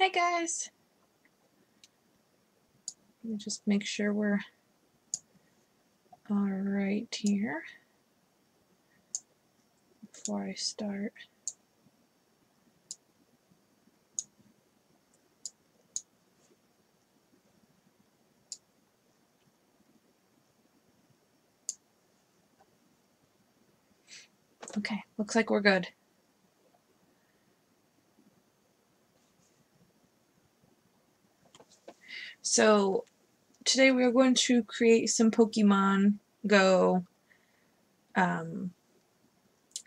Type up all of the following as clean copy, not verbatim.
Hey guys! Let me just make sure we're alright here before I start. Okay, looks like we're good. So today we are going to create some Pokemon Go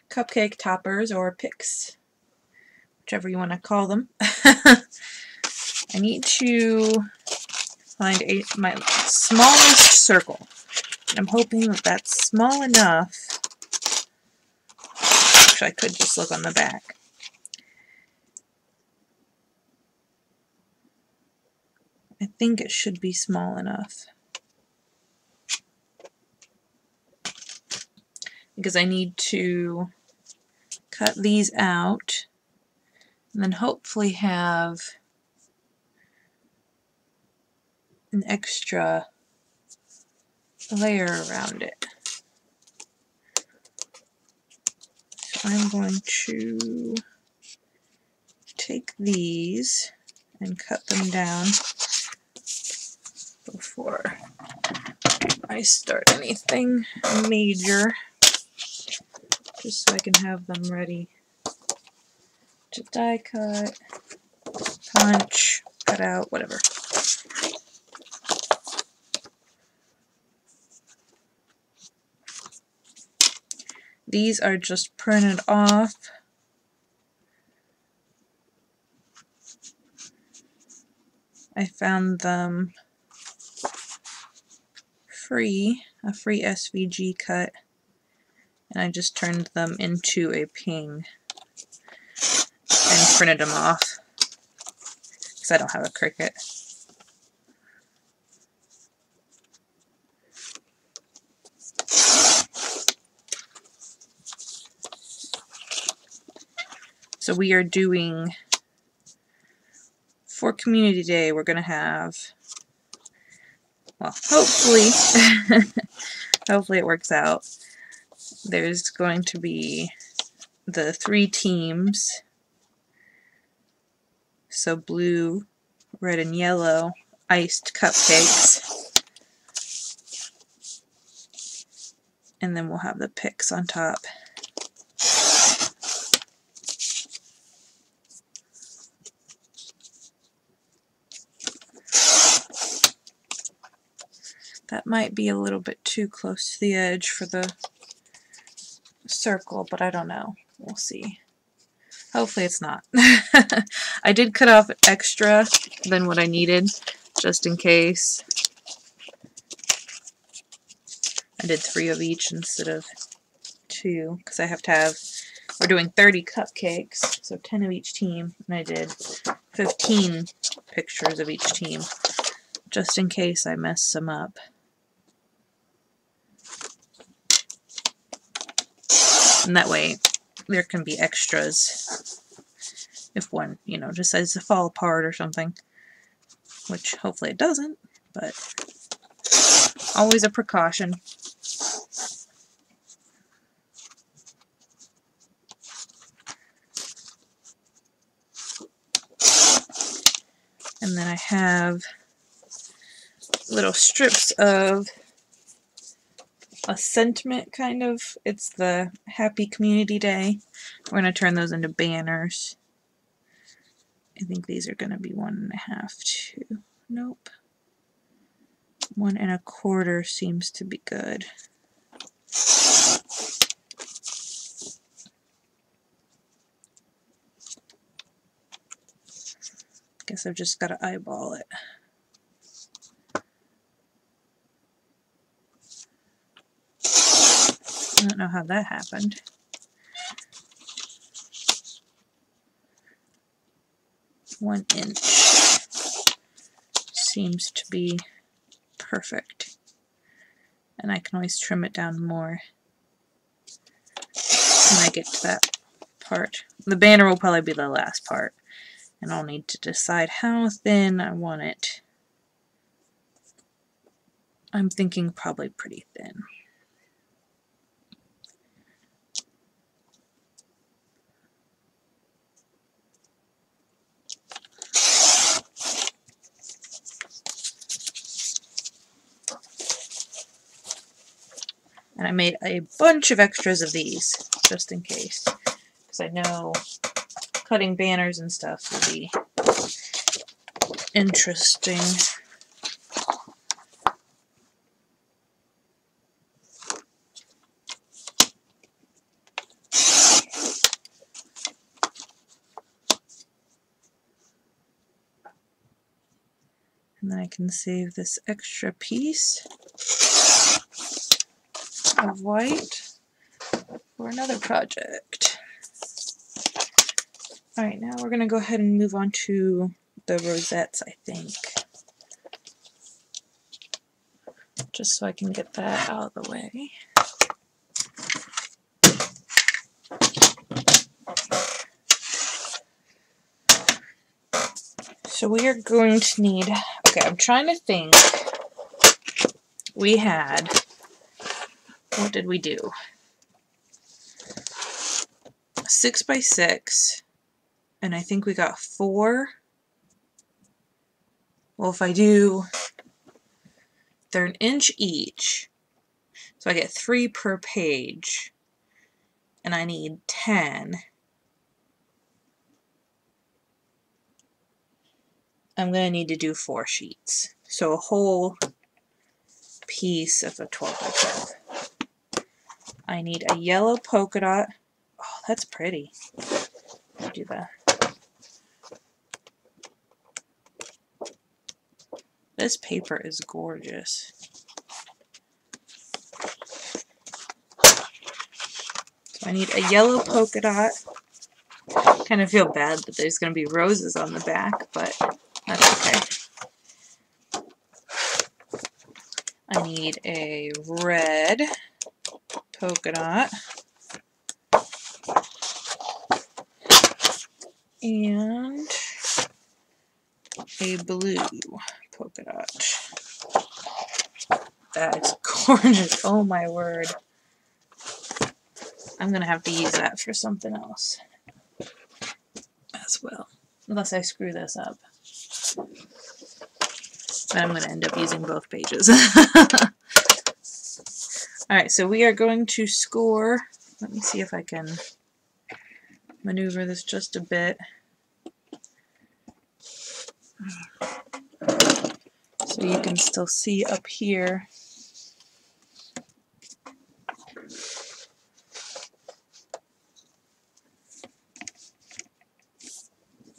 cupcake toppers or picks, whichever you want to call them. I need to find my smallest circle. I'm hoping that that's small enough. Actually, I could just look on the back. I think it should be small enough. Because I need to cut these out and then hopefully have an extra layer around it. So I'm going to take these and cut them down before I start anything major, just so I can have them ready to die cut, punch, cut out, whatever. These are just printed off. I found them free, a free SVG cut, and I just turned them into a ping and printed them off because I don't have a Cricut. So we are doing, for Community Day, we're going to have, well, hopefully, hopefully it works out. There's going to be the 3 teams, so blue, red, and yellow, iced cupcakes, and then we'll have the picks on top. That might be a little bit too close to the edge for the circle, but I don't know. We'll see. Hopefully it's not. I did cut off extra than what I needed, just in case. I did 3 of each instead of 2, because I have to have, we're doing 30 cupcakes, so 10 of each team, and I did 15 pictures of each team, just in case I mess some up. And that way, there can be extras if one, you know, decides to fall apart or something. Which, hopefully it doesn't, but always a precaution. And then I have little strips of a sentiment, kind of. It's the Happy Community Day. We're going to turn those into banners. I think these are going to be 1.5, 2. Nope. 1 1/4 seems to be good. Guess I've just got to eyeball it. I don't know how that happened. One inch seems to be perfect. And I can always trim it down more when I get to that part. The banner will probably be the last part. And I'll need to decide how thin I want it. I'm thinking probably pretty thin. And I made a bunch of extras of these, just in case. Because I know cutting banners and stuff will be interesting. And then I can save this extra piece of white for another project. Alright, now we're going to go ahead and move on to the rosettes, I think. Just so I can get that out of the way. So we are going to need, okay, I'm trying to think. We had, what did we do? 6x6, and I think we got 4. Well, if I do, they're an inch each, so I get 3 per page, and I need 10. I'm going to need to do 4 sheets, so a whole piece of a 12x12. I need a yellow polka dot. Oh, that's pretty. Let me do that. This paper is gorgeous. So I need a yellow polka dot. Kind of feel bad that there's going to be roses on the back, but that's okay. I need a red polka dot. And a blue polka dot. That is gorgeous. Oh my word. I'm going to have to use that for something else as well. Unless I screw this up. But I'm going to end up using both pages. Alright, so we are going to score. Let me see if I can maneuver this just a bit. So you can still see up here.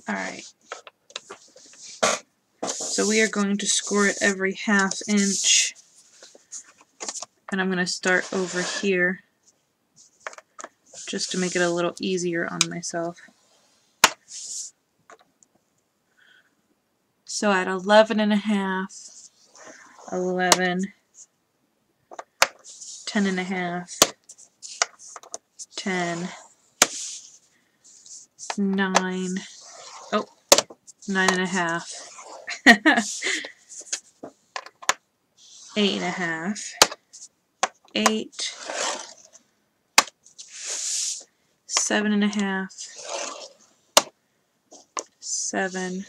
Alright. So we are going to score it every 1/2 inch. And I'm going to start over here just to make it a little easier on myself. So at 11.5, 11, 10.5, 10, 9, oh, 9.5, 8.5, 8, 7.5, 7,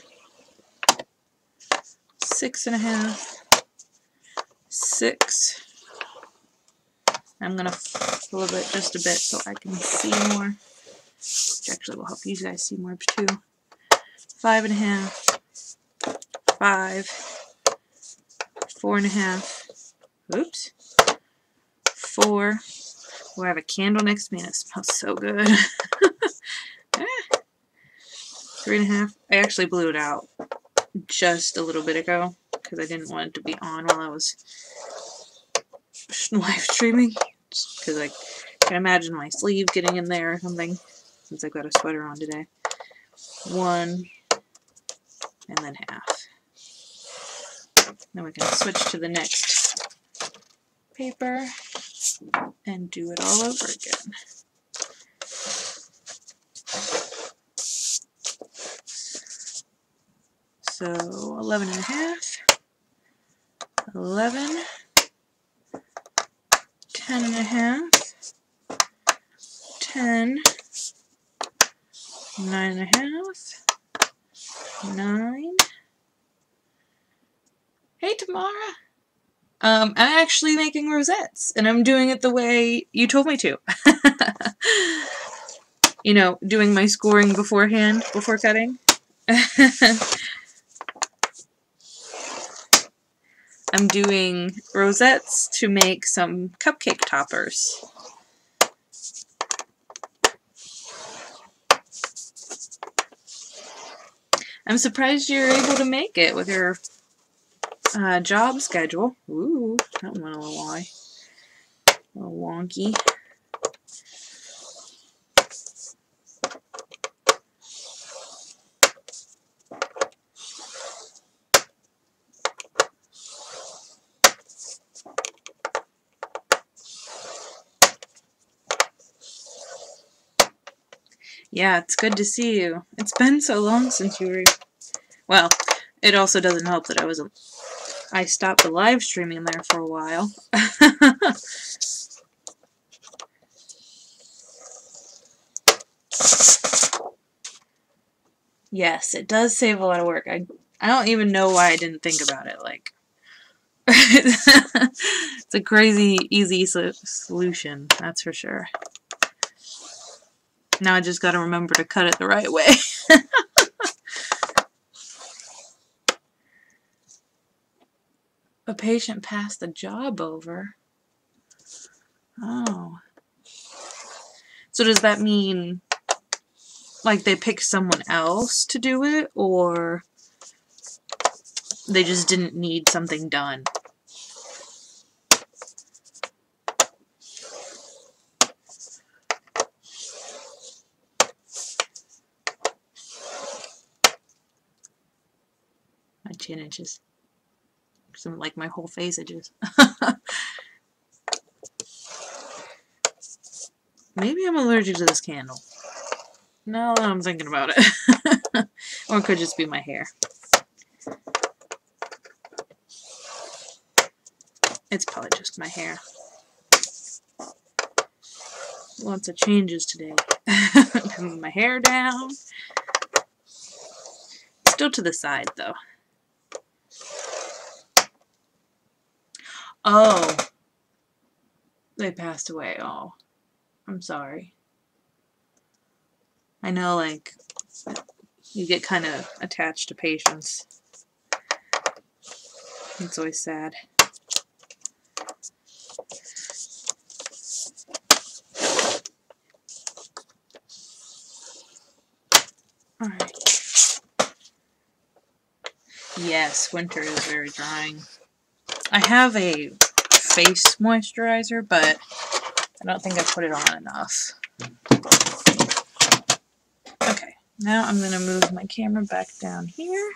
6.5, 6. I'm gonna fill it just a bit so I can see more, which actually will help you guys see more too. 5.5, 5, 4.5, oops, 4. Oh, I have a candle next to me and it smells so good. 3.5. I actually blew it out just a little bit ago because I didn't want it to be on while I was live streaming, because I can imagine my sleeve getting in there or something, since I've got a sweater on today. 1, and then 1/2. Then we can switch to the next paper and do it all over again. So 11 and a half, 11, 10 and a half, 10, 9 and a half, 9. Hey, Tamara. I'm actually making rosettes, and I'm doing it the way you told me to. You know, doing my scoring beforehand, before cutting. I'm doing rosettes to make some cupcake toppers. I'm surprised you're able to make it with your job schedule. Ooh, that one went a little wide. A little wonky. Yeah, it's good to see you. It's been so long since you were... Well, it also doesn't help that I stopped the live streaming there for a while. Yes, it does save a lot of work. I don't even know why I didn't think about it. Like, it's a crazy easy solution, that's for sure. Now I just gotta remember to cut it the right way. A patient passed the job over. Oh. So does that mean, like, they picked someone else to do it, or they just didn't need something done? My chin itches. Something like my whole face itches. Maybe I'm allergic to this candle. Now that I'm thinking about it. Or it could just be my hair. It's probably just my hair. Lots of changes today. Having my hair down. Still to the side, though. Oh. They passed away. Oh. I'm sorry. I know, like, you get kind of attached to patients. It's always sad. Alright. Yes, winter is very drying. I have a face moisturizer, but I don't think I put it on enough. Okay, now I'm going to move my camera back down here.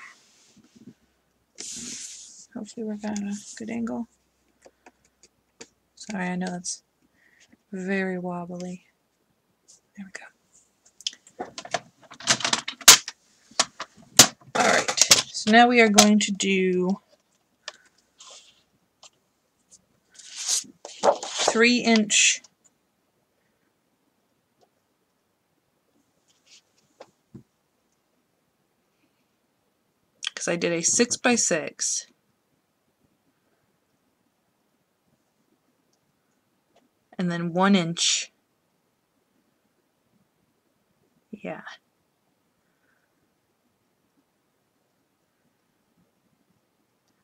Hopefully we're at a good angle. Sorry, I know that's very wobbly. There we go. Alright, so now we are going to do 3-inch because I did a 6x6 and then 1 inch. Yeah.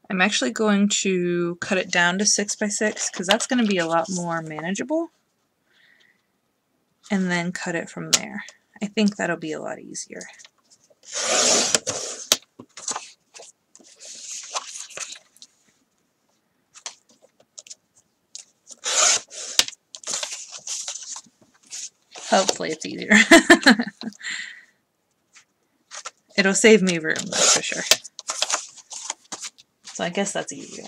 I'm actually going to cut it down to 6x6 because that's going to be a lot more manageable. And then cut it from there. I think that'll be a lot easier. Hopefully it's easier. It'll save me room, that's for sure. So I guess that's easier.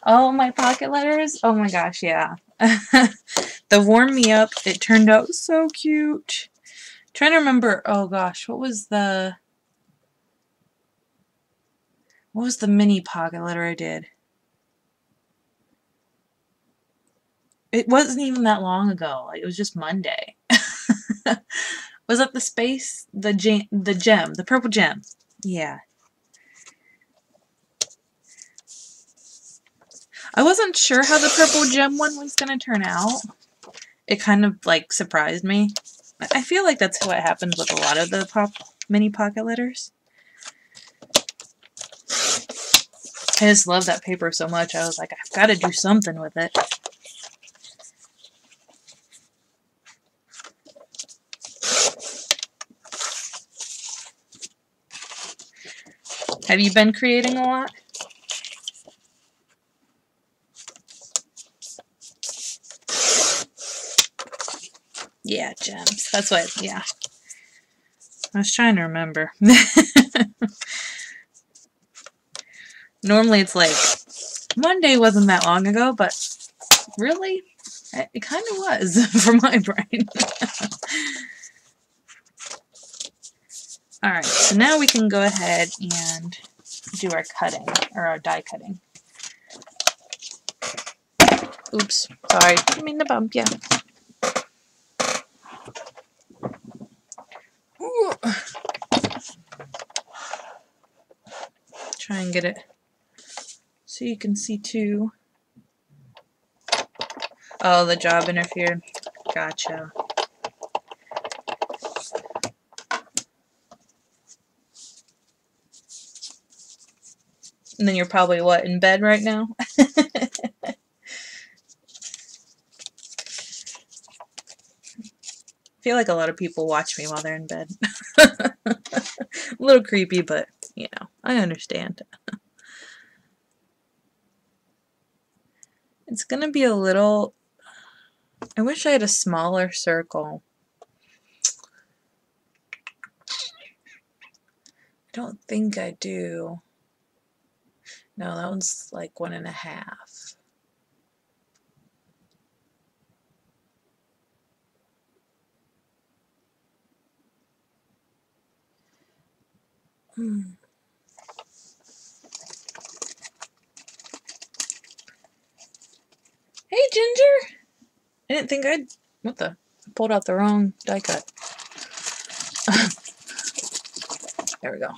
Oh, my pocket letters? Oh my gosh, yeah. The Warm Me Up, it turned out so cute. Trying to remember, oh gosh, what was the mini pocket letter I did? It wasn't even that long ago. Like, it was just Monday. Was that the space? The gem, the purple gem. Yeah. I wasn't sure how the purple gem one was going to turn out. It kind of like surprised me. I feel like that's what happens with a lot of the mini pocket letters. I just love that paper so much. I was like, I've got to do something with it. Have you been creating a lot? Yeah, gems. That's what, yeah. I was trying to remember. Normally it's like, Monday wasn't that long ago, but really? It kind of was for my brain. Alright, so now we can go ahead and do our cutting, or our die cutting. Oops, sorry, didn't mean to bump you. Ooh. Try and get it so you can see too. Oh, the job interfered. Gotcha. And then you're probably, what, in bed right now? I feel like a lot of people watch me while they're in bed. A little creepy, but, you know, I understand. It's gonna be a little... I wish I had a smaller circle. I don't think I do. No, that one's like 1.5. Hey, Ginger! I didn't think I'd... What the? I pulled out the wrong die cut. There we go.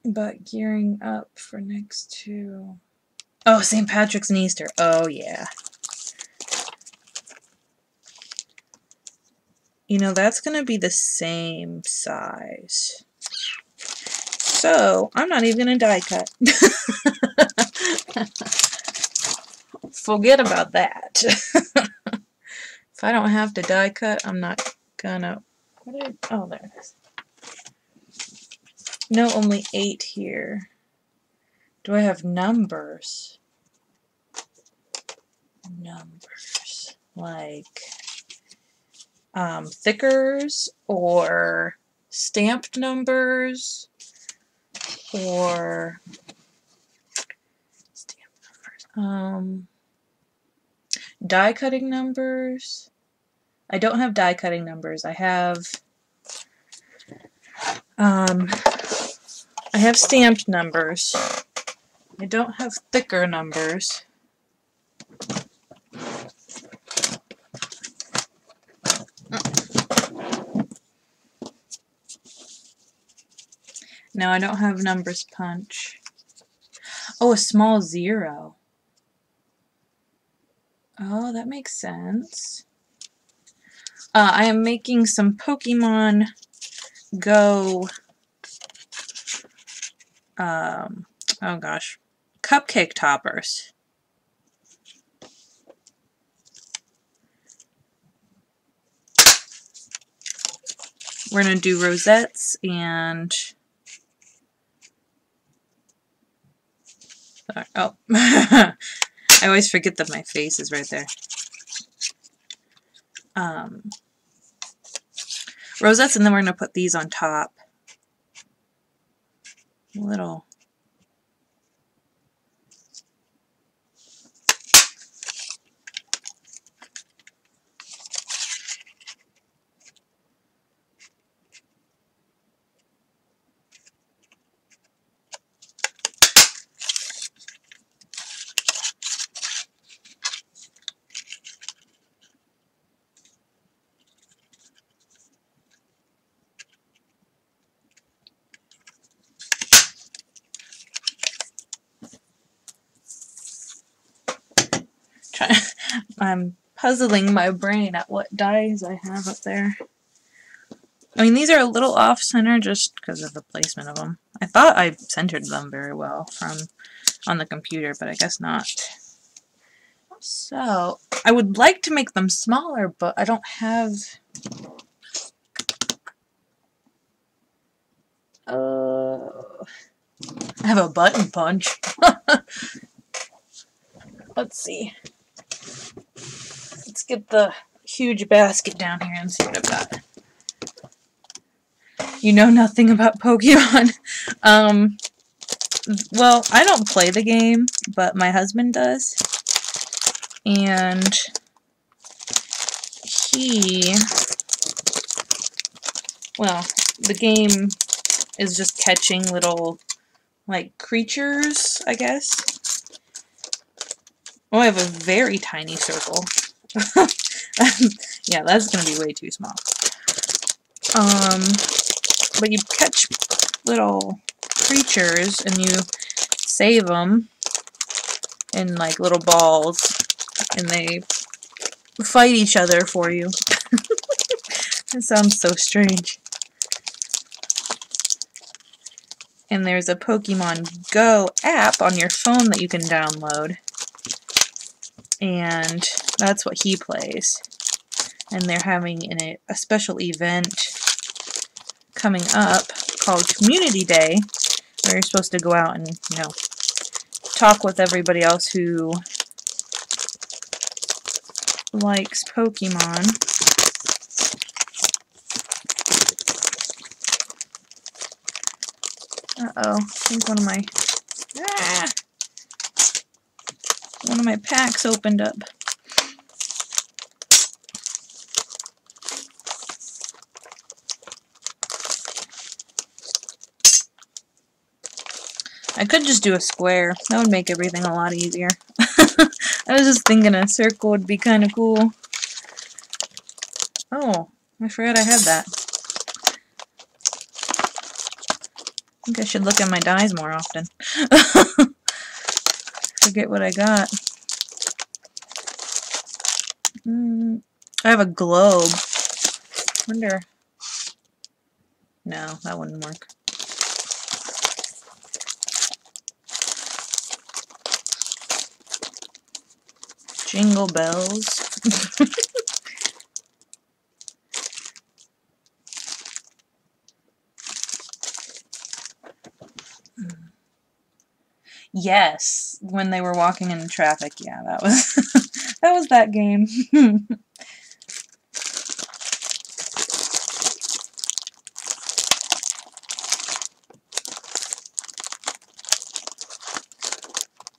But gearing up for next to... Oh, St. Patrick's and Easter. Oh, yeah. You know, that's going to be the same size. So, I'm not even going to die cut. Forget about that. If I don't have to die cut, I'm not gonna... Oh, there it is. No, only 8 here. Do I have numbers? Numbers. Like... thickers, or stamped numbers, or stamped numbers. Die cutting numbers. I don't have die cutting numbers. I have stamped numbers. I don't have thicker numbers. No, I don't have numbers punch. Oh, a small 0. Oh, that makes sense. I am making some Pokemon Go, oh gosh, cupcake toppers. We're going to do rosettes and... Oh, I always forget that my face is right there. Rosettes, and then we're going to put these on top. Little. I'm puzzling my brain at what dies I have up there. I mean, these are a little off-center just because of the placement of them. I thought I centered them very well from on the computer, but I guess not. So, I would like to make them smaller, but I don't have... I have a button punch. Let's see. Let's get the huge basket down here and see what I've got. You know nothing about Pokemon. Well, I don't play the game, but my husband does. And well, the game is just catching little, like, creatures, I guess. Oh, I have a very tiny circle. Yeah, that's gonna be way too small. But you catch little creatures and you save them in, like, little balls, and they fight each other for you. It sounds so strange. And there's a Pokemon Go app on your phone that you can download. And that's what he plays. And they're having a special event coming up called Community Day, where you're supposed to go out and, you know, talk with everybody else who likes Pokemon. Uh-oh, I think one of my packs opened up. I could just do a square. That would make everything a lot easier. I was just thinking a circle would be kind of cool. Oh, I forgot I had that. I think I should look at my dies more often. Forget what I got. I have a globe. Wonder. No, that wouldn't work. Jingle bells. Yes, when they were walking in traffic, yeah, that was that was that game.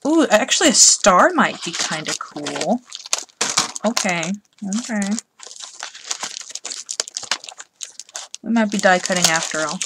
Ooh, actually a star might be kind of cool. Okay, okay. We might be die cutting after all.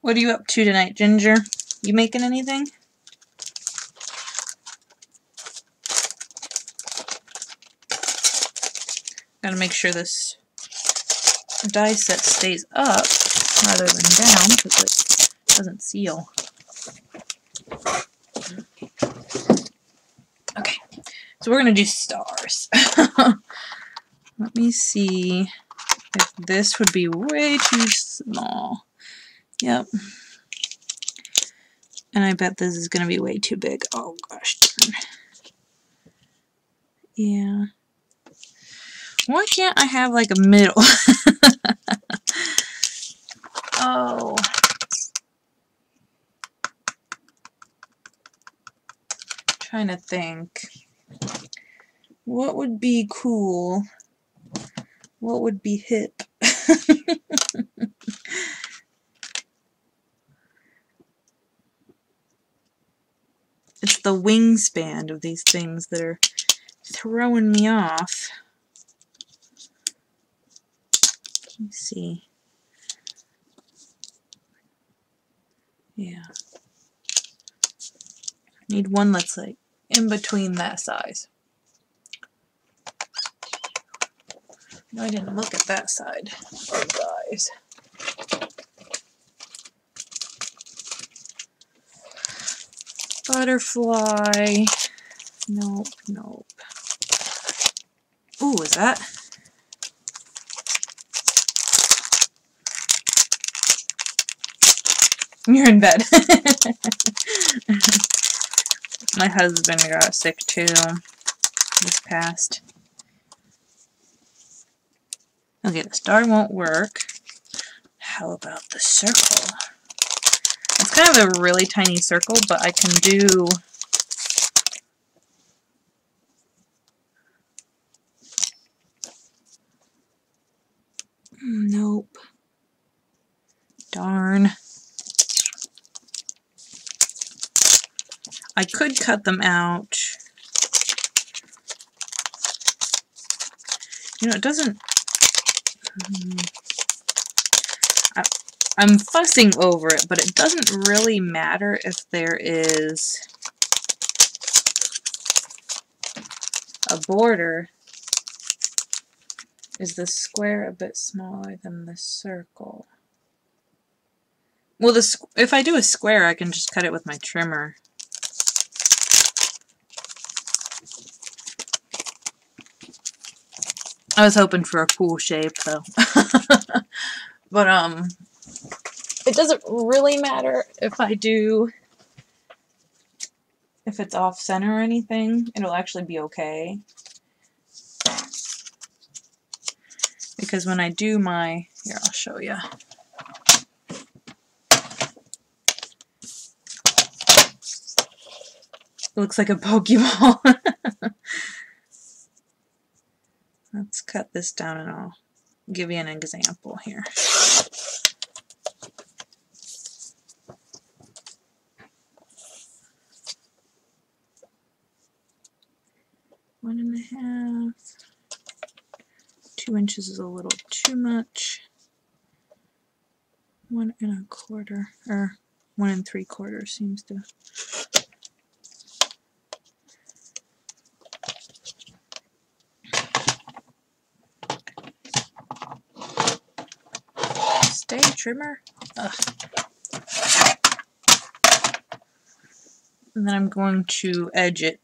What are you up to tonight, Ginger? You making anything? Gotta make sure this die set stays up rather than down because it doesn't seal. Okay, so we're gonna do stars. Let me see if this would be way too small. Yep. And I bet this is gonna be way too big. Oh gosh darn. Yeah. Why can't I have like a middle? Oh. Trying to think. What would be cool? What would be hip? It's the wingspan of these things that are throwing me off. Let me see. Yeah. Need one that's like in between that size. No, I didn't look at that side. Oh, guys. Butterfly. Nope, nope. Ooh, is that? You're in bed. My husband got sick too this past. Okay, the star won't work. How about the circle? It's kind of a really tiny circle, but I can do... Nope. Darn. I could cut them out. You know, it doesn't... I'm fussing over it, but it doesn't really matter if there is a border. Is the square a bit smaller than the circle? Well, if I do a square, I can just cut it with my trimmer. I was hoping for a cool shape, though. But, it doesn't really matter if I do, if it's off center or anything. It'll actually be okay. Because when I do my, here, I'll show you. It looks like a Pokeball. Let's cut this down and I'll give you an example here. One and a half. 2 inches is a little too much. 1 1/4, or 1 3/4 seems to. Stay, trimmer. Ugh. And then I'm going to edge it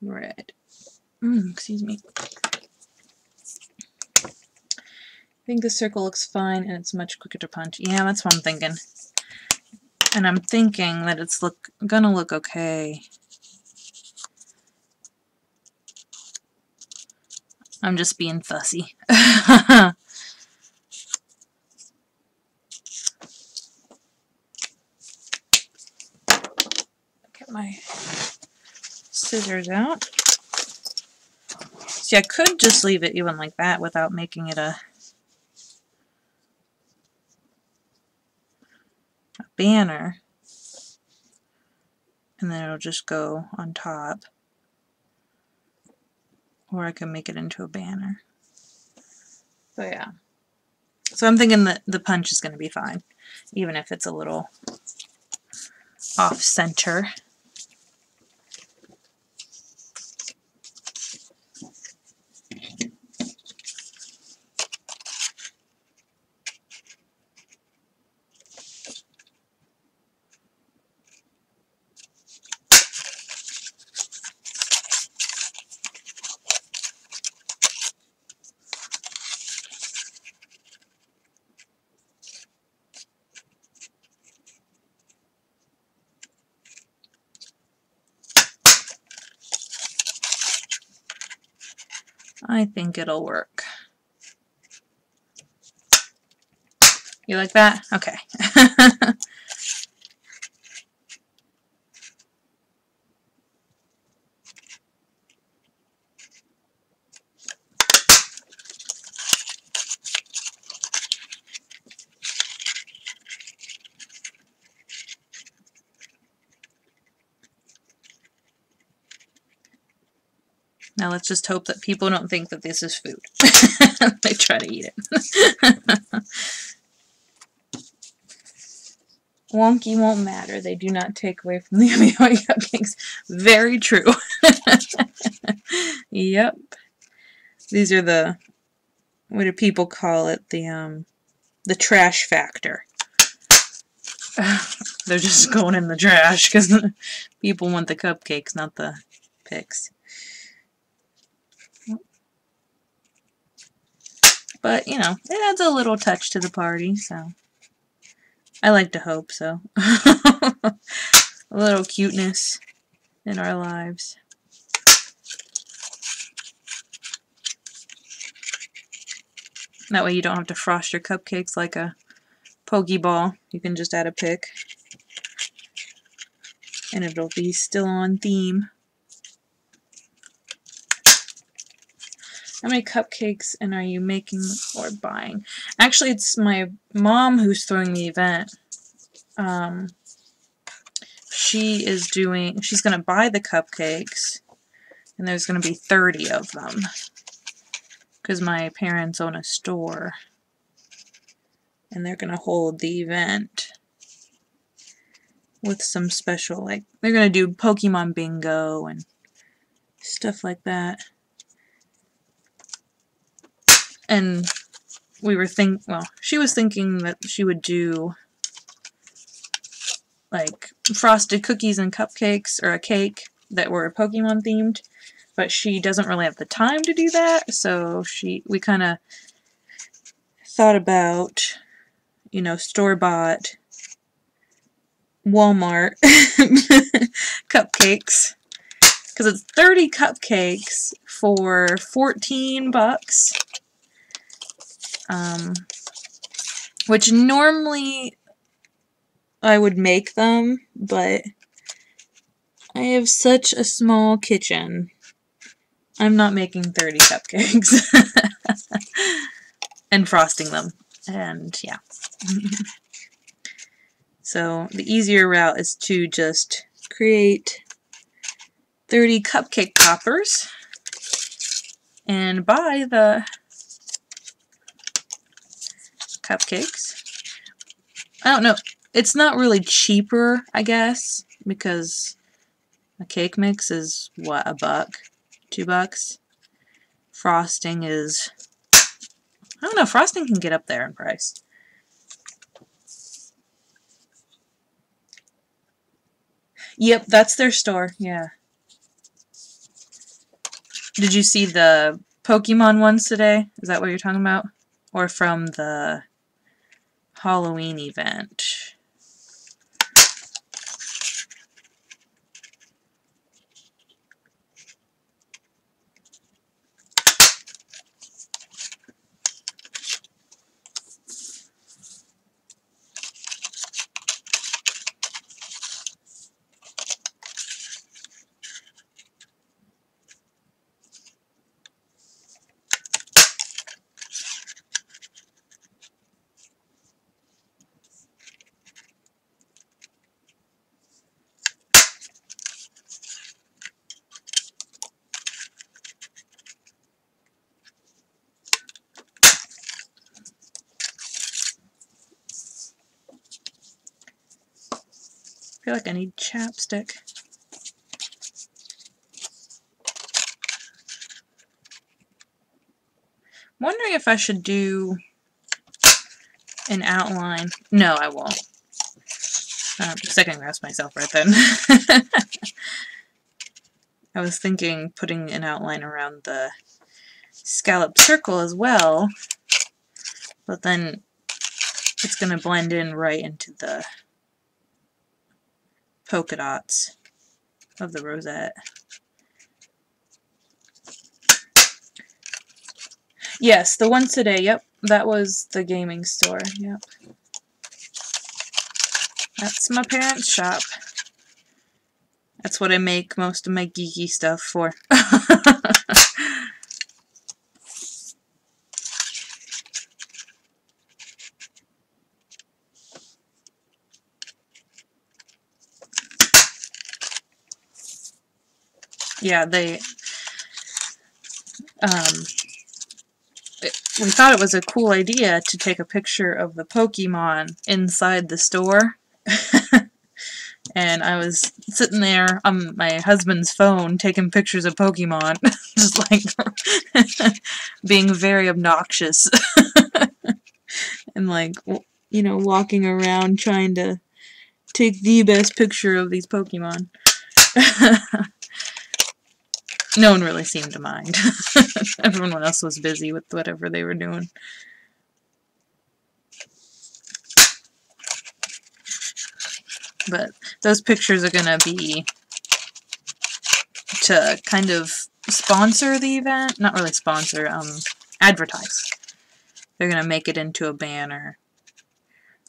red. Excuse me. I think the circle looks fine and it's much quicker to punch. Yeah, that's what I'm thinking. And I'm thinking that it's gonna look okay. I'm just being fussy. Get my scissors out. See, I could just leave it even like that without making it a banner. And then it'll just go on top. Or I can make it into a banner. So yeah. So I'm thinking that the punch is going to be fine, even if it's a little off center. I think it'll work. You like that? Okay. Now let's just hope that people don't think that this is food. They try to eat it. Wonky won't matter. They do not take away from the yummy yummy cupcakes. Very true. Yep. These are the, what do people call it? The trash factor. They're just going in the trash because people want the cupcakes, not the pics. But, you know, it adds a little touch to the party, so I like to hope so. A little cuteness in our lives. That way you don't have to frost your cupcakes like a Pokeball. You can just add a pic. And it'll be still on theme. How many cupcakes and are you making or buying? Actually, it's my mom who's throwing the event. She's going to buy the cupcakes, and there's going to be 30 of them. Because my parents own a store. And they're going to hold the event with some special, like, they're going to do Pokemon bingo and stuff like that. And she was thinking that she would do like frosted cookies and cupcakes or a cake that were Pokemon themed, but she doesn't really have the time to do that, so we kind of thought about, you know, store-bought Walmart cupcakes, because it's 30 cupcakes for $14. Which normally I would make them, but I have such a small kitchen. I'm not making 30 cupcakes and frosting them, and yeah. So the easier route is to just create 30 cupcake poppers and buy the cupcakes. I don't know. It's not really cheaper, I guess, because a cake mix is, what, $1? $2? Frosting is, I don't know, frosting can get up there in price. Yep, that's their store, yeah. Did you see the Pokemon ones today? Is that what you're talking about? Or from the Halloween event? I feel like I need chapstick. I'm wondering if I should do an outline. No, I won't. Second guess myself right then. I was thinking putting an outline around the scallop circle as well, but then it's going to blend in right into the polka dots of the rosette. Yes, the one today, yep, that was the gaming store, yep. That's my parents' shop. That's what I make most of my geeky stuff for. Yeah, we thought it was a cool idea to take a picture of the Pokemon inside the store And I was sitting there on my husband's phone taking pictures of Pokemon, just like being very obnoxious. And like, you know, walking around trying to take the best picture of these Pokemon. No one really seemed to mind. Everyone else was busy with whatever they were doing. But those pictures are gonna be to kind of sponsor the event. Not really sponsor, advertise. They're gonna make it into a banner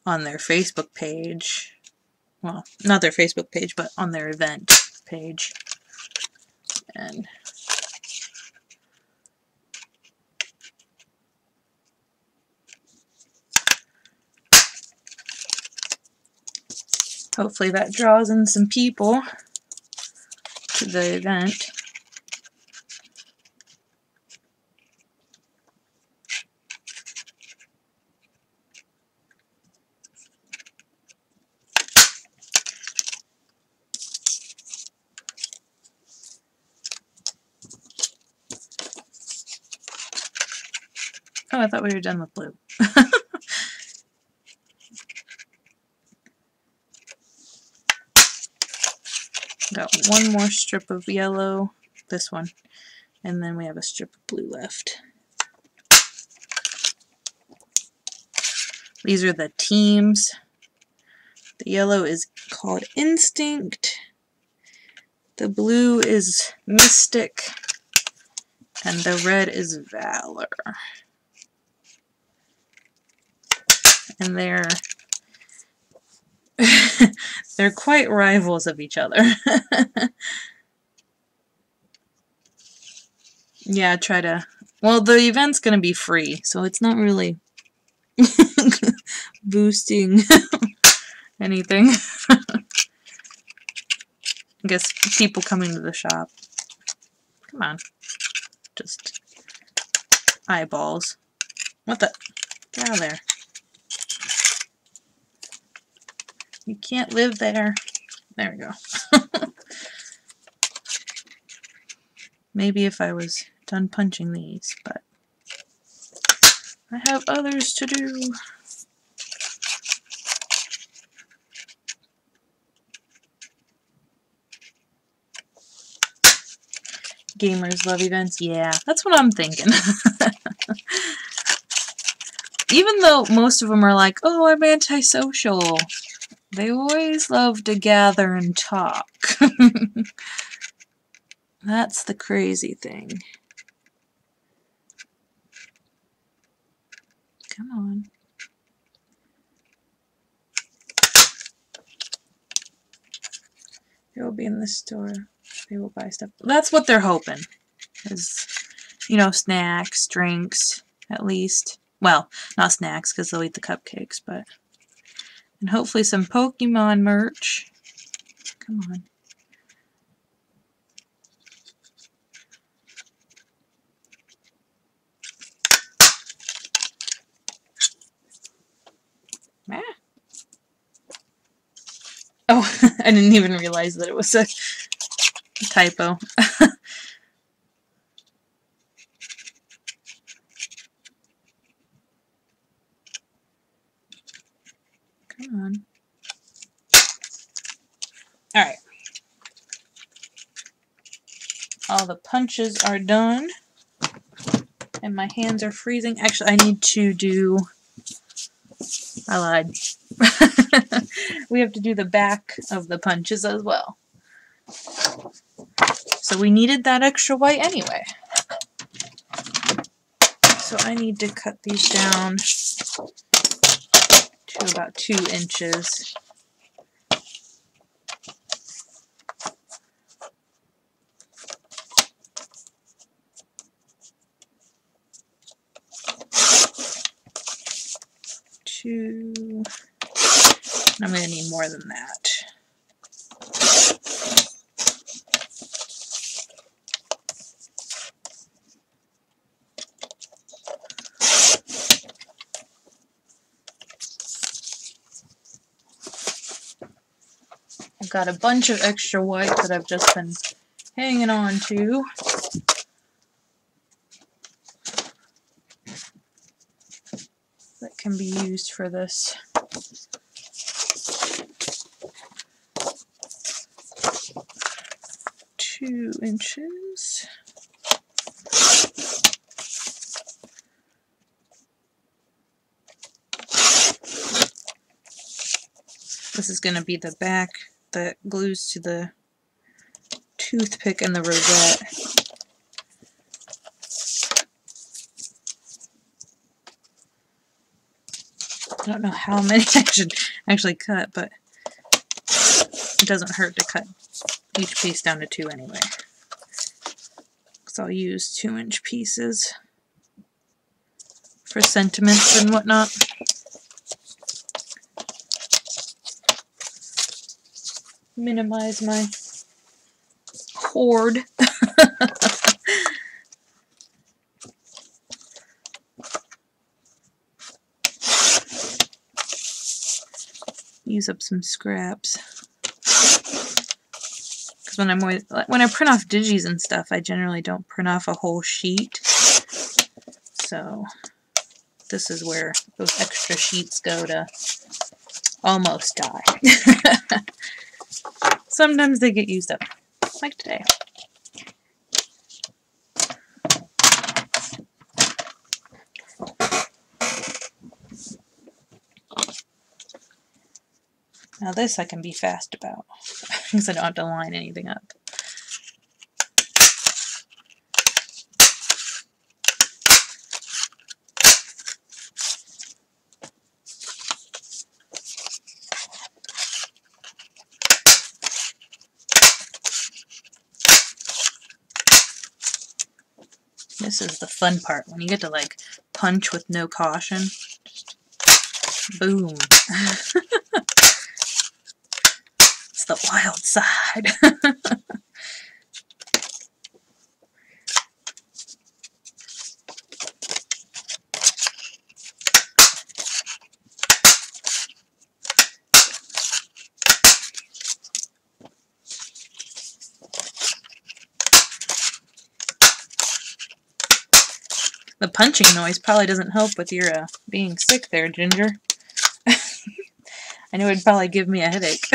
on their Facebook page. Well, not their Facebook page, but on their event page. And hopefully that draws in some people to the event. Oh, I thought we were done with blue. Got one more strip of yellow, this one, and then we have a strip of blue left. These are the teams. The yellow is called Instinct, the blue is Mystic, and the red is Valor. And they're they're quite rivals of each other. Yeah, try to... Well, the event's gonna be free, so it's not really boosting anything. I guess people coming to the shop. Come on. Just eyeballs. What the? Get out of there. You can't live there. There we go. Maybe if I was done punching these, but I have others to do. Gamers love events. Yeah, that's what I'm thinking. Even though most of them are like, oh, I'm antisocial, they always love to gather and talk. That's the crazy thing. Come on. They will be in the store. They will buy stuff. That's what they're hoping. Is, you know, snacks, drinks, at least. Well, not snacks, because they'll eat the cupcakes, but... And hopefully some Pokemon merch. Come on. Ah. Oh, I didn't even realize that it was a typo. Come on. Alright. All the punches are done. And my hands are freezing. Actually, I need to do... I lied. We have to do the back of the punches as well. So we needed that extra white anyway. So I need to cut these down to about 2 inches. I'm going to need more than that. I've got a bunch of extra white that I've just been hanging on to. That can be used for this. Two inches. This is going to be the back that glues to the toothpick and the rosette. I don't know how many I should actually cut, but it doesn't hurt to cut each piece down to 2 anyway. Because I'll use 2-inch pieces for sentiments and whatnot. Minimize my hoard. Use up some scraps. Because when I print off digis and stuff, I generally don't print off a whole sheet. So this is where those extra sheets go to almost die. Sometimes they get used up, like today. Now this I can be fast about, because I don't have to line anything up. This is the fun part, when you get to like punch with no caution. Just boom. It's the wild side. The punching noise probably doesn't help with your being sick there, Ginger. I know it'd probably give me a headache.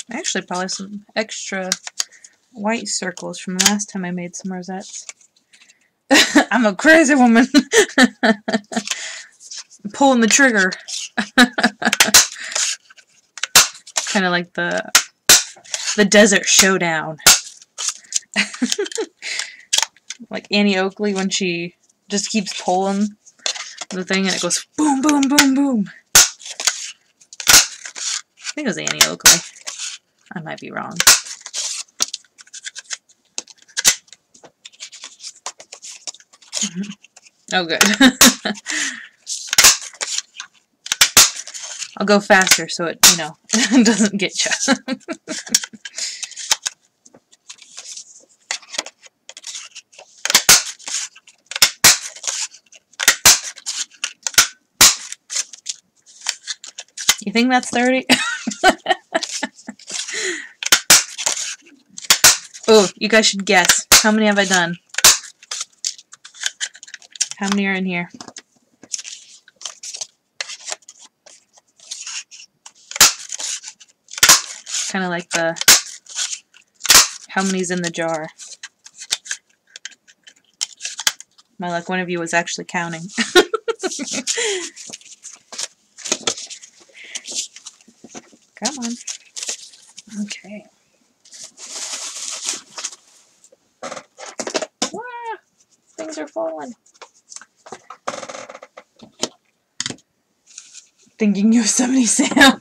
Actually, probably some extra white circles from last time I made some rosettes. I'm a crazy woman. Pulling the trigger. Kind of like the Desert Showdown. Like Annie Oakley when she just keeps pulling the thing and it goes boom, boom, boom, boom. I think it was Annie Oakley. I might be wrong. Oh, good. I'll go faster so it, you know, doesn't get you. You think that's 30? Oh, you guys should guess. How many have I done? How many are in here? Kind of like the how many's in the jar. My luck, one of you was actually counting. Come on. Okay. Ah, things are falling. Thinking Yosemite Sam.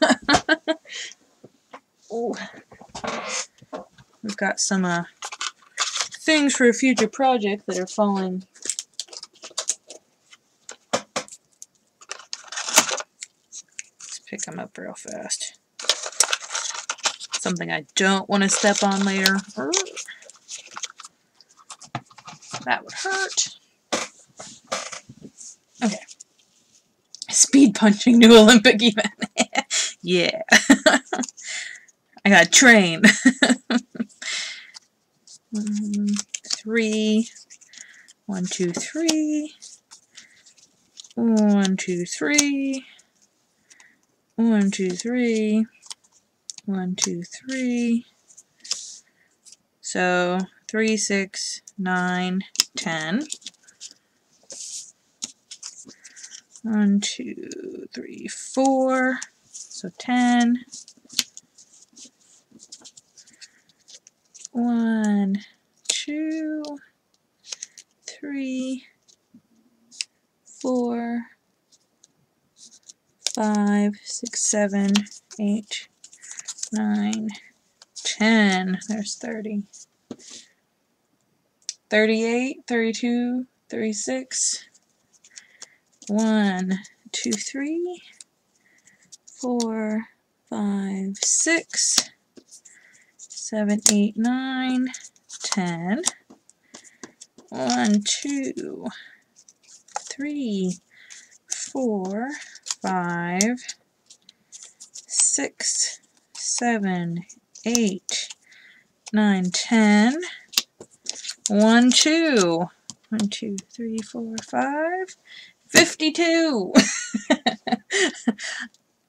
Ooh. We've got some things for a future project that are falling. Let's pick them up real fast. something I don't want to step on later. That would hurt. Okay. Speed punching new Olympic event. Yeah. I gotta train. 3. 1, 2, 3. 1, 2, 3. 1, 2, 3. 1, 2, 3. So 3, 6, 9, 10. 1, 2, 3, 4. So 10. 1, 2, 3, 4, 5, 6, 7, 8, 9, 10. There's 30. 38, 32, 36. 1, 2, 3, 4, 5, 6, 7, 8, 9, 10. 1, 2, 3, 4, 5, 6, 7, 8, 9, 10. 1, 2. 1, 2, 3, 4, 5. 52!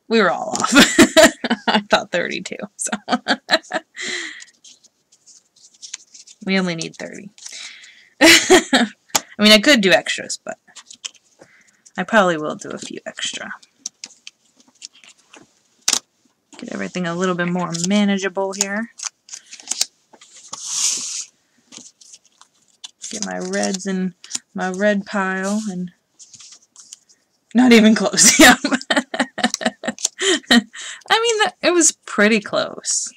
We were all off. I thought 32, so. We only need 30. I mean, I could do extras, but I probably will do a few extra. Get everything a little bit more manageable here. Get my reds in my red pile, and not even close. Yeah. I mean, it was pretty close.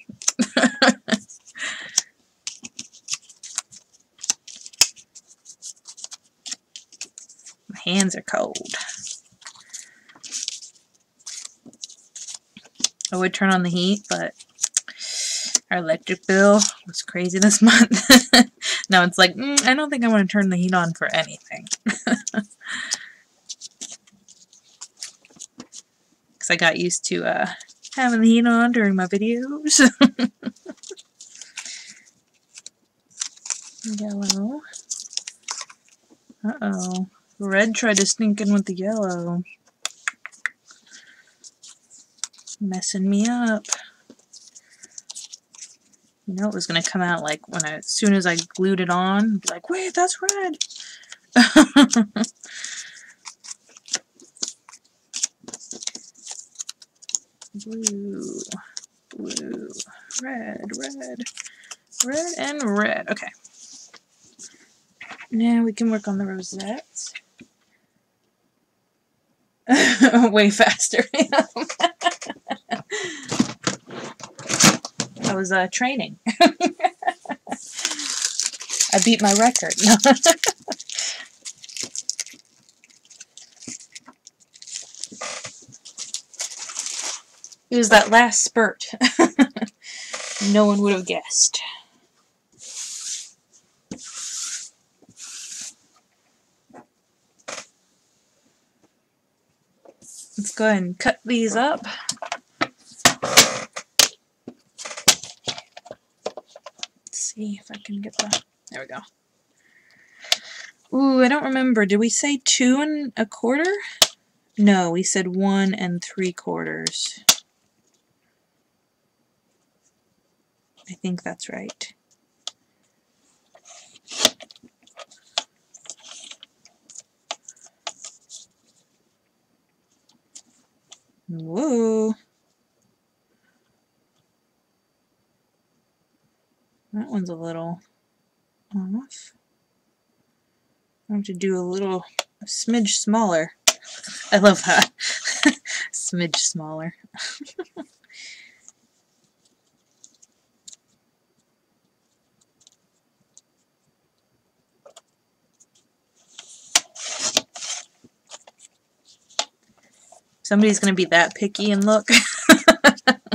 My hands are cold. I would turn on the heat, but our electric bill was crazy this month. Now it's like, I don't think I want to turn the heat on for anything. Because I got used to having the heat on during my videos. Yellow. Uh-oh. Red tried to sneak in with the yellow. Messing me up. You know it was going to come out like when as soon as I glued it on, be like, wait, that's red. Blue, blue, red, red, red, and red. Okay. Now we can work on the rosettes. Way faster. I was training. I beat my record. It was that last spurt. No one would have guessed. Let's go ahead and cut these up. Let's see if I can get the... There we go. Ooh, I don't remember. Did we say 2 1/4? No, we said 1 3/4. I think that's right. Whoa. That one's a little off. I have to do a smidge smaller. I love that. Smidge smaller. Somebody's going to be that picky and look.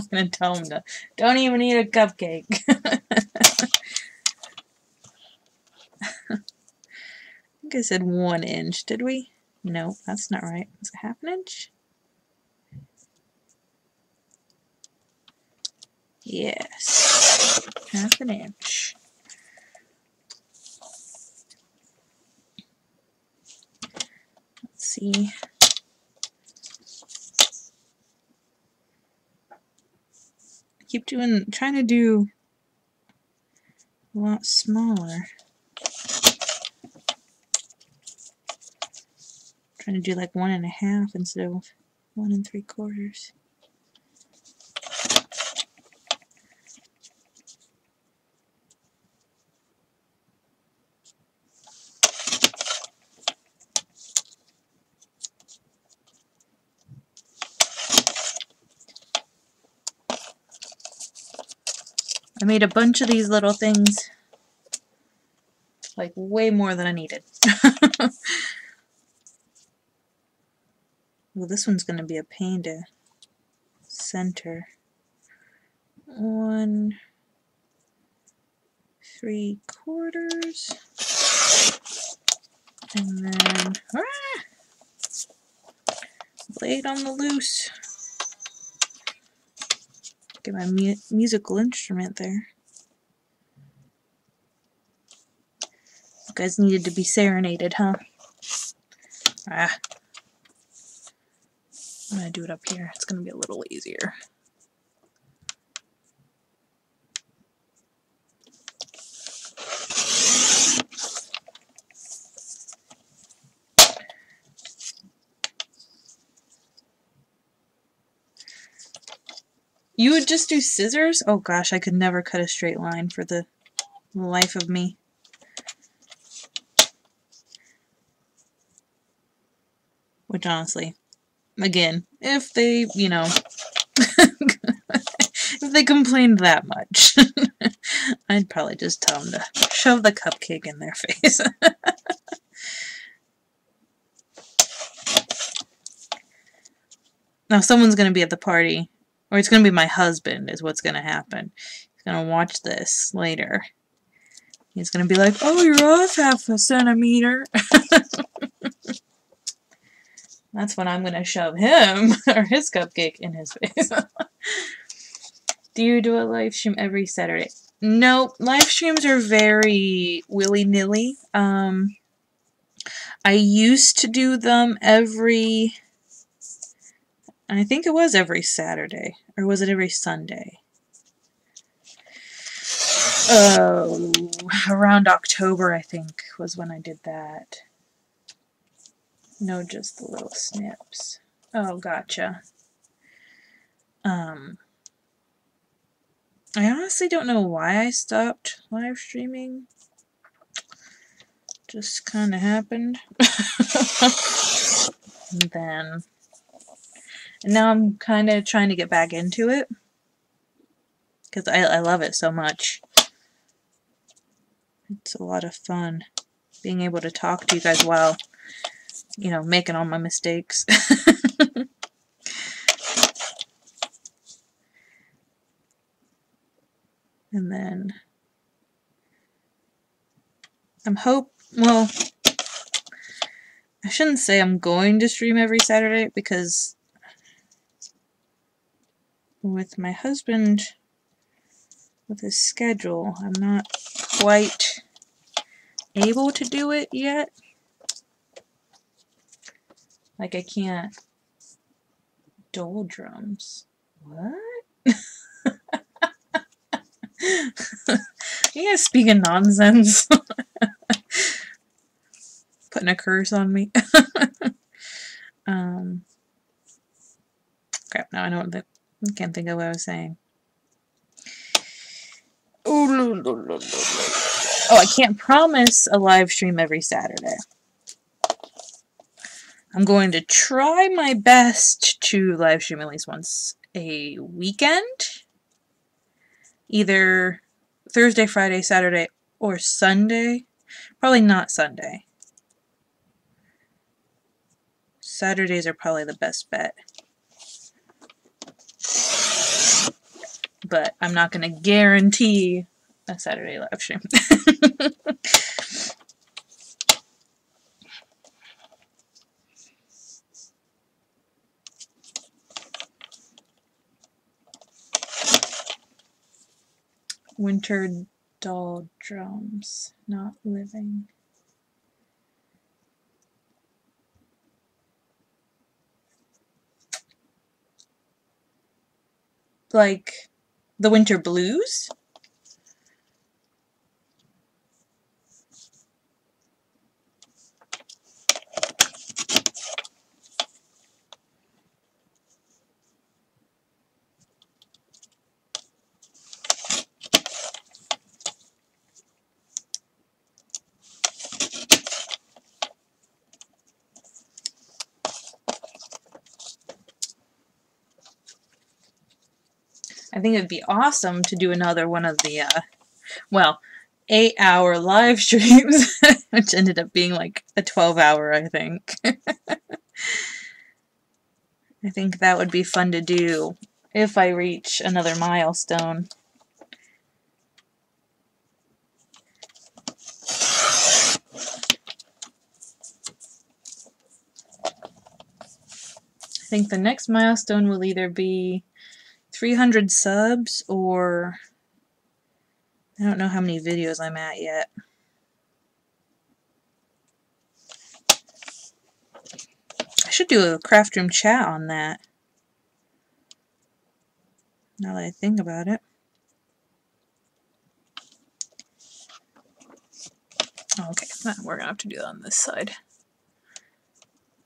gonna tell him to don't even eat a cupcake. I think I said 1 inch, did we? No, that's not right. Is it 1/2 inch? Yes, 1/2 inch. Let's see. I keep trying to do a lot smaller. Trying to do like 1 1/2 instead of 1 3/4. I made a bunch of these little things, like way more than I needed. Well, this one's going to be a pain to center. 1 3/4. And then, blade on the loose. Get my musical instrument there. You guys needed to be serenaded, huh? I'm gonna do it up here. It's gonna be a little easier. You would just do scissors? Oh gosh, I could never cut a straight line for the life of me. Which honestly, again, if they, you know, if they complained that much, I'd probably just tell them to shove the cupcake in their face. Now someone's going to be at the party, or it's going to be my husband is what's going to happen. He's going to watch this later. He's going to be like, oh, you're off 1/2 centimeter. That's when I'm going to shove him, or his cupcake, in his face. Do you do a live stream every Saturday? No, live streams are very willy-nilly. I used to do them every... I think it was every Saturday. Or was it every Sunday? Around October, I think, was when I did that. No, just the little snips. Oh, gotcha. I honestly don't know why I stopped live streaming. Just kind of happened. And now I'm kind of trying to get back into it. Because I love it so much. It's a lot of fun being able to talk to you guys while, you know, making all my mistakes. And then well, I shouldn't say I'm going to stream every Saturday because with my husband, with his schedule, I'm not quite able to do it yet. Like, I can't doldrums. What? You guys speaking nonsense? Putting a curse on me. Crap, now I can't think of what I was saying. Oh, I can't promise a live stream every Saturday. I'm going to try my best to live stream at least once a weekend. Either Thursday, Friday, Saturday, or Sunday. Probably not Sunday. Saturdays are probably the best bet. but I'm not going to guarantee a Saturday live stream. Winter doldrums, not living. Like the winter blues? I think it'd be awesome to do another one of the, well, 8-hour live streams, which ended up being like a 12-hour, I think. I think that would be fun to do if I reach another milestone. I think the next milestone will either be 300 subs or I don't know how many videos I'm at yet. I should do a craft room chat on that, now that I think about it. Oh, okay, we're gonna have to do that on this side.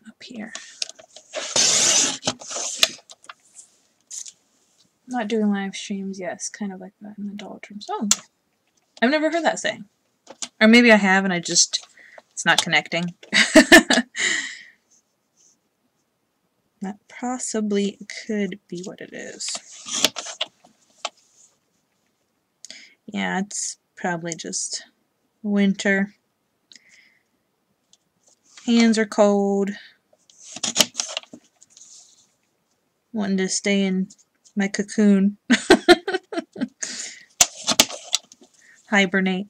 Up here. Not doing live streams, yes, kind of like that in the doldrums. Oh, I've never heard that saying. Or maybe I have and it's not connecting. That possibly could be what it is. Yeah, it's probably just winter. Hands are cold. Wanting to stay in my cocoon. Hibernate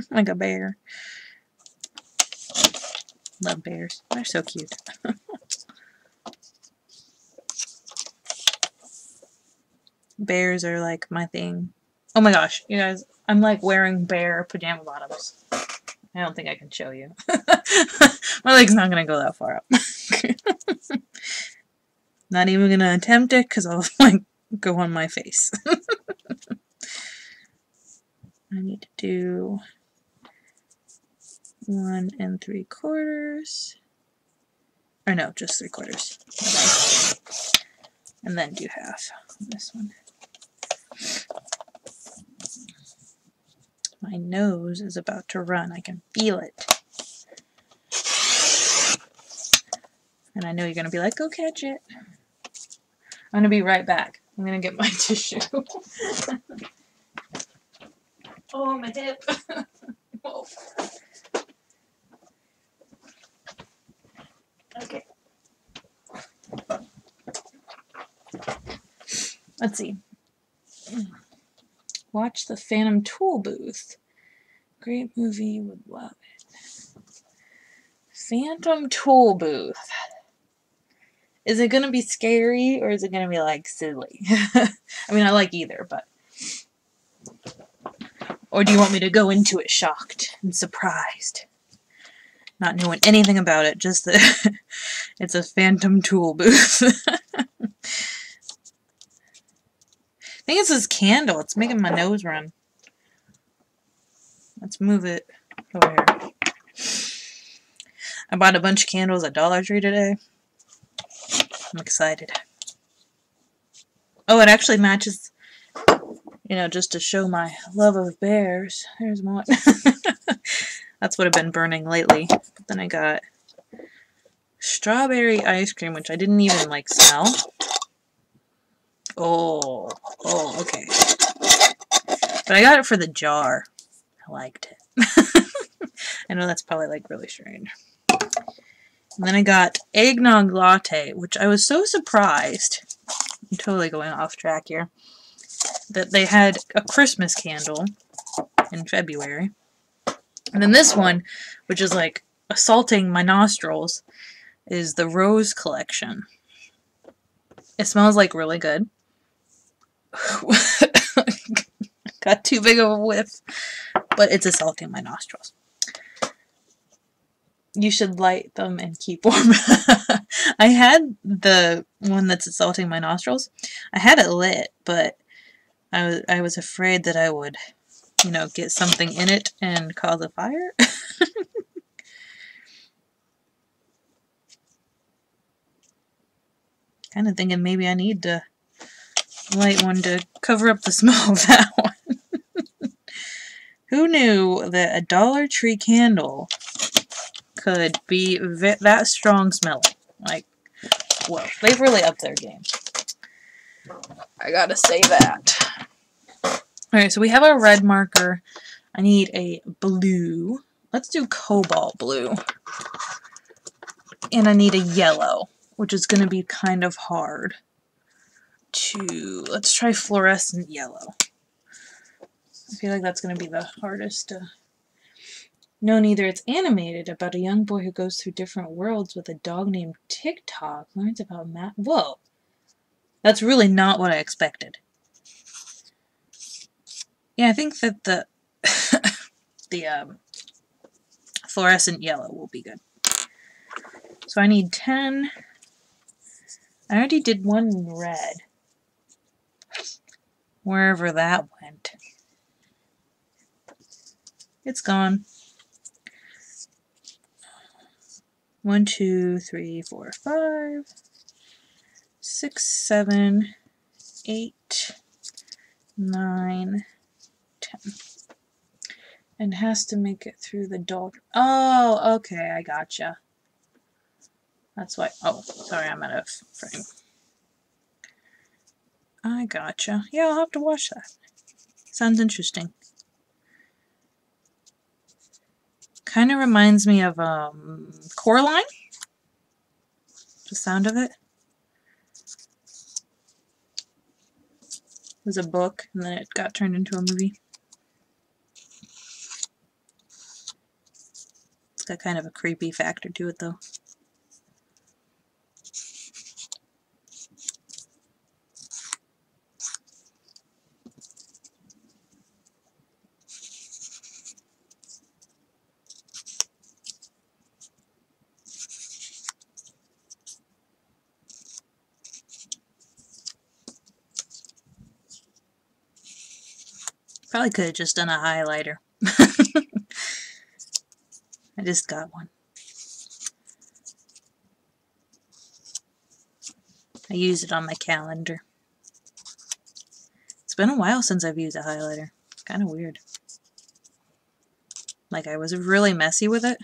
like a bear. Love bears. They're so cute. Bears are like my thing. Oh my gosh, you guys, I'm like wearing bear pajama bottoms. I don't think I can show you. My leg's not going to go that far up. Not even going to attempt it because I'll like go on my face. I need to do 1 3/4. Or no, just 3/4. Okay. And then do half on this one. My nose is about to run. I can feel it. And I know you're going to be like, go catch it. I'm going to be right back. I'm going to get my tissue. Oh, my hip. Whoa. Okay. Let's see. Watch the Phantom Tool Booth. Great movie, would love it. Phantom Tool Booth. Is it going to be scary or is it going to be like silly? I mean, I like either, but. Or do you want me to go into it shocked and surprised? Not knowing anything about it, just that it's a Phantom Tool Booth. I think it's this candle. It's making my nose run. Let's move it over here. I bought a bunch of candles at Dollar Tree today. I'm excited. Oh, it actually matches, you know, just to show my love of bears. There's one. That's what I've been burning lately. But then I got strawberry ice cream, which I didn't even like smell. Oh, okay. But I got it for the jar. I liked it. I know that's probably like really strange. And then I got eggnog latte, which I was so surprised. I'm totally going off track here. that they had a Christmas candle in February. And then this one, which is like assaulting my nostrils, is the Rose Collection. It smells like really good. Got too big of a whiff, but it's assaulting my nostrils. You should light them and keep warm. I had the one that's assaulting my nostrils. I had it lit, but I was afraid that I would, you know, get something in it and cause a fire. Kind of thinking maybe I need to light one to cover up the smell of that one. Who knew that a Dollar Tree candle could be that strong smelling? Like, whoa, they've really upped their game. I gotta say that. Alright, so we have a red marker. I need a blue. Let's do cobalt blue. And I need a yellow, which is going to be kind of hard to... Let's try fluorescent yellow. I feel like that's going to be the hardest to... No, neither. It's animated about a young boy who goes through different worlds with a dog named TikTok. Learns about math. Whoa. That's really not what I expected. Yeah, I think that the fluorescent yellow will be good. So I need 10. I already did one in red. Wherever that went. It's gone. 1, 2, 3, 4, 5, 6, 7, 8, 9, 10. And has to make it through the dog. Oh, okay, I gotcha. That's why. Oh, sorry, I'm out of frame. I gotcha. Yeah, I'll have to watch that. Sounds interesting. Kind of reminds me of Coraline. The sound of it. It was a book, and then it got turned into a movie. It's got kind of a creepy factor to it, though. Probably could have just done a highlighter. I just got one. I use it on my calendar. It's been a while since I've used a highlighter. It's kind of weird. Like, I was really messy with it.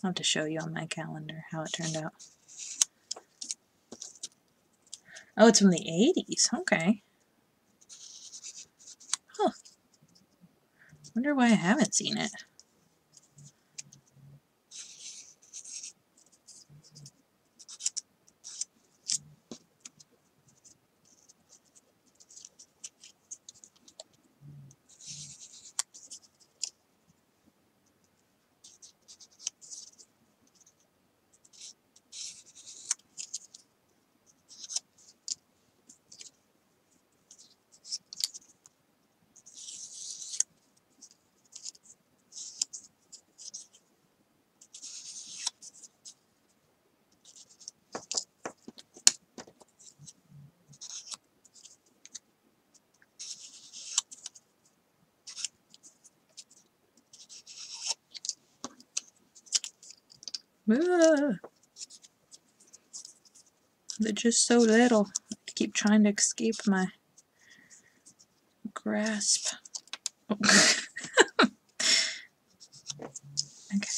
I'll have to show you on my calendar how it turned out. Oh, it's from the 80s. Okay. Huh. Wonder why I haven't seen it. Ah, they're just so little. I keep trying to escape my grasp. Oh. Okay,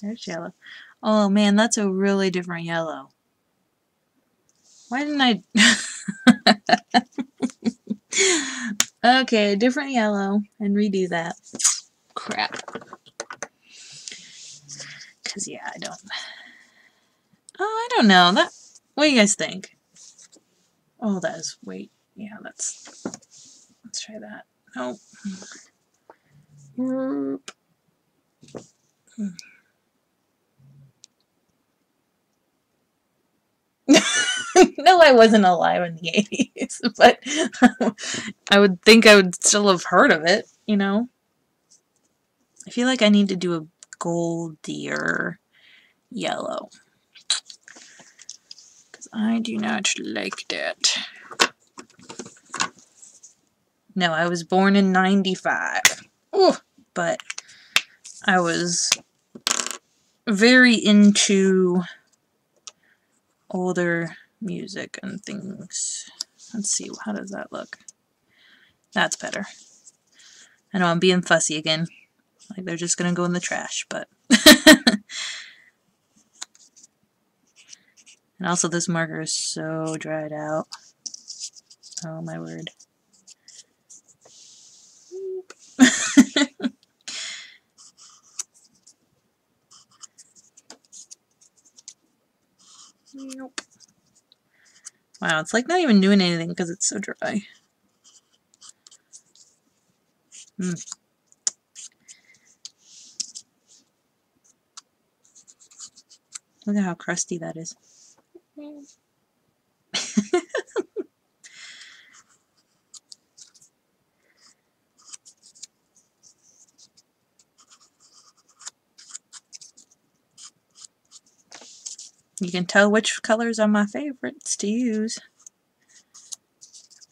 there's yellow. Oh man, that's a really different yellow. Why didn't I... Okay, different yellow, and redo that. Crap. Because, yeah, I don't... Oh, I don't know. What do you guys think? Oh, that is... Wait. Yeah, that's Let's try that. Nope. No, I wasn't alive in the 80s, but I would think I would still have heard of it, you know? I feel like I need to do a goldier yellow. Because I do not like that. No, I was born in 95. Ooh, but I was very into older music and things. Let's see, how does that look? That's better. I know I'm being fussy again. Like they're just gonna go in the trash, but... And also this marker is so dried out. Oh my word. Nope. Wow, it's like not even doing anything because it's so dry. Look at how crusty that is. You can tell which colors are my favorites to use.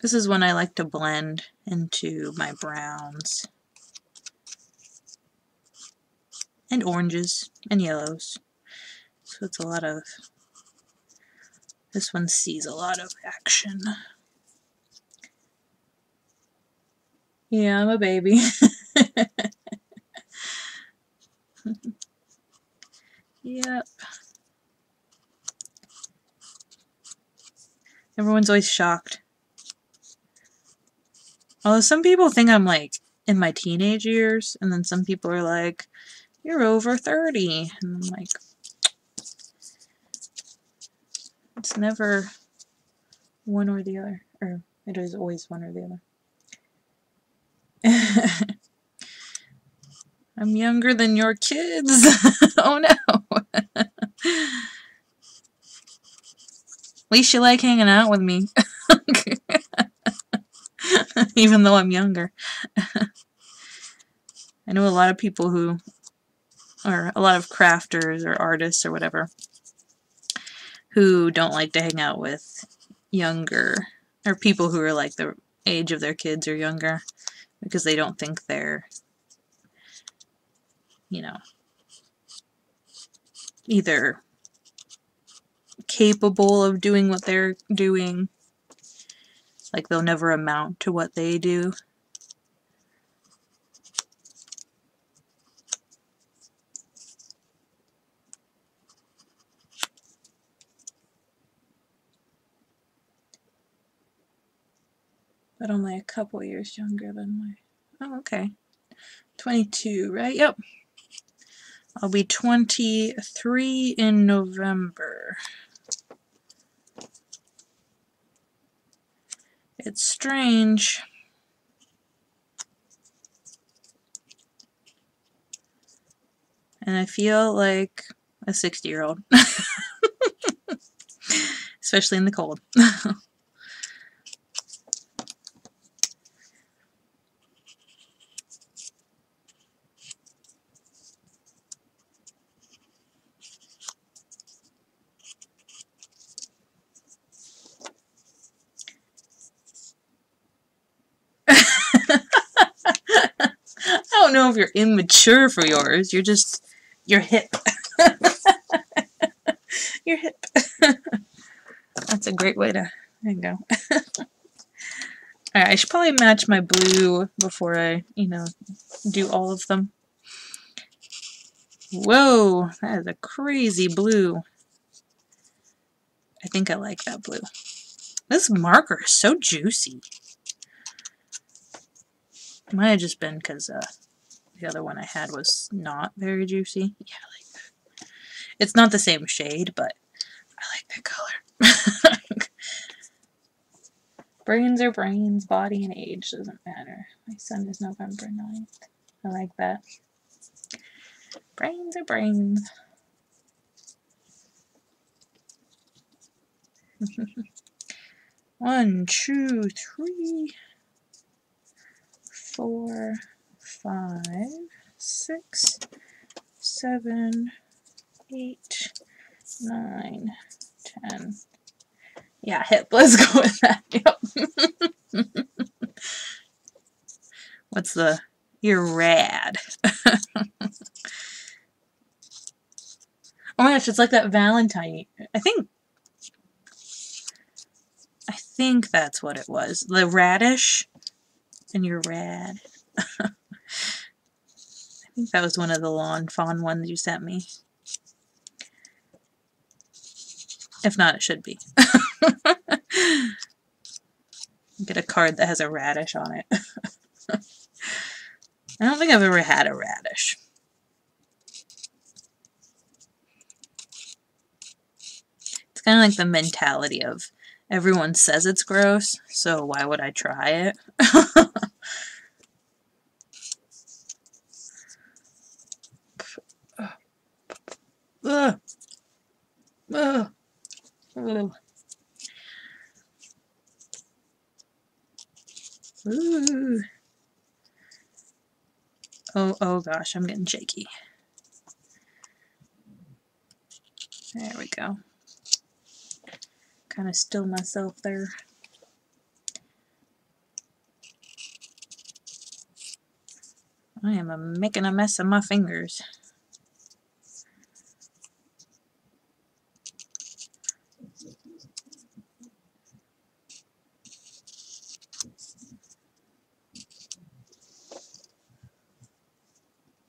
This is when I like to blend into my browns and oranges and yellows. So it's a lot of, this one sees a lot of action. Yeah, I'm a baby. Yep. Everyone's always shocked. Although some people think I'm like in my teenage years, and then some people are like, you're over 30. And I'm like, it's never one or the other. Or it is always one or the other. I'm younger than your kids. Oh no. At least you like hanging out with me. Even though I'm younger. I know a lot of people who, or a lot of crafters or artists or whatever, who don't like to hang out with younger, or people who are like the age of their kids or younger, because they don't think they're, you know, either capable of doing what they're doing, like they'll never amount to what they do. But only a couple years younger than my... Oh, okay. 22, right? Yep. I'll be 23 in November. It's strange. And I feel like a 60-year-old. Especially in the cold. I don't know if you're immature for yours. You're hip. You're hip. That's a great way to, there you go. Alright, I should probably match my blue before I, do all of them. Whoa, that is a crazy blue. I think I like that blue. This marker is so juicy. It might have just been because the other one I had was not very juicy. Yeah, I like that. It's not the same shade, but I like that color. Brains are brains, body and age doesn't matter. My son is November 9th. I like that. Brains are brains. 1, 2, 3, 4, 5, 6, 7, 8, 9, 10. Yeah, hip. Let's go with that. Yep. What's the... You're rad. Oh my gosh, it's like that Valentine. I think that's what it was. The radish, and you're rad. I think that was one of the lawn fawn ones you sent me. If not, it should be. Get a card that has a radish on it. I don't think I've ever had a radish. It's kind of like the mentality of everyone says it's gross, so why would I try it? Ugh. Ugh. Ugh. Ooh. Oh gosh, I'm getting shaky. There we go. Kind of still myself there. I am making a mess of my fingers.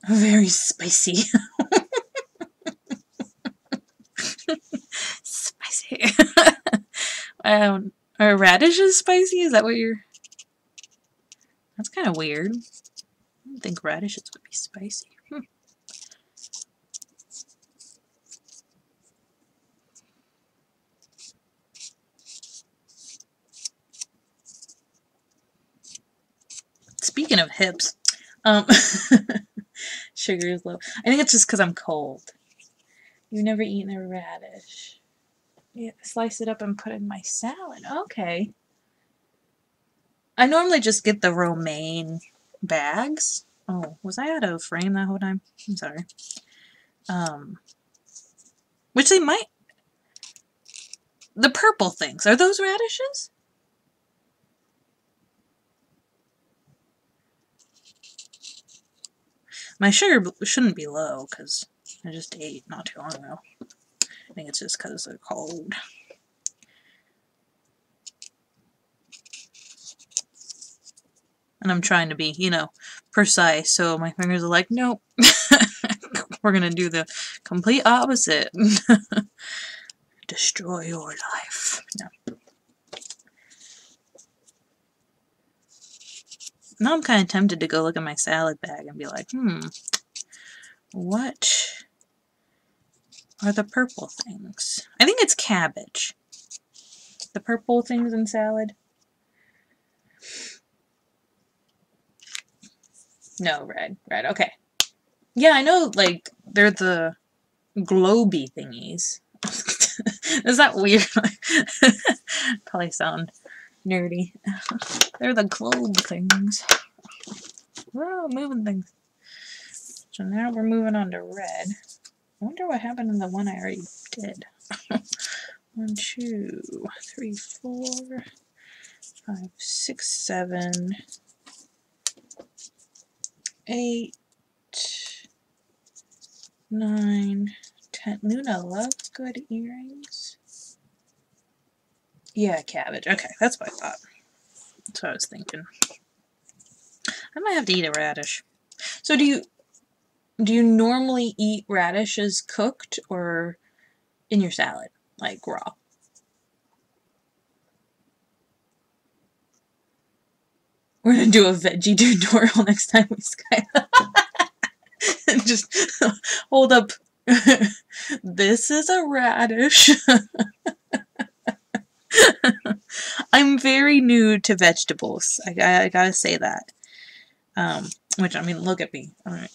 Very spicy. Spicy. Are radishes spicy? Is that what you're... That's kind of weird. I don't think radishes would be spicy. Speaking of hips, sugar is low. I think it's just because I'm cold. You've never eaten a radish. Yeah, slice it up and put it in my salad. Okay. I normally just get the romaine bags. Oh, was I out of frame that whole time? I'm sorry. Which they might... The purple things, are those radishes? My sugar shouldn't be low because I just ate not too long ago. I think it's just because they're cold. And I'm trying to be, you know, precise, so my fingers are like, nope. We're going to do the complete opposite. Destroy your life. No. Now I'm kind of tempted to go look at my salad bag and be like, what are the purple things? I think it's cabbage. The purple things in salad. No, red. Red, okay. Yeah, I know, like, they're the globy thingies. Is that weird? Probably sound nerdy. They're the globe things. Whoa, moving things. So now we're moving on to red. I wonder what happened in the one I already did. 1, 2, 3, 4, 5, 6, 7, 8, 9, 10. Luna loves good earrings. Yeah, cabbage. Okay, that's what I thought. That's what I was thinking. I might have to eat a radish. So do you normally eat radishes cooked or in your salad, like raw? We're gonna do a veggie tutorial next time we Skype. And just hold up. This is a radish. I'm very new to vegetables. I gotta say that. Which, I mean, look at me. All right.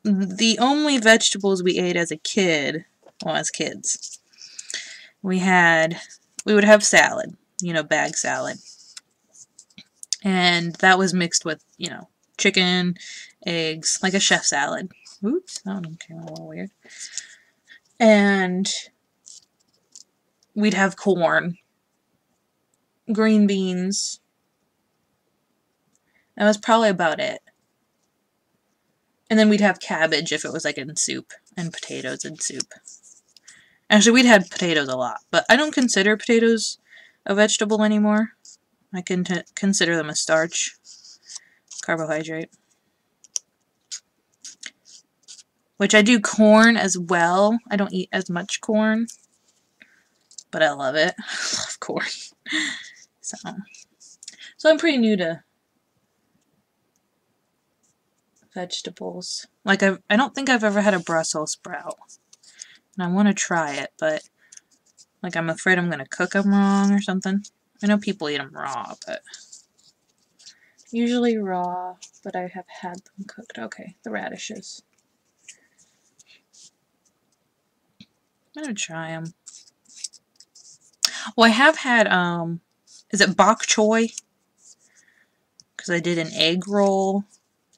The only vegetables we ate as a kid, well, as kids, we would have salad, you know, bag salad. And that was mixed with, you know, chicken, eggs, like a chef salad. Oops, that one came out a little weird. And we'd have corn, green beans. That was probably about it. And then we'd have cabbage if it was like in soup, and potatoes in soup. Actually, we'd had potatoes a lot, but I don't consider potatoes a vegetable anymore. I can consider them a starch, carbohydrate. Which I do corn as well. I don't eat as much corn, but I love it. I love corn. So I'm pretty new to vegetables. Like, I don't think I've ever had a Brussels sprout. And I want to try it, but like, I'm afraid I'm going to cook them wrong or something. I know people eat them raw, but usually raw, but I have had them cooked. Okay, the radishes. I'm going to try them. Well, I have had, is it bok choy? Because I did an egg roll.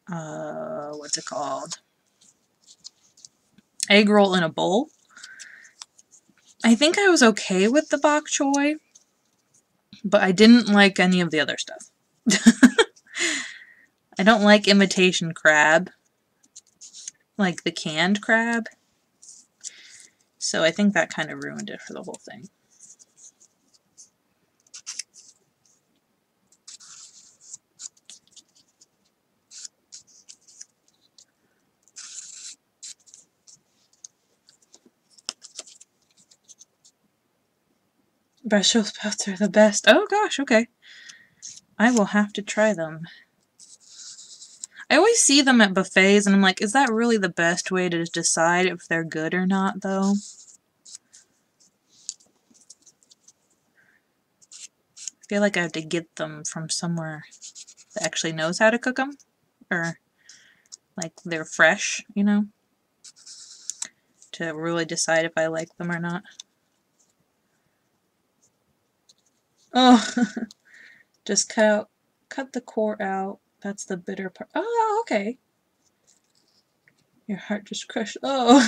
What's it called? Egg roll in a bowl. I think I was okay with the bok choy, but I didn't like any of the other stuff. I don't like imitation crab, like the canned crab. So I think that kind of ruined it for the whole thing. Brussels sprouts are the best. Oh gosh, okay. I will have to try them. I always see them at buffets and I'm like, is that really the best way to decide if they're good or not, though? I feel like I have to get them from somewhere that actually knows how to cook them. Or, like, they're fresh, you know? To really decide if I like them or not. Oh, just cut the core out. That's the bitter part. Oh, okay. Your heart just crushed. Oh,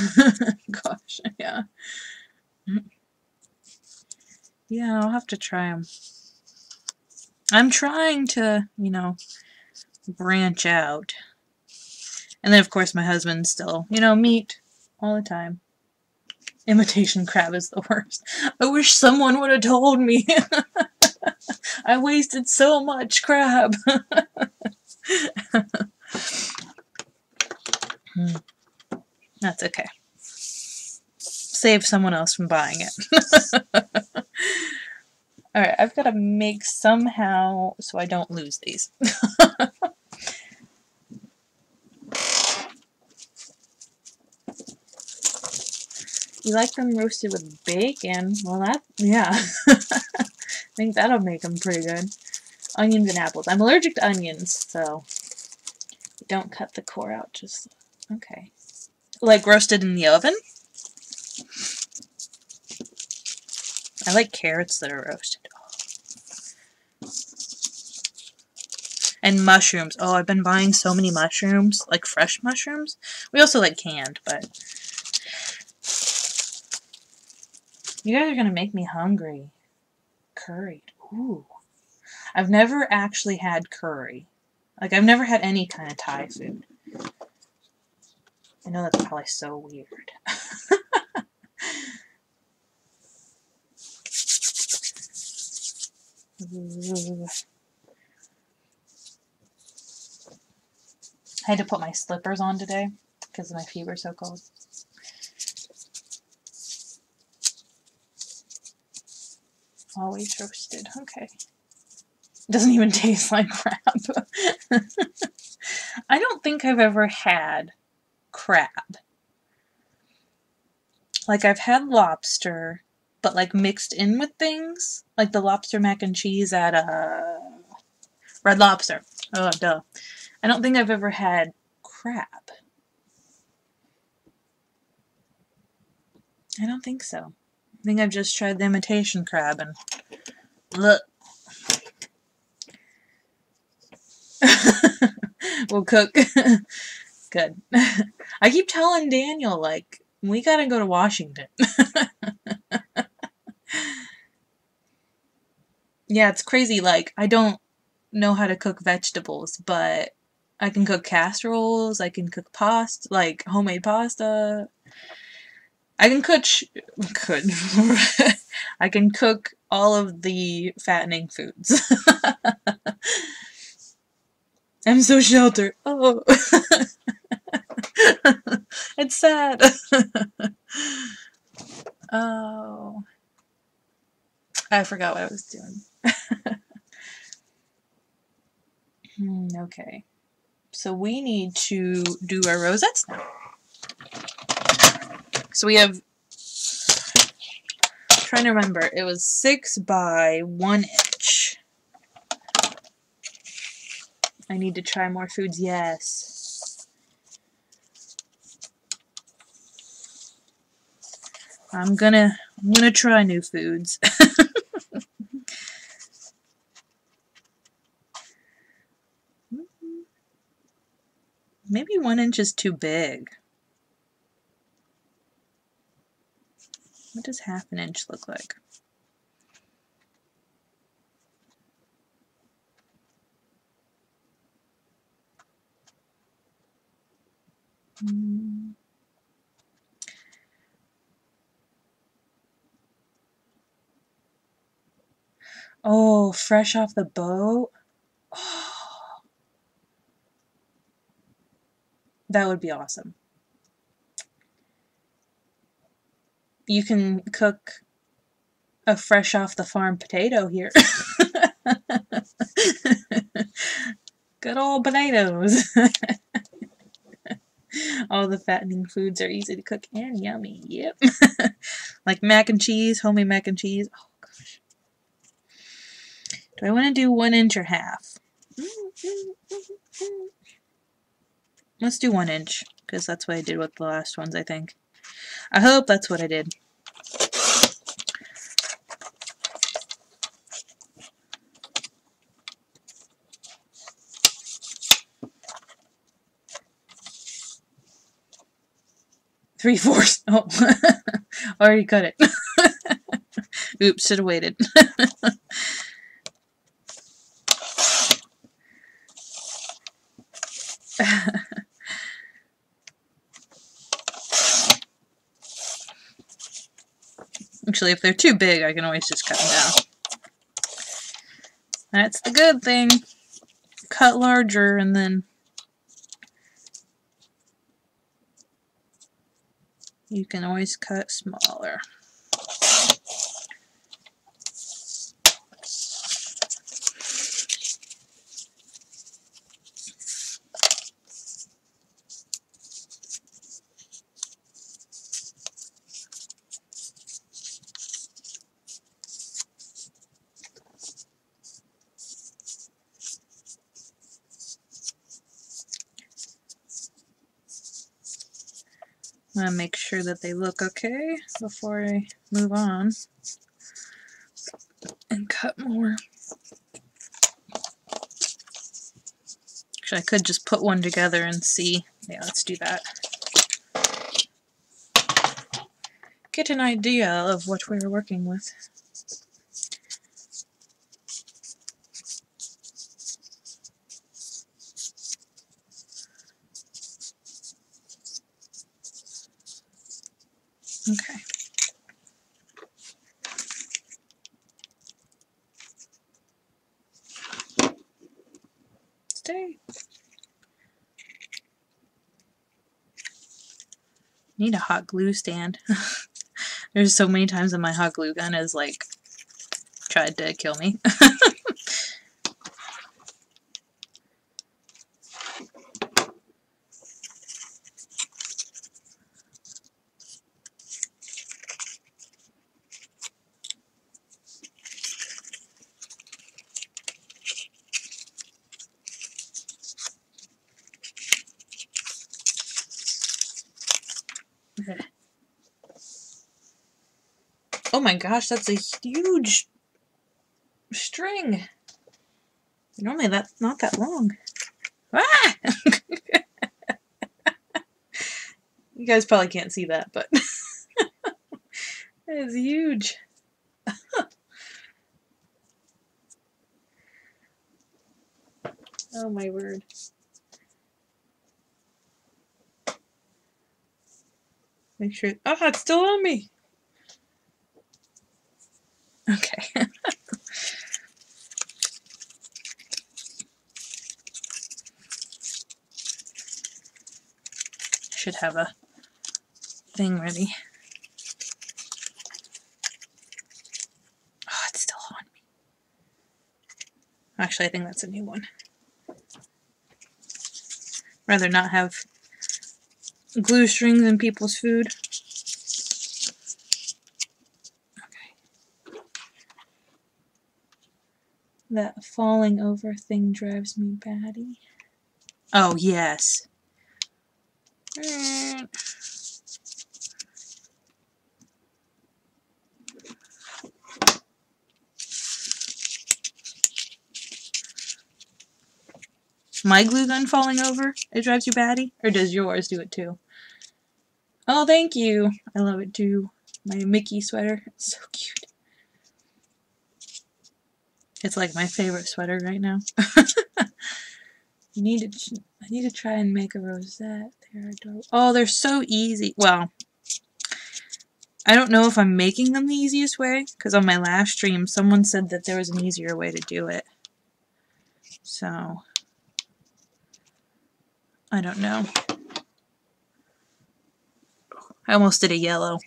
gosh, yeah. Yeah, I'll have to try them. I'm trying to, you know, branch out. And then, of course, my husband's still, you know, meat all the time. Imitation crab is the worst. I wish someone would have told me. I wasted so much crab. That's okay. Save someone else from buying it. Alright, I've got to make somehow so I don't lose these. You like them roasted with bacon? Well, yeah. I think that'll make them pretty good. Onions and apples. I'm allergic to onions, so don't cut the core out. Just, okay. Like roasted in the oven? I like carrots that are roasted. And mushrooms. Oh, I've been buying so many mushrooms. Like fresh mushrooms. We also like canned, but... You guys are going to make me hungry. Curried. Ooh. I've never actually had curry. Like, I've never had any kind of Thai food. I know that's probably so weird. I had to put my slippers on today because my feet were so cold. Always roasted. Okay. Doesn't even taste like crab. I don't think I've ever had crab. Like, I've had lobster, but like mixed in with things. Like the lobster mac and cheese at Red Lobster. Oh, duh. I don't think I've ever had crab. I don't think so. I think I've just tried the imitation crab and look. We'll cook. Good. I keep telling Daniel, like, we gotta go to Washington. Yeah, it's crazy. Like, I don't know how to cook vegetables, but I can cook casseroles, I can cook pasta, like homemade pasta. I can I can cook all of the fattening foods. I'm so sheltered. Oh. It's sad. Oh. I forgot what I was doing. Okay. So we need to do our rosettes now. So we have, I'm trying to remember, it was 6 by 1 inch. I need to try more foods, yes. I'm gonna try new foods. Maybe 1 inch is too big. What does ½ inch look like? Oh, fresh off the boat? Oh, that would be awesome. You can cook a fresh off the farm potato here. Good old potatoes. All the fattening foods are easy to cook and yummy. Yep. Like mac and cheese, homemade mac and cheese. Oh gosh. Do I want to do 1 inch or half? Let's do 1 inch, because that's what I did with the last ones, I think. I hope that's what I did. Three-fourths. Oh, already cut it. Oops, should have waited. Actually, if they're too big, I can always just cut them down. That's the good thing. Cut larger and then you can always cut smaller. I'm going to make sure that they look okay before I move on and cut more. Actually, I could just put one together and see. Yeah, let's do that. Get an idea of what we're working with. Okay. Stay. Need a hot glue stand. There's so many times that my hot glue gun has like tried to kill me. Oh my gosh, that's a huge string. Normally that's not that long. Ah! You guys probably can't see that, but that is huge. Oh my word. Make sure. Oh, it's still on me. Okay. Should have a thing ready. Oh, it's still on me. Actually, I think that's a new one. Rather not have glue strings in people's food. Okay. That falling over thing drives me batty. Oh, yes. My glue gun falling over, it drives you batty? Or does yours do it too? Oh, thank you. I love it too. My Mickey sweater. It's so cute. It's like my favorite sweater right now. I need to try and make a rosette. They're adorable. Oh, they're so easy. Well, I don't know if I'm making them the easiest way, because on my last stream someone said that there was an easier way to do it. So, I don't know. I almost did a yellow.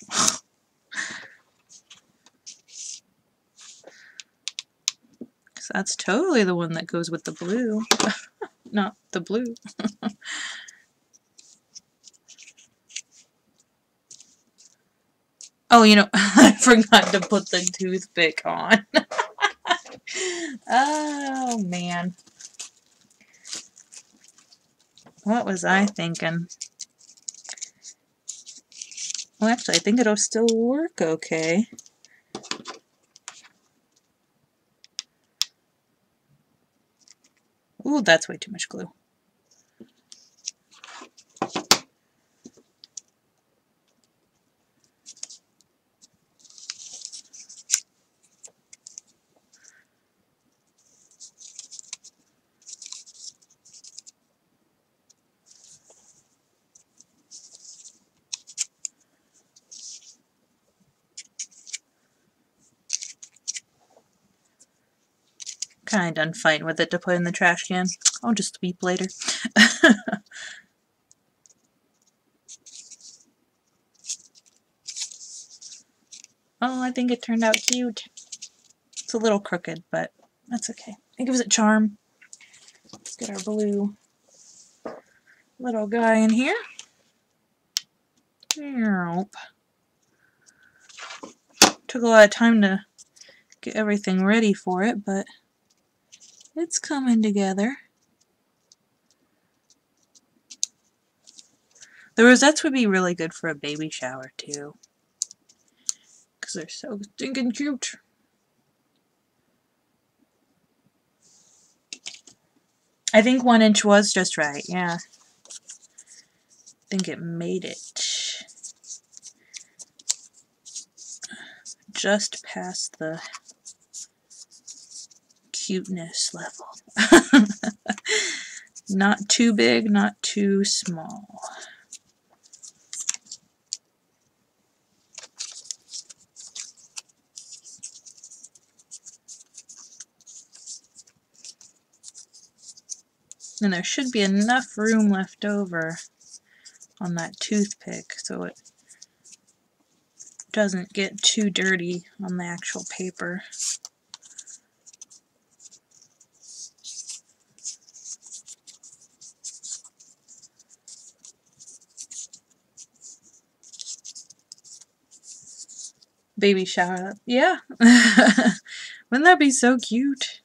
Because that's totally the one that goes with the blue. Not the blue. Oh, you know, I forgot to put the toothpick on. Oh, man. What was I thinking? Well, actually, I think it'll still work okay. Ooh, that's way too much glue. Kinda done fighting with it to put in the trash can. I'll just sweep later. Oh, I think it turned out cute. It's a little crooked, but that's okay. It gives it charm. Let's get our blue little guy in here. Nope. Took a lot of time to get everything ready for it, but it's coming together. The rosettes would be really good for a baby shower, too. Because they're so stinking cute. I think 1 inch was just right, yeah. I think it made it just past the cuteness level. Not too big, not too small. And there should be enough room left over on that toothpick so it doesn't get too dirty on the actual paper. Baby shower, yeah. Wouldn't that be so cute?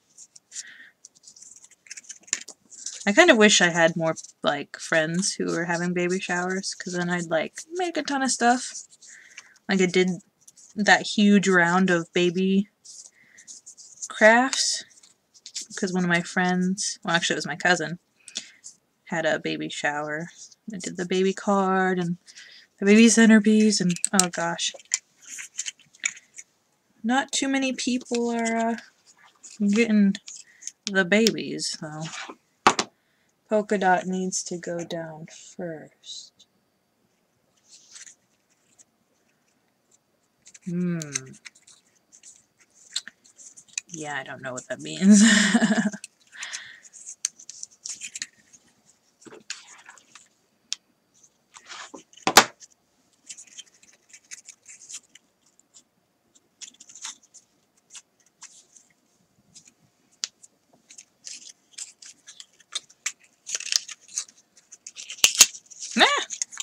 I kind of wish I had more, like, friends who were having baby showers, because then I'd, like, make a ton of stuff. Like I did that huge round of baby crafts, because one of my friends, well actually it was my cousin, had a baby shower. I did the baby card and the baby centerpiece, and oh gosh, not too many people are getting the babies though. Polka dot needs to go down first. Yeah, I don't know what that means.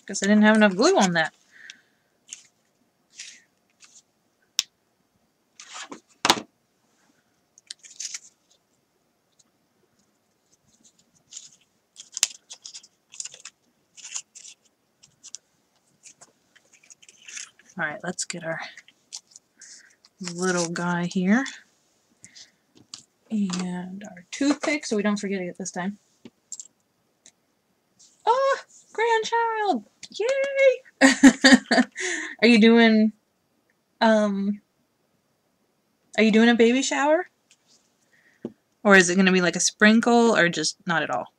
Guess I didn't have enough glue on that. Alright, let's get our little guy here. And our toothpick, so we don't forget it this time. Oh, grandchild! Yay! Are you doing a baby shower? Or is it going to be like a sprinkle, or just not at all?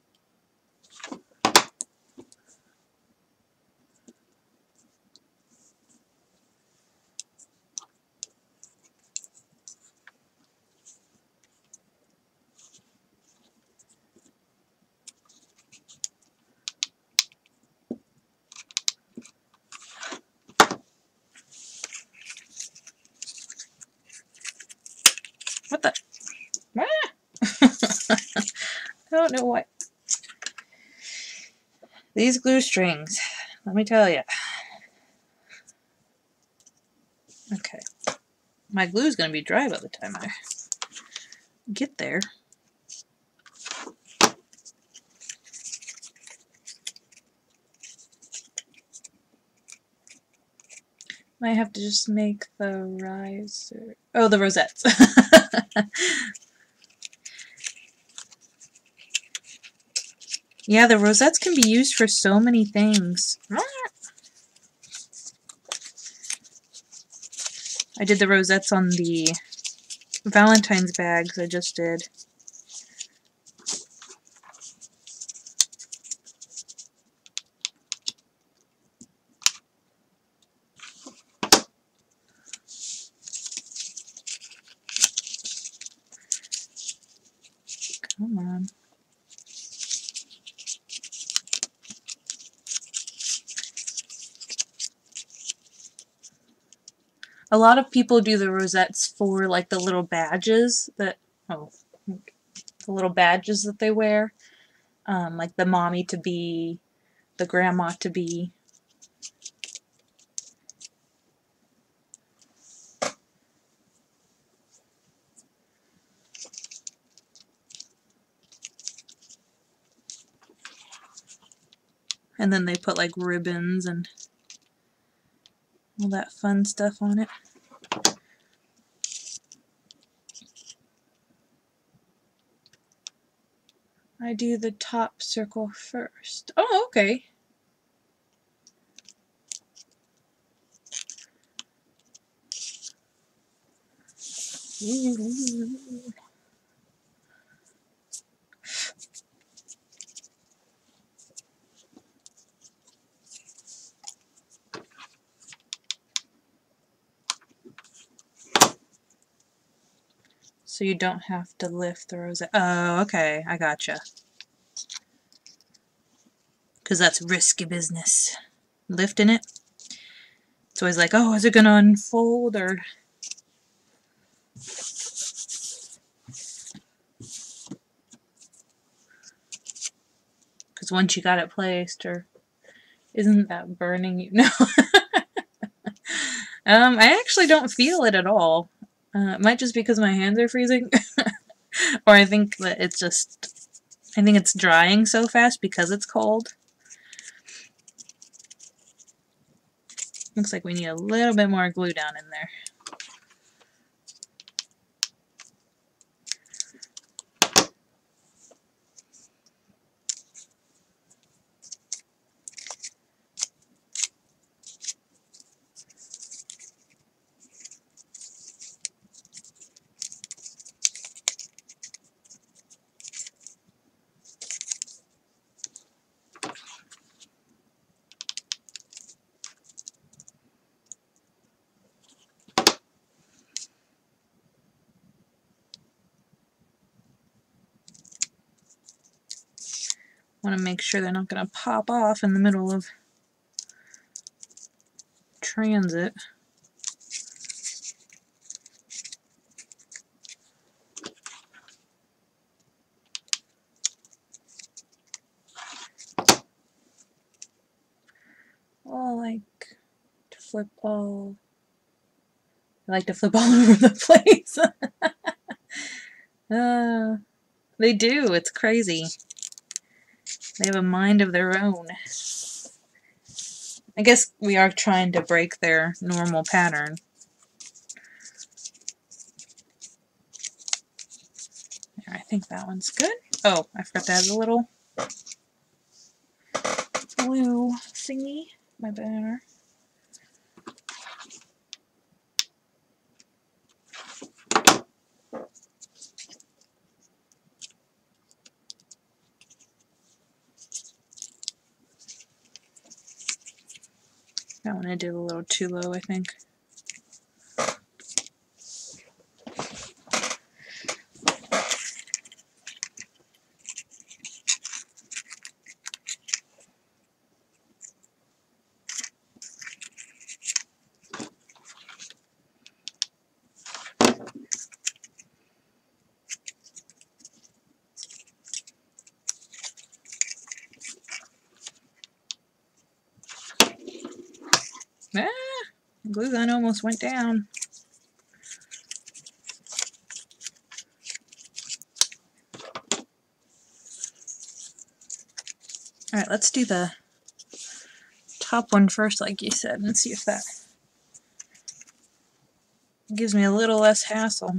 What the? Ah! I don't know what. These glue strings, let me tell you. Okay. My glue's going to be dry by the time I get there. Might have to just make the riser. Oh, the rosettes. Yeah, the rosettes can be used for so many things. I did the rosettes on the Valentine's bags I just did. Come on. A lot of people do the rosettes for like the little badges that, the little badges that they wear. Like the mommy to be, the grandma to be. And then they put like ribbons and all that fun stuff on it. I do the top circle first. Oh, okay. So you don't have to lift the rosette. Oh, okay. I gotcha. Because that's risky business. Lifting it. It's always like, oh, is it going to unfold or... Because once you got it placed, or isn't that burning you? No. I actually don't feel it at all. It might just be because my hands are freezing. Or I think that it's just... I think it's drying so fast because it's cold. Looks like we need a little bit more glue down in there. Want to make sure they're not going to pop off in the middle of transit. Oh, I like to flip all over the place. They do. It's crazy. They have a mind of their own. I guess we are trying to break their normal pattern. There, I think that one's good. Oh, I forgot to add the little blue thingy, my banner. That one I did a little too low, I think. Ah, glue gun almost went down. Alright, let's do the top one first, like you said, and see if that gives me a little less hassle.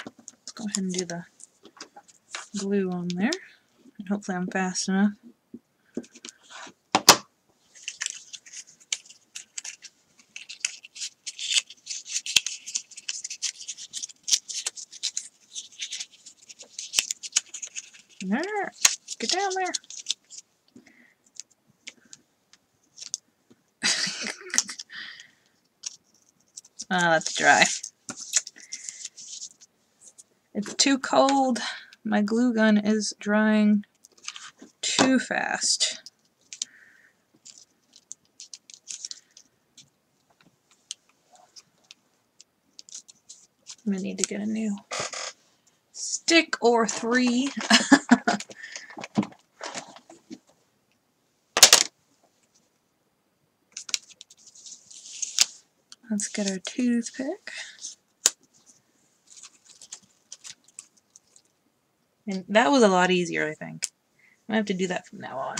Let's go ahead and do the glue on there, and hopefully I'm fast enough. There, get down there. That's dry. It's too cold. My glue gun is drying too fast. I'm gonna need to get a new stick or 3. Let's get our toothpick. And that was a lot easier, I think. I have to do that from now on.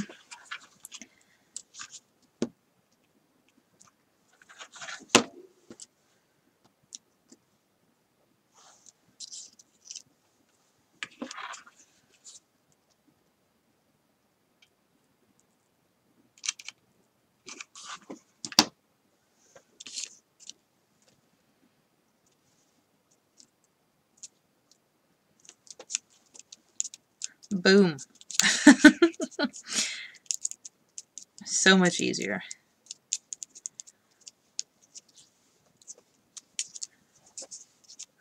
Boom. So much easier.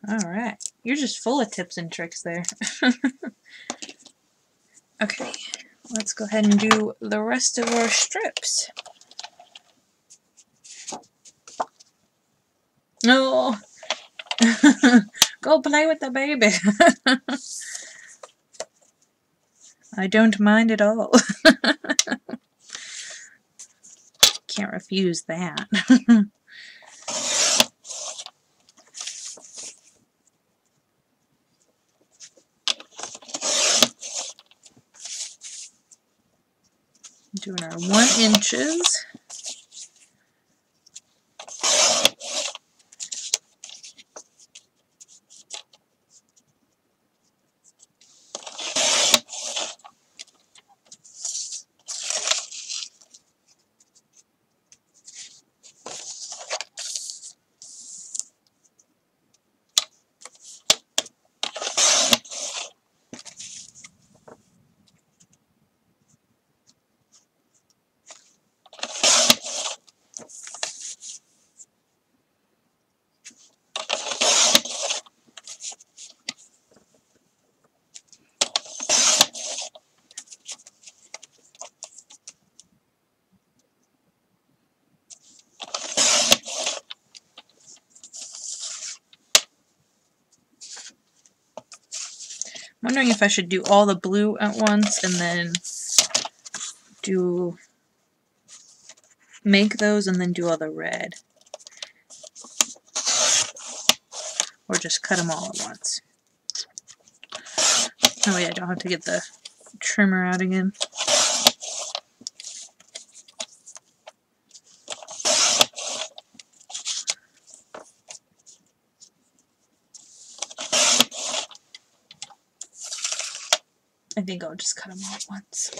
Alright. You're just full of tips and tricks there. Okay. Let's go ahead and do the rest of our strips. No. Go play with the baby. I don't mind at all. Can't refuse that. Doing our 1 inches. wondering if I should do all the blue at once and then make those and then do all the red. Or just cut them all at once. That way I don't have to get the trimmer out again. I think I'll just cut them all at once.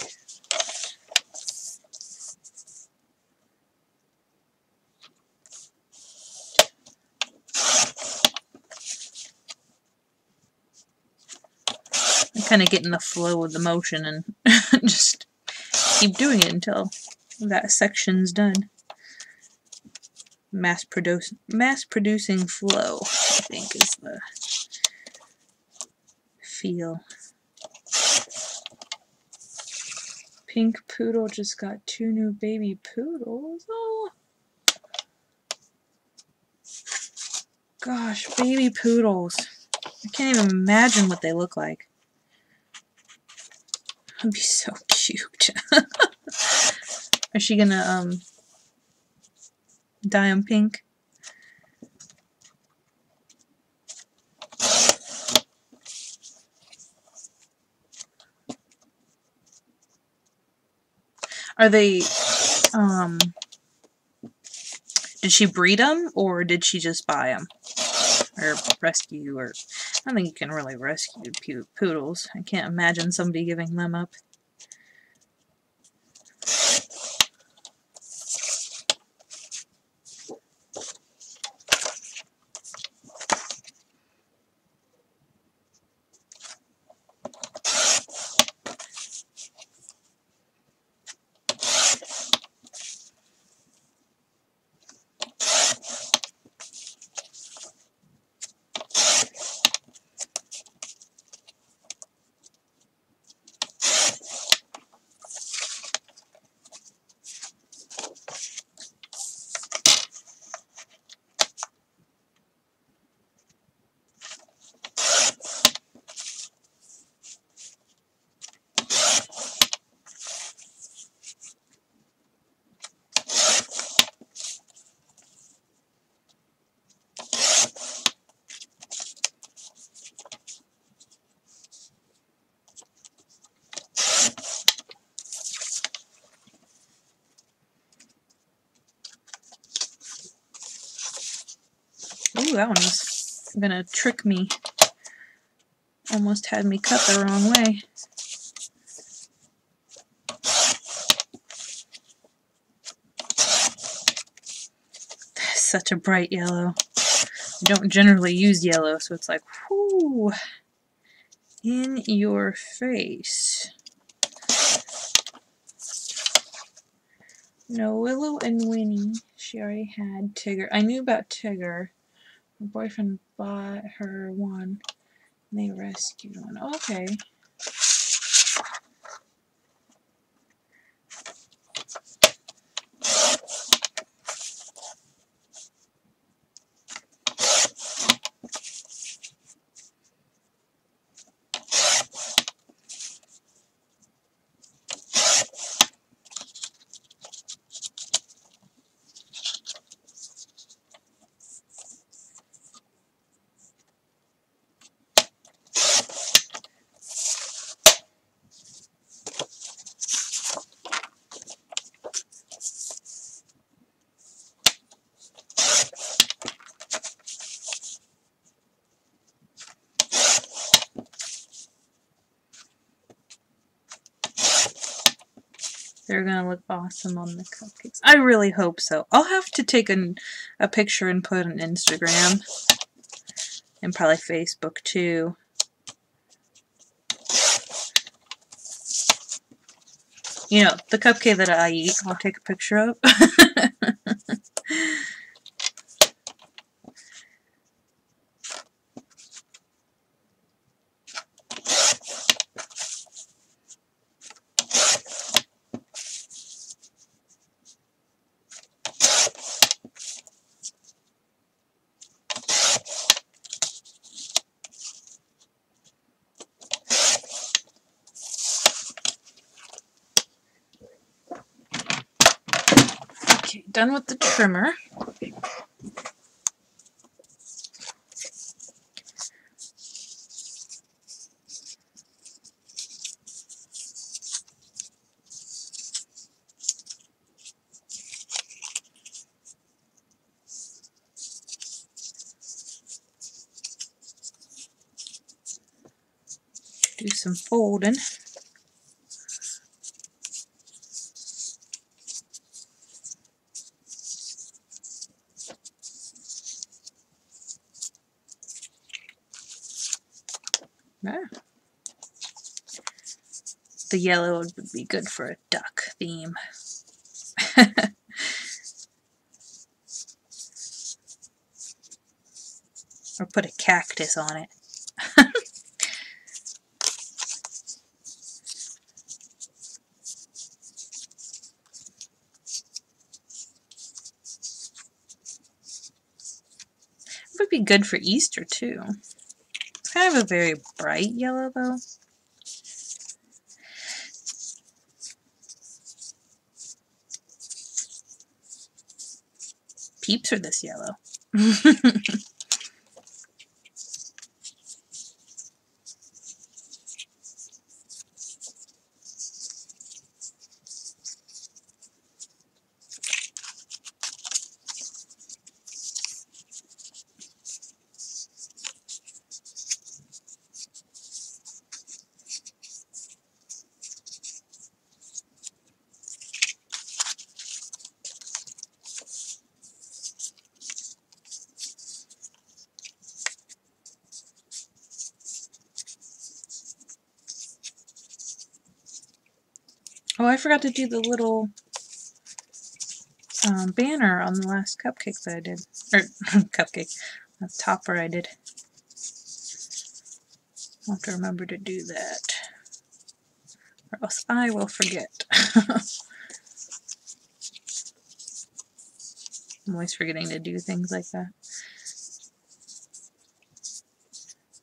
I kind of get in the flow of the motion and just keep doing it until that section's done. Mass producing flow, I think, is the feel. Pink Poodle just got 2 new baby poodles. Oh, gosh, baby poodles. I can't even imagine what they look like. That'd be so cute. Is she gonna dye them pink? Are they, did she breed them, or did she just buy them? Or rescue, or, I don't think you can really rescue poodles. I can't imagine somebody giving them up. Ooh, that one was gonna trick me. Almost had me cut the wrong way. That's such a bright yellow. I don't generally use yellow, so it's like, whoo, in your face. No, Willow and Winnie. She already had Tigger. I knew about Tigger. My boyfriend bought her one. And they rescued one. Okay. They're gonna look awesome on the cupcakes. I really hope so. I'll have to take a picture and put it on Instagram. And probably Facebook too. You know, the cupcake that I eat, I'll take a picture of. done with the trimmer. Do some folding. Ah. The yellow would be good for a duck theme. Or put a cactus on it. It would be good for Easter too. It's kind of a very bright yellow though. Peeps are this yellow. Oh, I forgot to do the little banner on the last cupcake that I did. Or, cupcake. The topper I did. I'll have to remember to do that. Or else I will forget. I'm always forgetting to do things like that.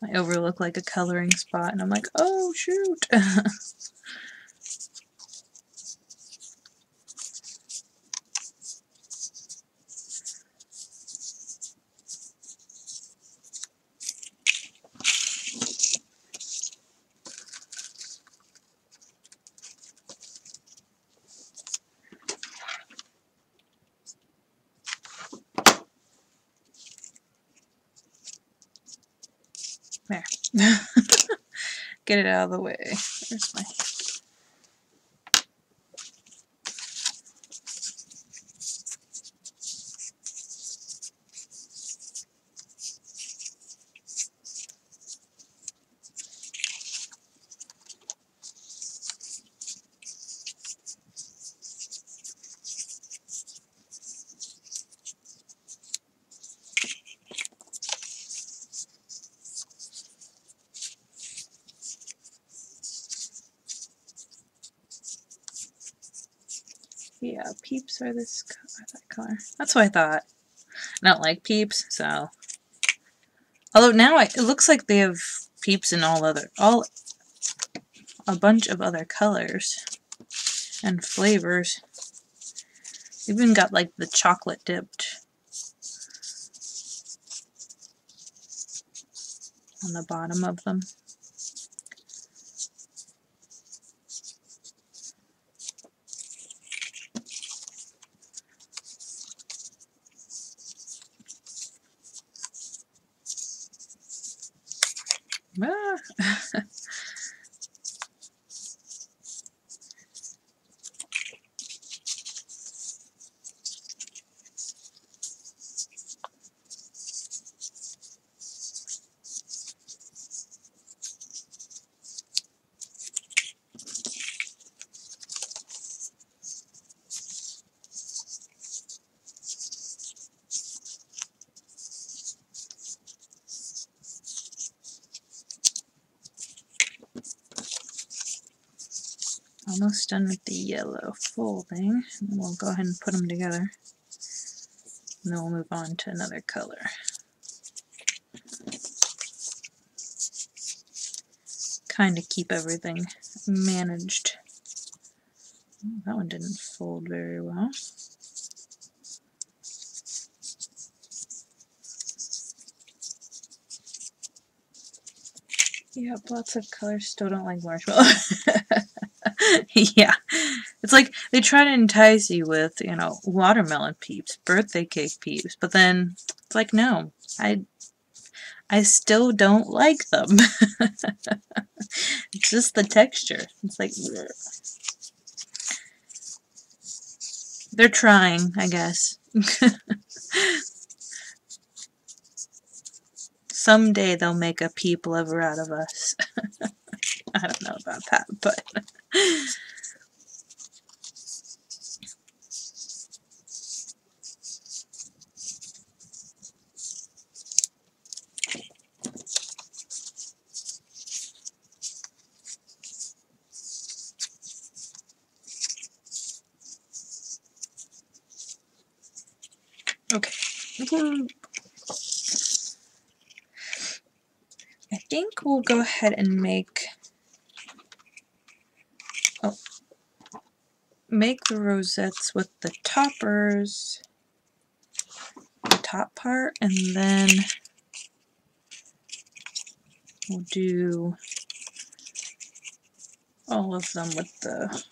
I overlook like a coloring spot and I'm like, oh shoot! There. Get it out of the way. There's my... Yeah, peeps are this that color. That's what I thought. I don't like peeps, so... Although now it looks like they have peeps in a bunch of other colors and flavors. Even got like the chocolate dipped on the bottom of them. Ah. Almost done with the yellow folding. And we'll go ahead and put them together. And then we'll move on to another color. Kind of keep everything managed. Oh, that one didn't fold very well. Yep, lots of colors. Still don't like marshmallow. Yeah. It's like they try to entice you with, you know, watermelon peeps, birthday cake peeps, but then it's like, no, I still don't like them. It's just the texture. It's like, bleh. They're trying, I guess. Someday they'll make a peep lover out of us. I don't know about that, but... Okay. I think we'll go ahead and make the rosettes with the toppers, the top part, and then we'll do all of them with the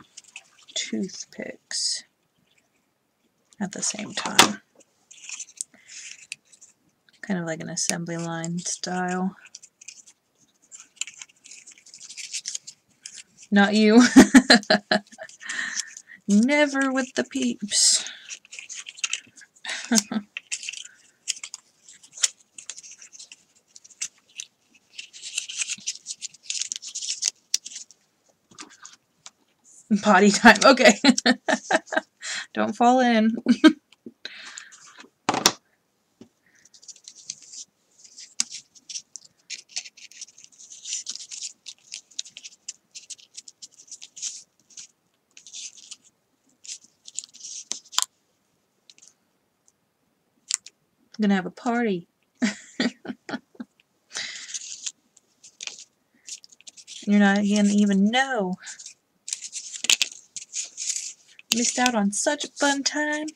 toothpicks at the same time. Kind of like an assembly line style. Not you. Never with the peeps. Potty time. Okay. Don't fall in. I'm gonna have a party. You're not gonna even know. Missed out on such a fun time.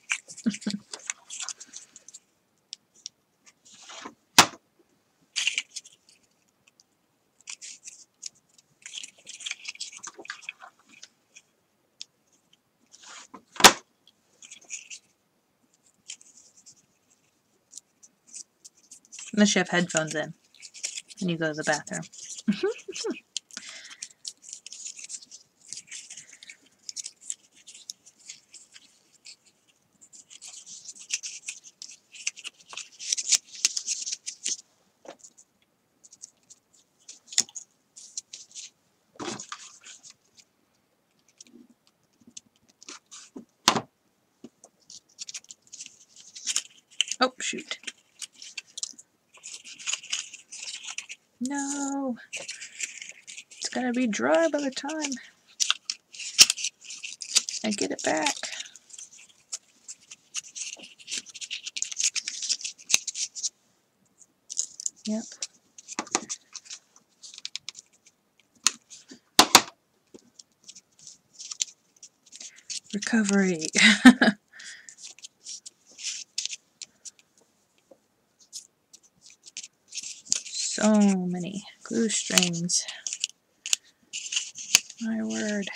Unless you have headphones in and you go to the bathroom. Oh, shoot. No. It's gonna be dry by the time I get it back. Yep. Recovery. So many glue strings. My word.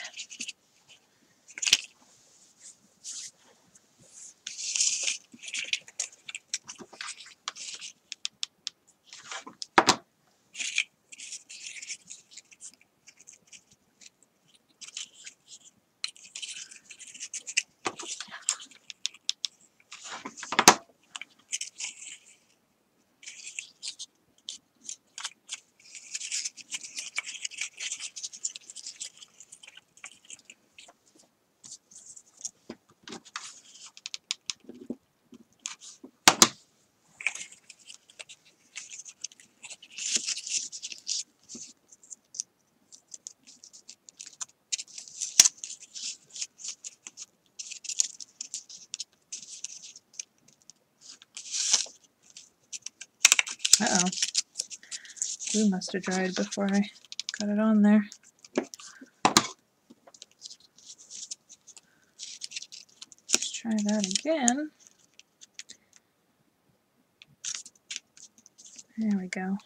Uh-oh. Glue must have dried before I got it on there. Let's try that again. There we go.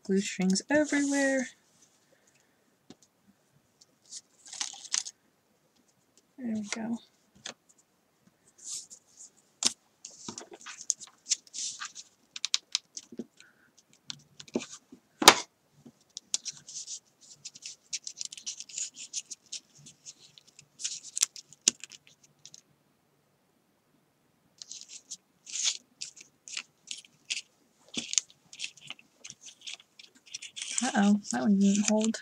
Glue strings everywhere. There we go. Uh-oh, that one didn't hold.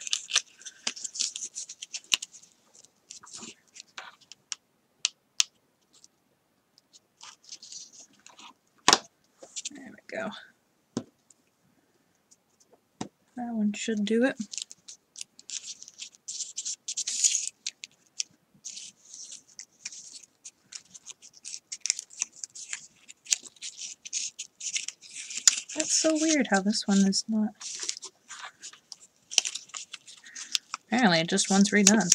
There we go. That one should do it. That's so weird how this one is not. Apparently it just wants redone.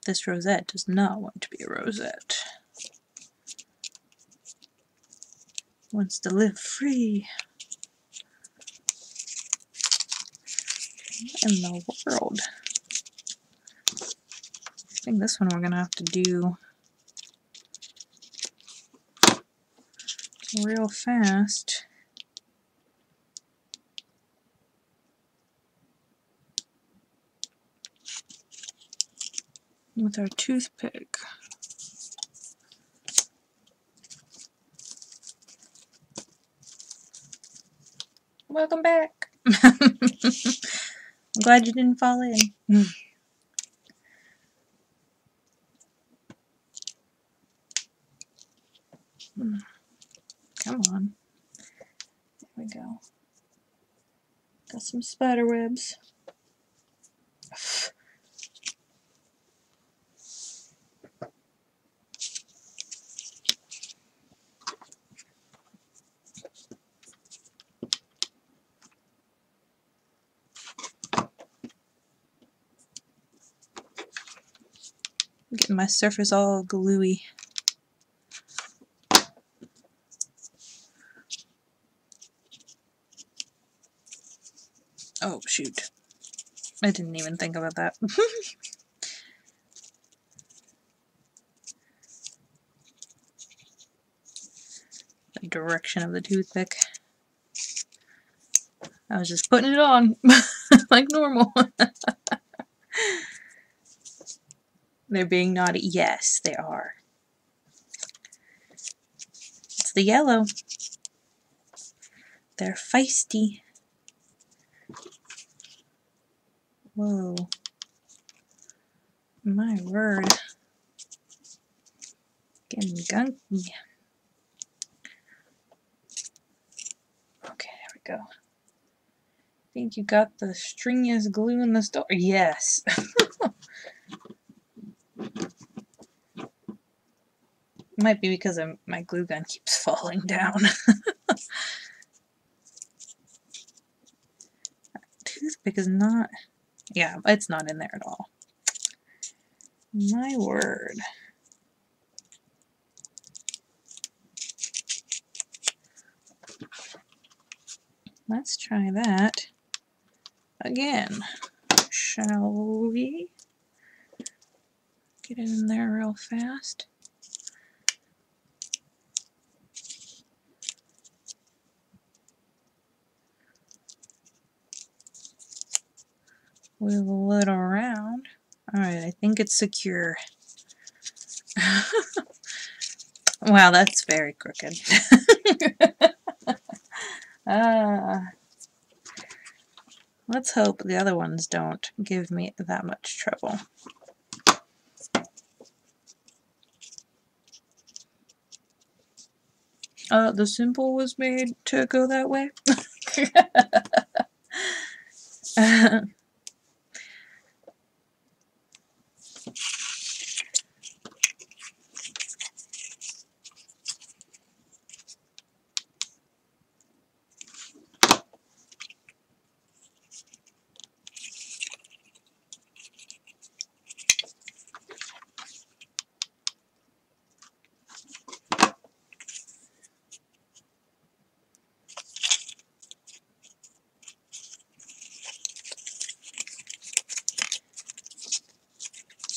This rosette does not want to be a rosette. Wants to live free. What in the world? I think this one we're gonna have to do real fast. With our toothpick. Welcome back. I'm glad you didn't fall in. Come on. There we go. Got some spider webs. Getting my surface all gluey. Oh shoot. I didn't even think about that. The direction of the toothpick. I was just putting it on like normal. They're being naughty. Yes, they are. It's the yellow. They're feisty. Whoa. My word. Getting gunky. Okay, there we go. Think you got the stringiest glue in the store? Yes. Might be because my glue gun keeps falling down. Toothpick is not... Yeah, it's not in there at all. My word. Let's try that again. Shall we? Get it in there real fast. Wiggle it around. Alright, I think it's secure. Wow, that's very crooked. Let's hope the other ones don't give me that much trouble. The symbol was made to go that way.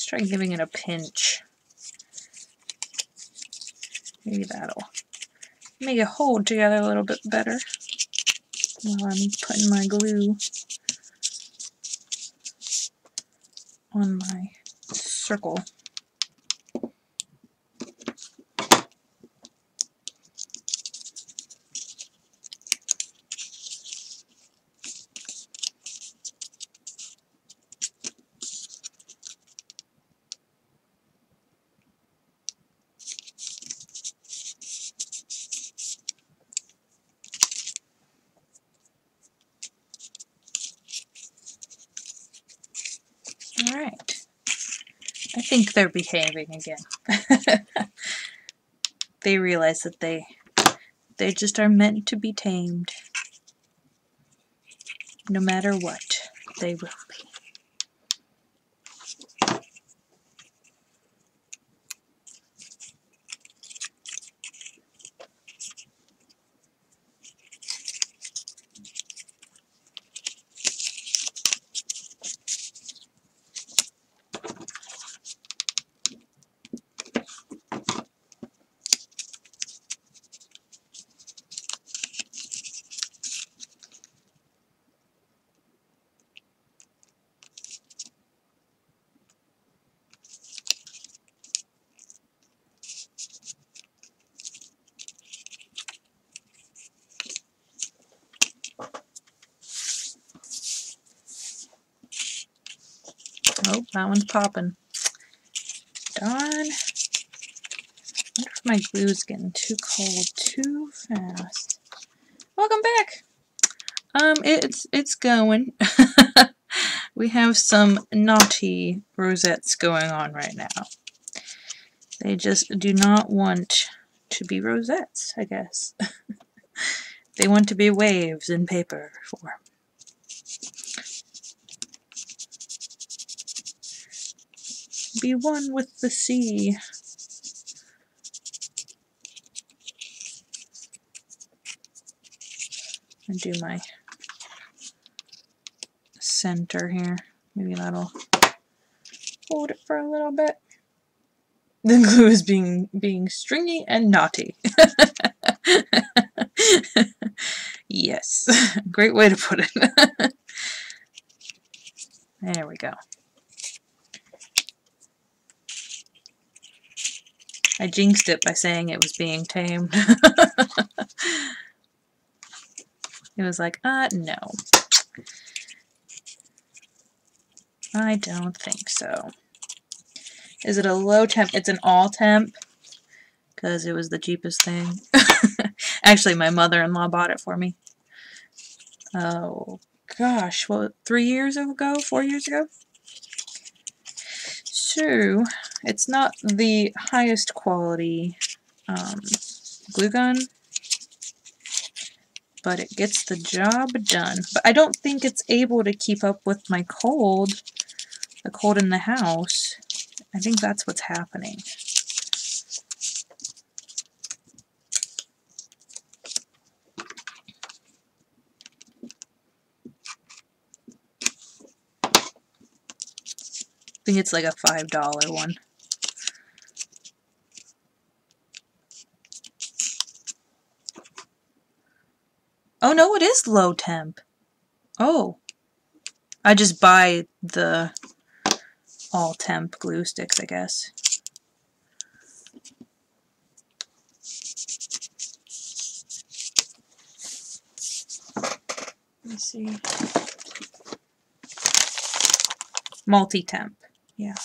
try giving it a pinch. Maybe that'll make it hold together a little bit better while I'm putting my glue on my circle. Alright, I think they're behaving again. They realize that they just are meant to be tamed. No matter what, they will be. Oh, that one's popping. Darn. I wonder if my glue's getting too cold too fast. Welcome back. It's going. We have some naughty rosettes going on right now. They just do not want to be rosettes, I guess. They want to be waves in paper form. Be one with the sea. And do my center here. Maybe that'll hold it for a little bit. The glue is being stringy and naughty. Yes, great way to put it. There we go. I jinxed it by saying it was being tamed. It was like, no. I don't think so. Is it a low temp? It's an all temp, because it was the cheapest thing. Actually, my mother-in-law bought it for me. Oh, gosh, what, 3 years ago? 4 years ago? So, it's not the highest quality glue gun, but it gets the job done. But I don't think it's able to keep up with my cold, the cold in the house. I think that's what's happening. I think it's like a $5 one. Oh no, it is low temp. Oh. I just buy the all temp glue sticks, I guess. Let me see. Multi-temp. Yeah.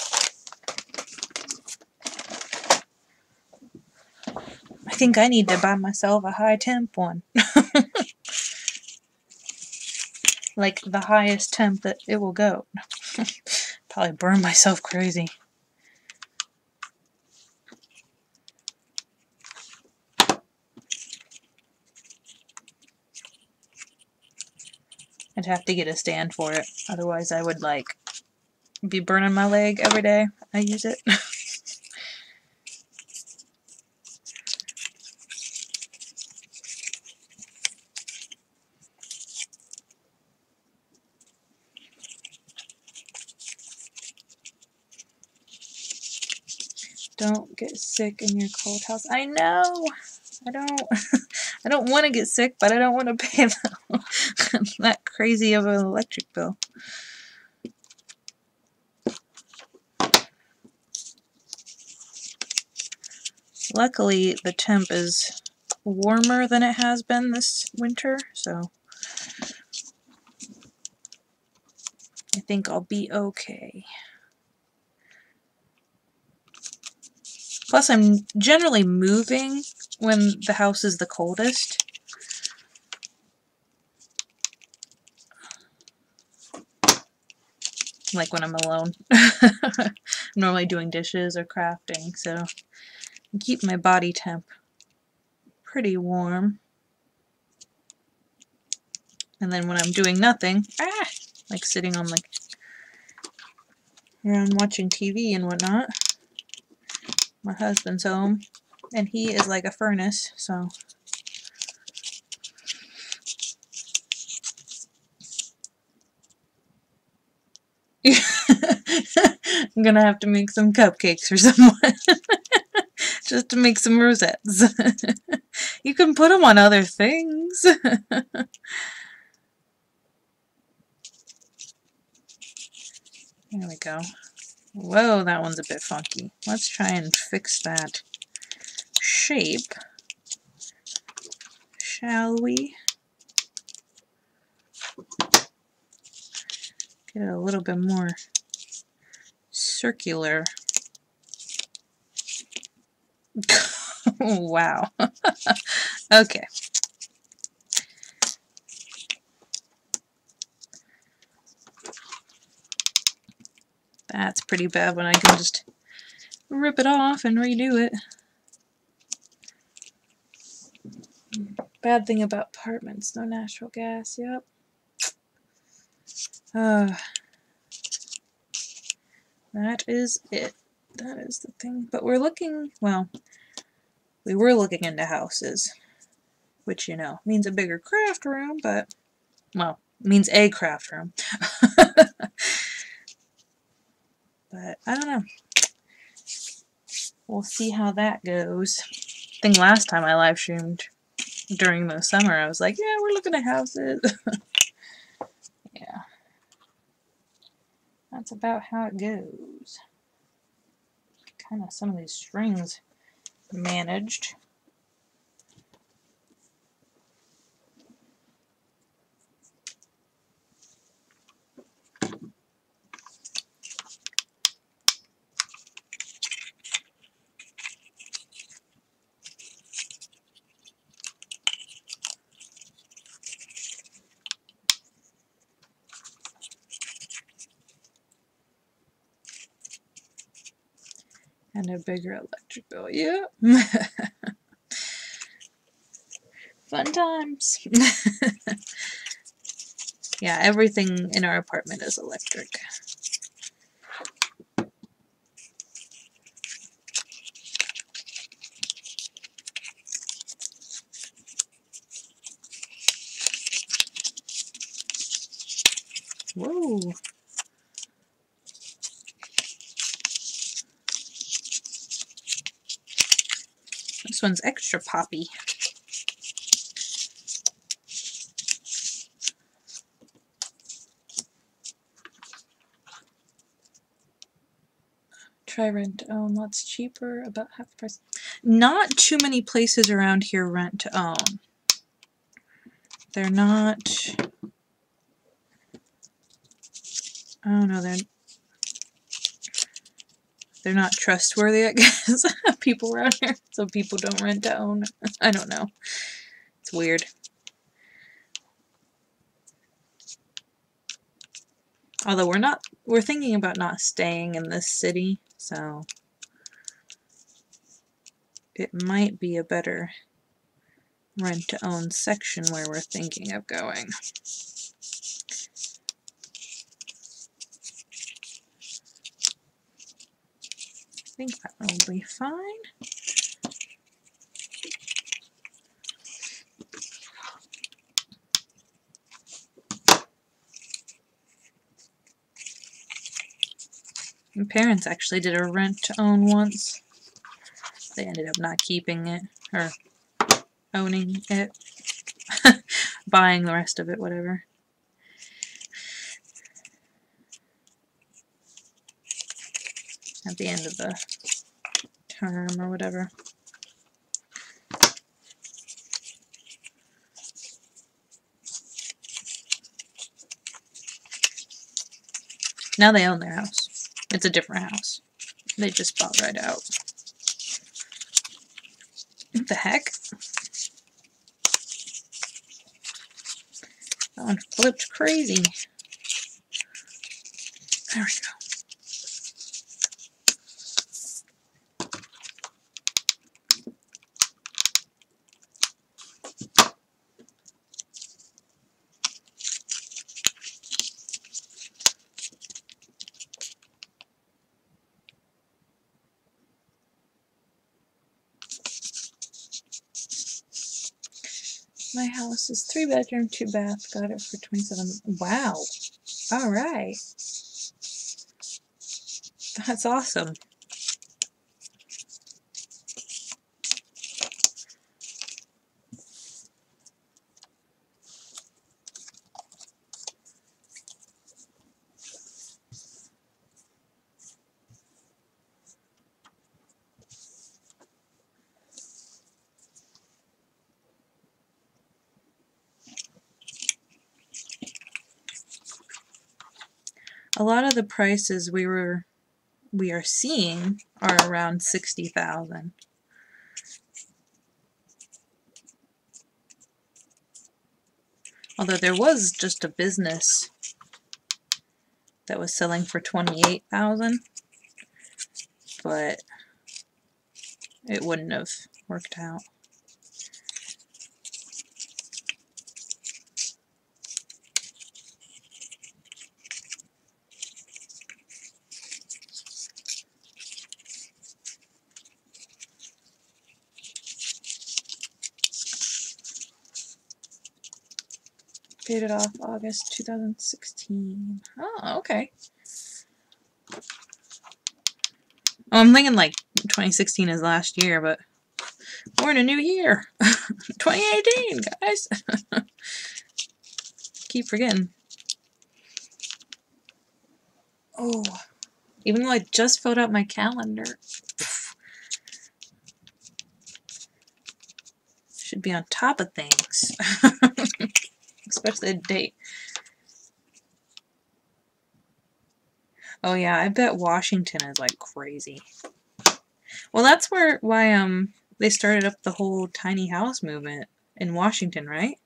I think I need to buy myself a high temp one. Like the highest temp that it will go. Probably burn myself crazy. I'd have to get a stand for it. Otherwise I would like be burning my leg every day I use it. Don't get sick in your cold house. I know. I don't. I don't want to get sick, but I don't want to pay that crazy of an electric bill. Luckily, the temp is warmer than it has been this winter, so I think I'll be okay. Plus, I'm generally moving when the house is the coldest. Like when I'm alone. I'm normally doing dishes or crafting, so I keep my body temp pretty warm. And then when I'm doing nothing, like sitting on like around watching TV and whatnot, my husband's home and he is like a furnace, so I'm gonna have to make some cupcakes for someone. Just to make some rosettes. You can put them on other things. There we go. Whoa, that one's a bit funky. Let's try and fix that shape. Shall we? Get it a little bit more circular. Wow. Okay. That's pretty bad when I can just rip it off and redo it. Bad thing about apartments, no natural gas, yep. That is it. That is the thing. But we're looking, well, we were looking into houses, which, you know, means a bigger craft room, but, well, means a craft room. But, I don't know. We'll see how that goes. I think last time I live streamed during the summer, I was like, yeah, we're looking at houses. Yeah. That's about how it goes. Kind of some of these strings managed. And a bigger electric bill. Yeah. Fun times. Yeah, everything in our apartment is electric. Whoa. This one's extra poppy. Try rent to own, lots cheaper, about half the price. Not too many places around here rent to own. They're not, I don't know, they're not trustworthy, I guess. People around here, so people don't rent to own. I don't know. It's weird. Although we're thinking about not staying in this city, so it might be a better rent-to-own section where we're thinking of going. I think that will be fine. My parents actually did a rent-to-own once. They ended up not keeping it, or owning it, buying the rest of it, whatever. At the end of the term or whatever. Now they own their house. It's a different house. They just bought right out. What the heck? That one flipped crazy. There we go. My house is 3-bedroom, 2-bath. Got it for $27. Wow. All right. That's awesome. A lot of the prices we are seeing are around $60,000. Although there was just a business that was selling for $28,000, but it wouldn't have worked out. Paid it off August 2016. Oh, okay. Oh, I'm thinking like 2016 is last year, but we're in a new year. 2018, guys. Keep forgetting. Oh, even though I just filled out my calendar. Should be on top of things. Especially the date. Oh yeah, I bet Washington is like crazy. Well, that's why they started up the whole tiny house movement in Washington, right?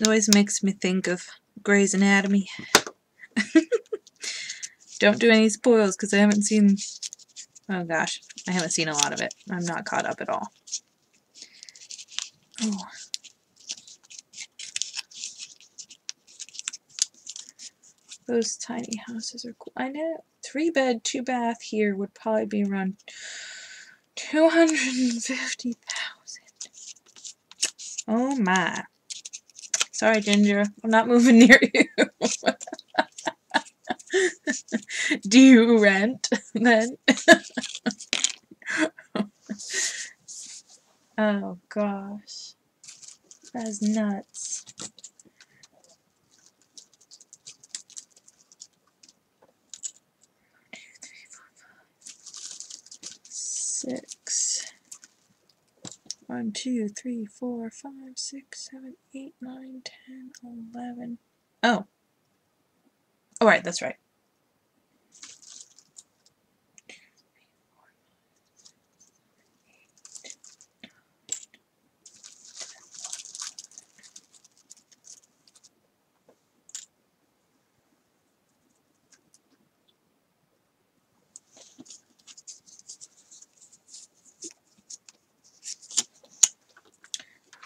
It always makes me think of Grey's Anatomy. Don't do any spoils because I haven't seen... Oh gosh, I haven't seen a lot of it. I'm not caught up at all. Oh. Those tiny houses are cool. I know 3-bed, 2-bath here would probably be around $250,000. Oh my. Sorry, Ginger. I'm not moving near you. Do you rent then? Oh gosh. That's nuts. Six. 1, 2, 3, 4, 5, 6, 7, 8, 9, 10, 11. Oh. Oh, right, that's right.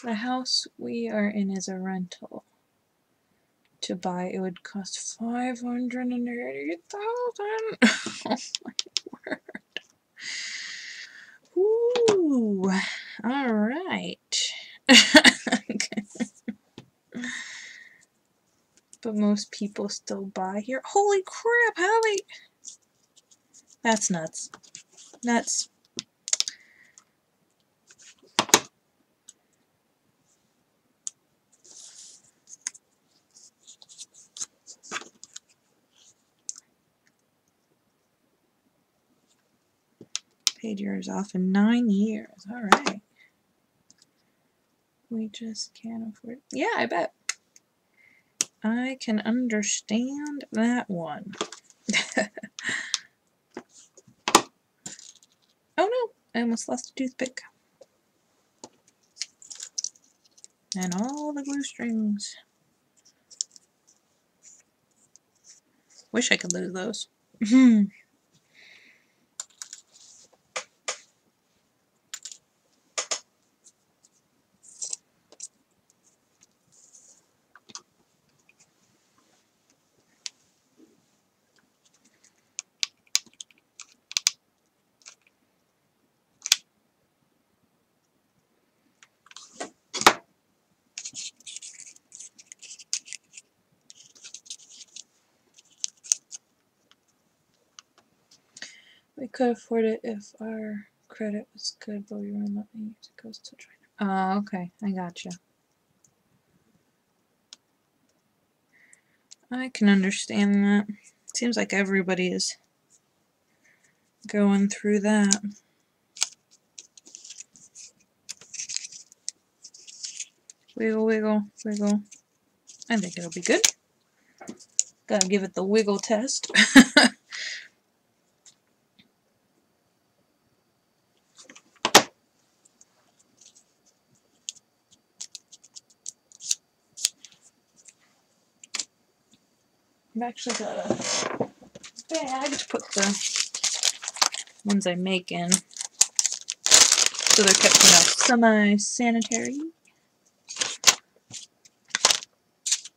The house we are in is a rental. To buy, it would cost $580,000. Oh my word. Ooh, all right. But most people still buy here. Holy crap, how they... That's nuts. Nuts. Paid yours off in 9 years. All right. We just can't afford it. Yeah, I bet. I can understand that one. Oh no, I almost lost a toothpick. And all the glue strings. Wish I could lose those. We could afford it if our credit was good, but we weren't letting it go to China. Oh, okay. I gotcha. I can understand that. Seems like everybody is going through that. Wiggle, wiggle, wiggle. I think it'll be good. Gotta give it the wiggle test. I've actually got a bag to put the ones I make in. So they're kept, semi-sanitary.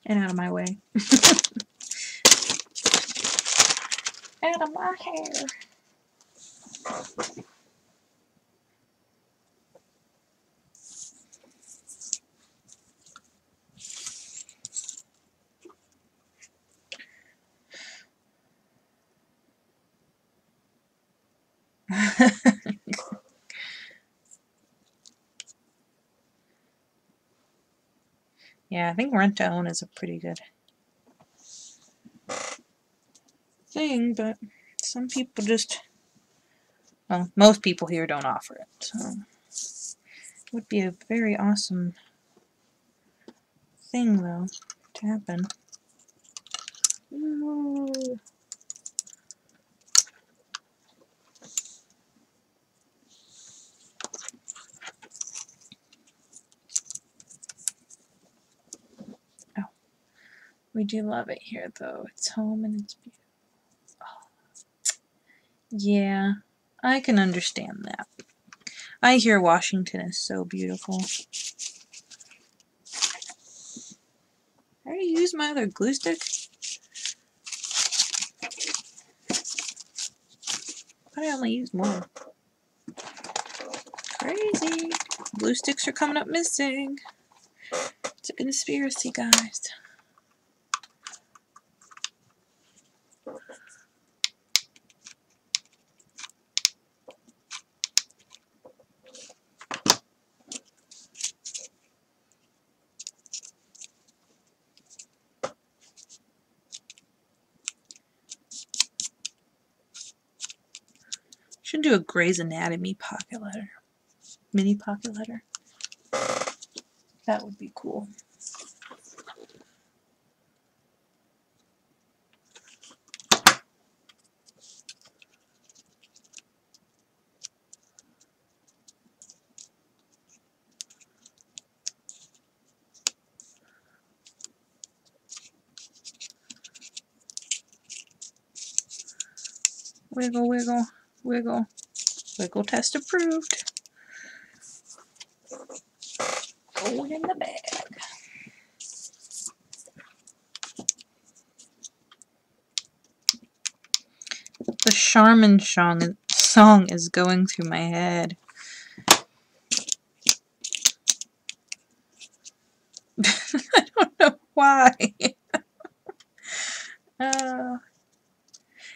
And out of my way. Out of my hair. Yeah, I think rent to own is a pretty good thing, but some people just, well, most people here don't offer it, so it would be a very awesome thing, though, to happen. Ooh. Oh, we do love it here, though. It's home and it's beautiful. Oh. Yeah, I can understand that. I hear Washington is so beautiful. I already used my other glue stick. I only used one. Crazy. Glue sticks are coming up missing. It's a conspiracy, guys. Should do a Grey's Anatomy pocket letter. Mini pocket letter. That would be cool. Wiggle, wiggle, wiggle. Wiggle test approved. Going in the bag. The Charmin song is going through my head. I don't know why.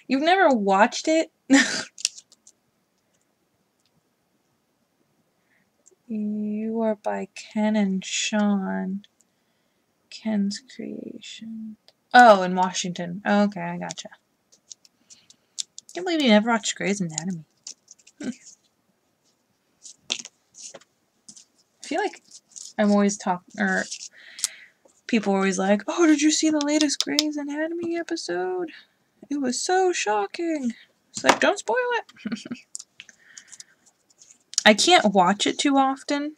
You've never watched it? You Are by Ken and Sean. Ken's creation. Oh, in Washington. Oh, okay, I gotcha. Can't believe you never watched Grey's Anatomy. I feel like I'm always people are always like, oh, did you see the latest Grey's Anatomy episode? It was so shocking. It's like, don't spoil it. I can't watch it too often.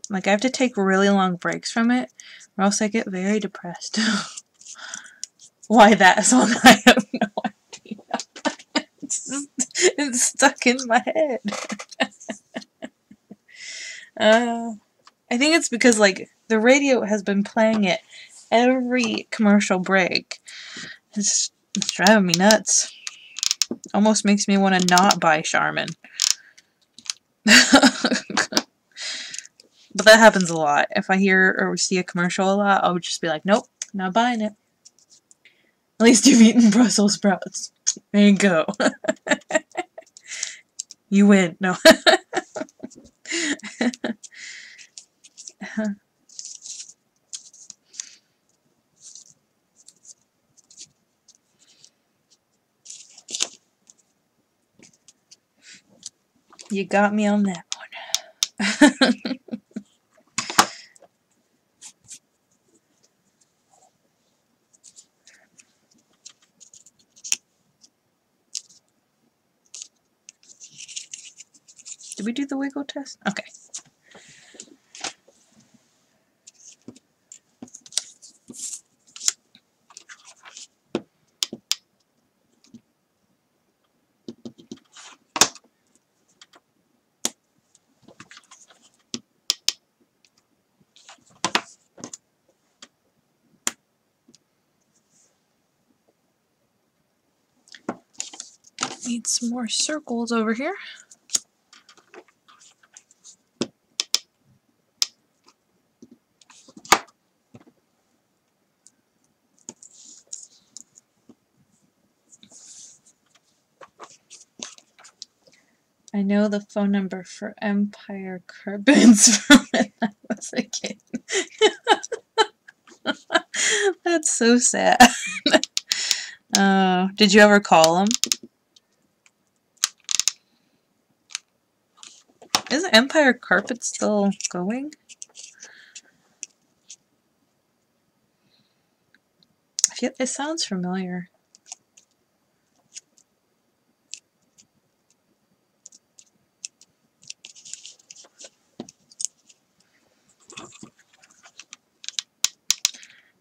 Like, I have to take really long breaks from it, or else I get very depressed. Why that song? I have no idea. It's stuck in my head. I think it's because, like, the radio has been playing it every commercial break. It's driving me nuts. Almost makes me want to not buy Charmin. But that happens a lot. If I hear or see a commercial a lot, I'll just be like, nope, not buying it. At least you've eaten Brussels sprouts. There you go. You win. No. You got me on that one. Did we do the wiggle test? Okay. Need some more circles over here. I know the phone number for Empire Carpets from when I was a kid. That's so sad. Did you ever call them? Is Empire Carpet still going? I feel it sounds familiar.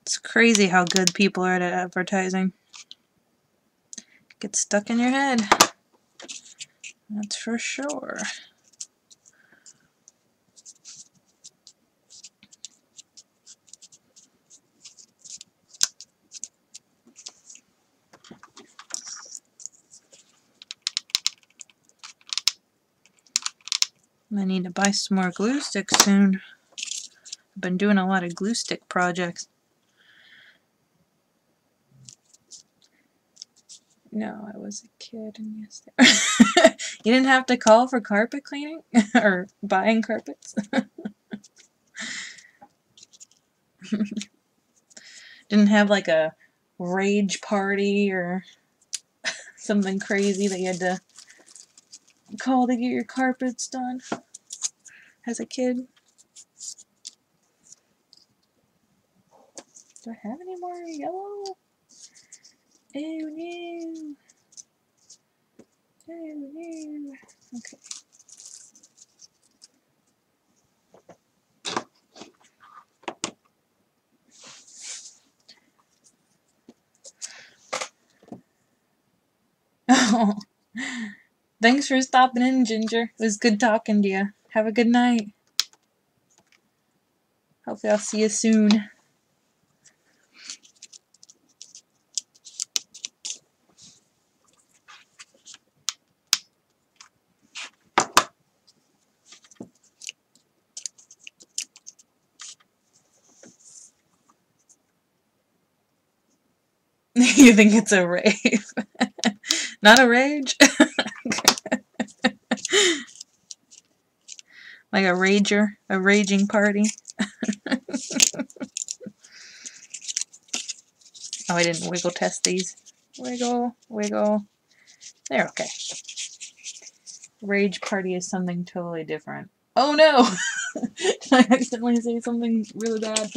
It's crazy how good people are at advertising. Gets stuck in your head. That's for sure. I need to buy some more glue sticks soon. I've been doing a lot of glue stick projects. No, I was a kid, and yes, you didn't have to call for carpet cleaning or buying carpets. Didn't have like a rage party or something crazy that you had to call to get your carpets done as a kid. Do I have any more yellow? Oh no. Oh no. Okay. Oh. Thanks for stopping in, Ginger. It was good talking to you. Have a good night. Hopefully I'll see you soon. You think it's a rave? Not a rage? Like a rager? A raging party? Oh, I didn't wiggle test these. Wiggle, wiggle. They're okay. Rage party is something totally different. Oh no! Did I accidentally say something really bad?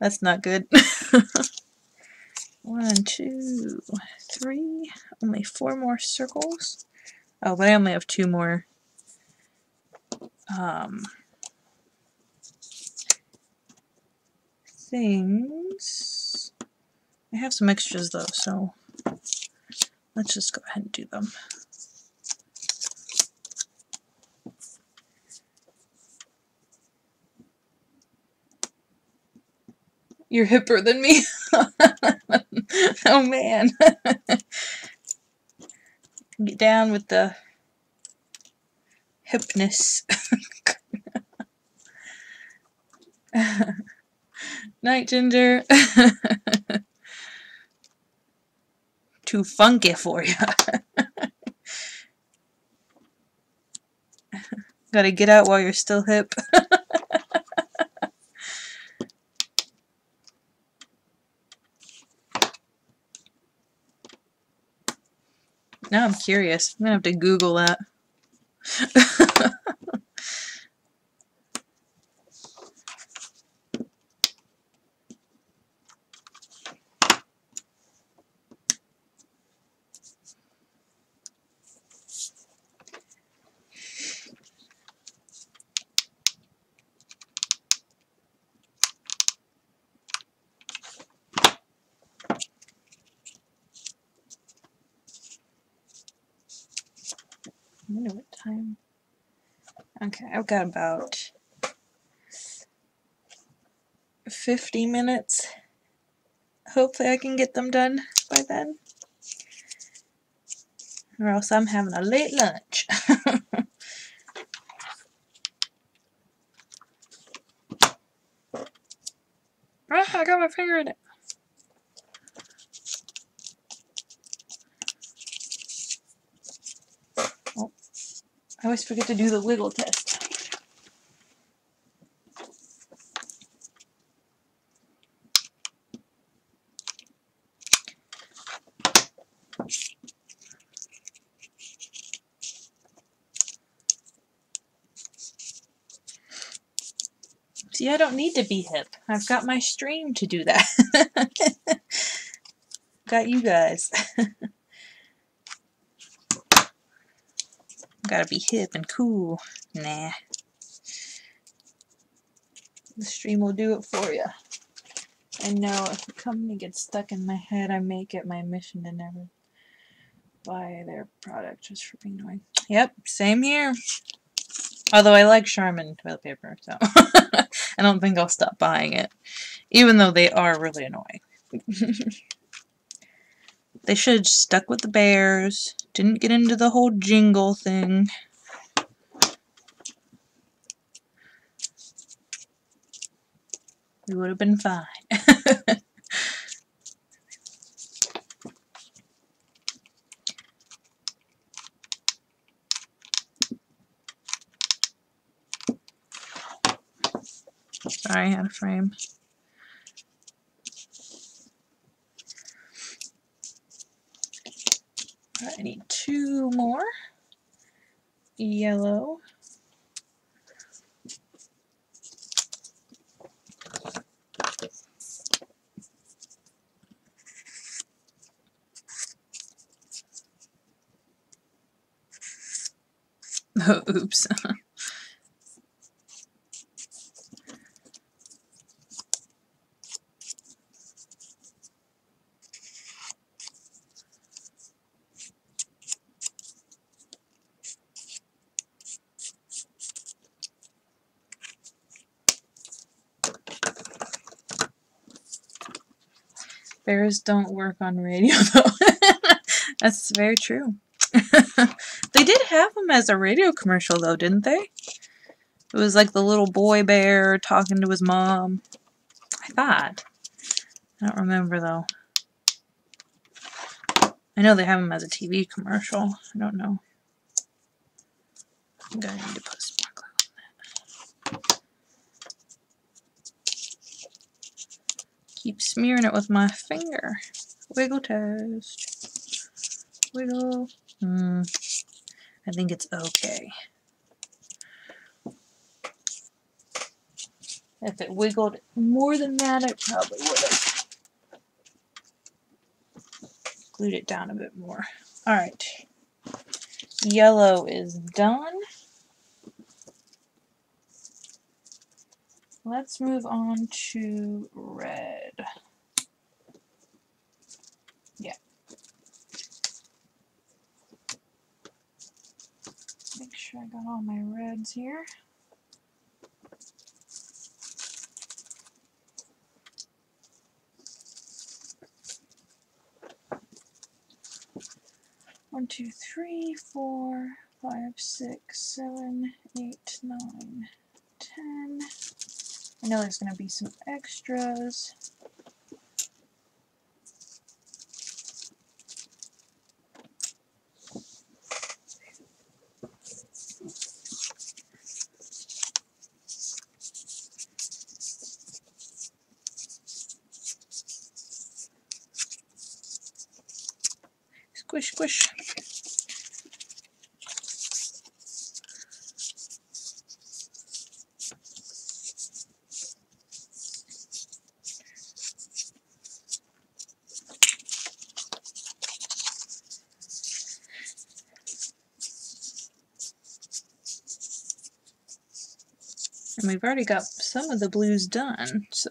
That's not good. 1, 2, 3. Only 4 more circles. Oh, but I only have 2 more things. I have some extras though, so let's just go ahead and do them. You're hipper than me. Oh man. Get down with the hipness. Night, Ginger. Too funky for you. Gotta get out while you're still hip. Now I'm curious. I'm gonna have to Google that. I wonder what time. Okay, I've got about 50 minutes. Hopefully I can get them done by then. Or else I'm having a late lunch. I got my finger in it. Oh, I always forget to do the wiggle test. See, I don't need to be hip. I've got my stream to do that. Got you guys. Gotta be hip and cool. Nah. The stream will do it for you. I know if a company gets stuck in my head, I make it my mission to never buy their product just for being annoying. Yep, same here. Although I like Charmin toilet paper, so I don't think I'll stop buying it. Even though they are really annoying. They should have stuck with the bears. Didn't get into the whole jingle thing. We would have been fine. Sorry, out of frame. Right, I need 2 more. Yellow. Oh, oops. Bears don't work on radio, though. That's very true. They did have them as a radio commercial, though, didn't they? It was like the little boy bear talking to his mom. I thought. I don't remember, though. I know they have them as a TV commercial. I don't know. I think I need to put some more glue on that. Keep smearing it with my finger. Wiggle test. Wiggle. I think it's okay. If it wiggled more than that, I probably would have glued it down a bit more. Alright. Yellow is done. Let's move on to red. Yeah. Make sure I got all my reds here. One, two, three, 4, 5, 6, 7, 8, 9, 10. I know there's going to be some extras. Squish, squish. And we've already got some of the blues done, so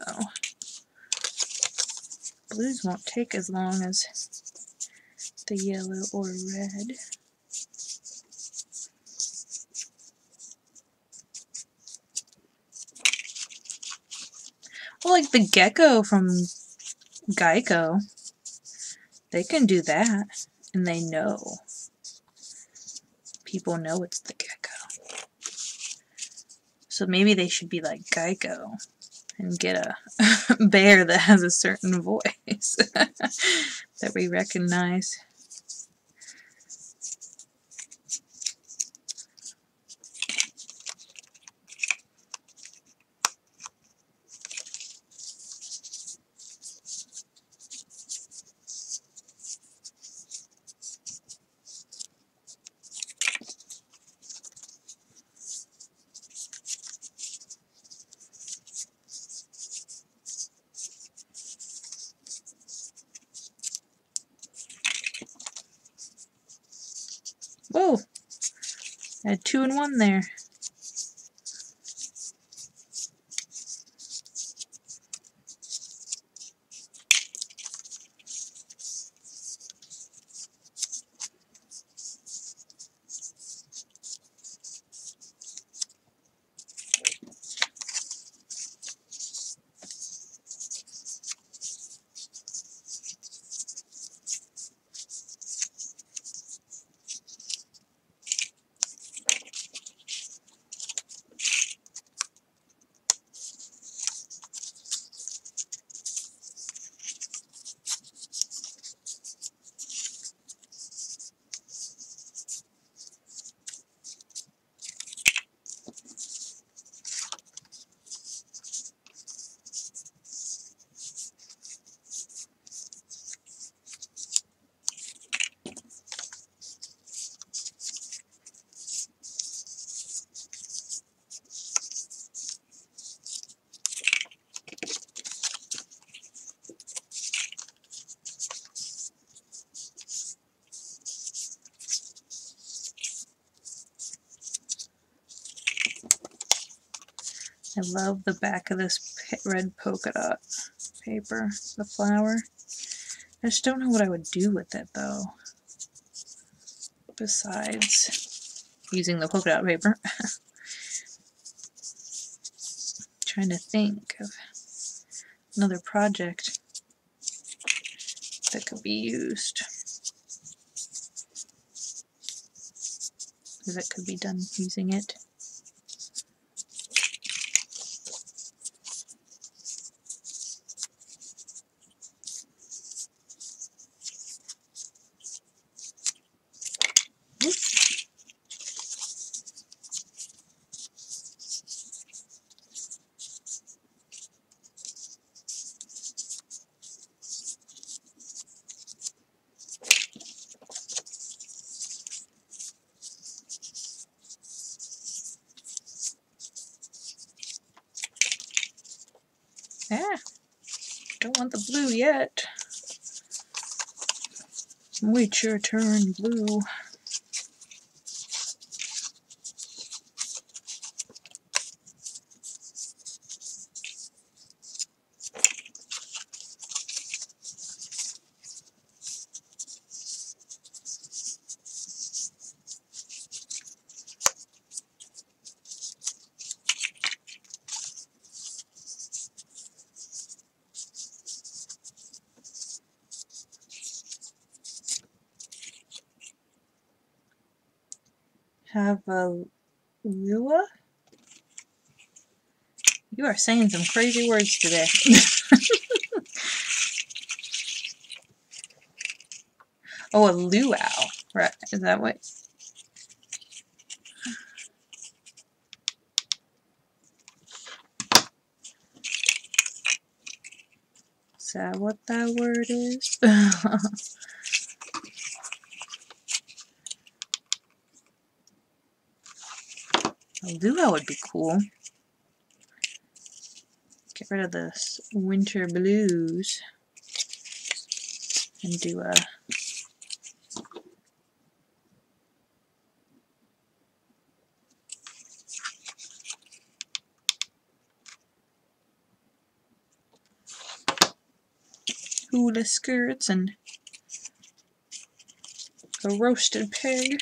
blues won't take as long as the yellow or red. Well, like the gecko from Geico, they can do that, and they know. People know it's the gecko. So maybe they should be like Geico and get a bear that has a certain voice that we recognize. Whoa! I had 2 in 1 there. I love the back of this red polka dot paper, the flower. I just don't know what I would do with it, though, besides using the polka dot paper. Trying to think of another project. that could be used. That could be done using it. Ah, don't want the blue yet. Wait your turn, blue. Have a Lua? You are saying some crazy words today. Oh, a luau. Right. Is that what? Is that what that word is? A luau would be cool. Get rid of this winter blues and do a hula skirts and a roasted pig.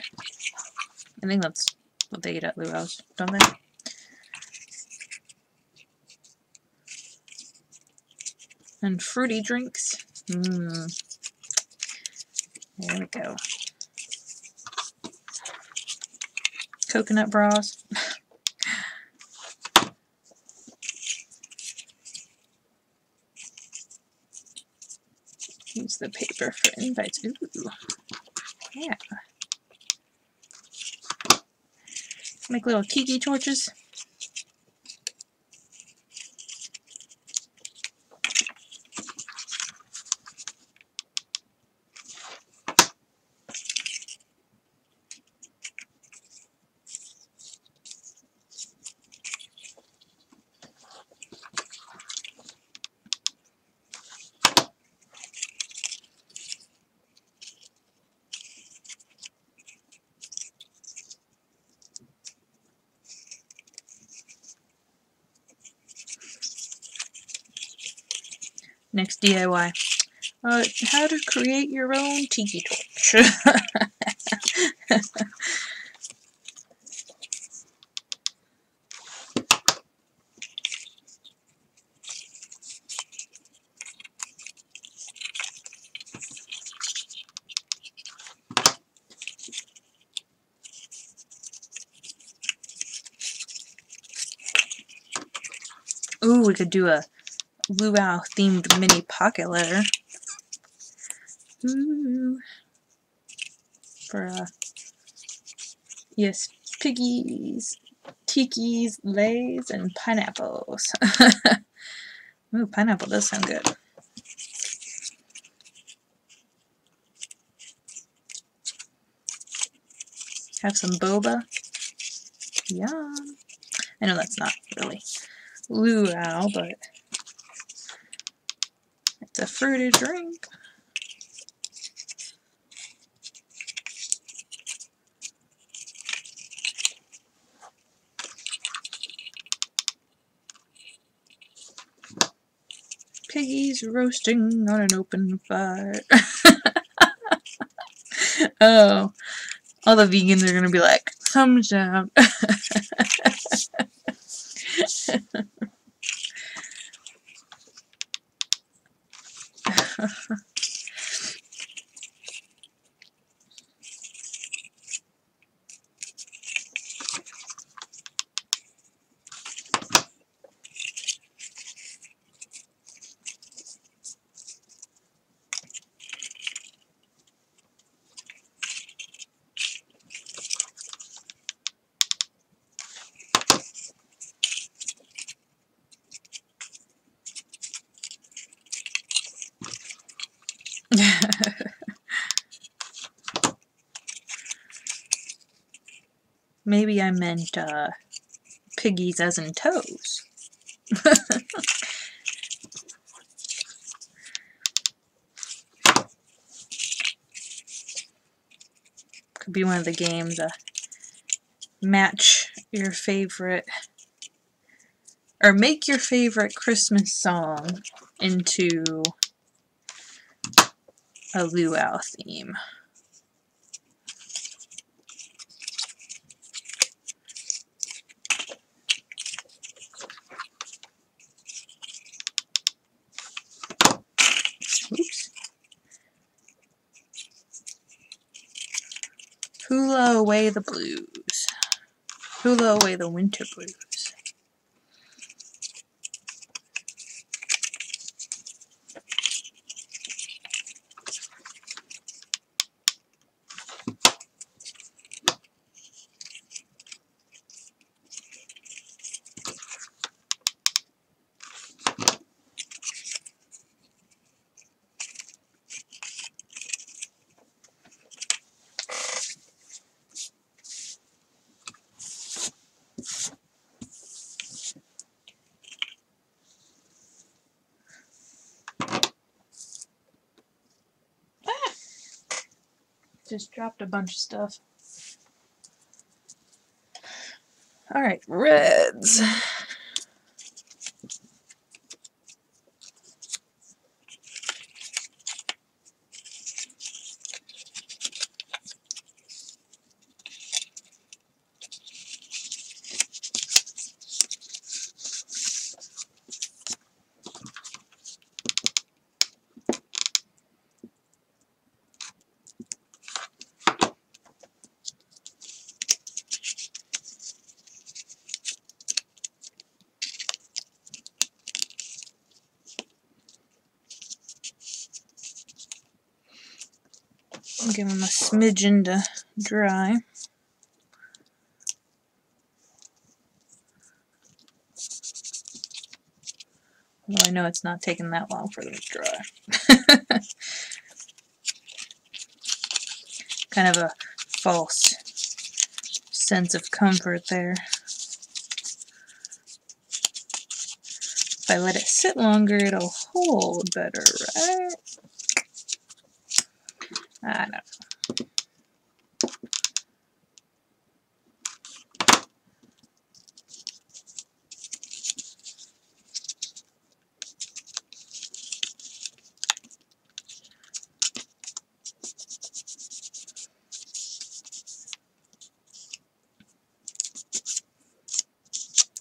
I think that's what they eat at luau's, don't they? And fruity drinks. There we go. Coconut bras. Use the paper for invites. Ooh. Yeah. Make little tiki torches. Next DIY. How to create your own tiki torch. Ooh, we could do a luau themed mini pocket letter. Ooh. For yes, piggies, tikis, lays, and pineapples. Ooh, pineapple does sound good. Have some boba. Yum. I know that's not really luau, but it's a fruity drink. Piggies roasting on an open fire. Oh, all the vegans are gonna be like, thumbs down. Maybe I meant piggies as in toes. Could be one of the games, match your favorite, or make your favorite Christmas song into a luau theme. Oops. Hula away the blues. Hula away the winter blues. Just dropped a bunch of stuff. Alright, reds. Give them a smidgen to dry. Well, I know it's not taking that long for them to dry. Kind of a false sense of comfort there. If I let it sit longer, it'll hold better, right? I don't know.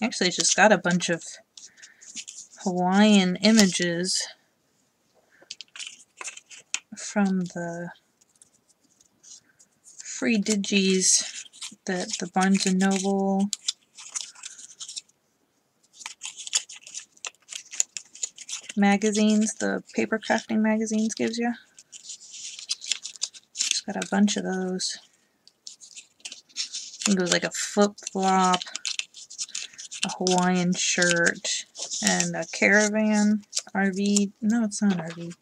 Actually, it's just got a bunch of Hawaiian images from the free digis that the Barnes & Noble magazines, the paper crafting magazines gives you. It's got a bunch of those. I think it was like a flip-flop, a Hawaiian shirt, and a caravan RV. No, it's not an RV.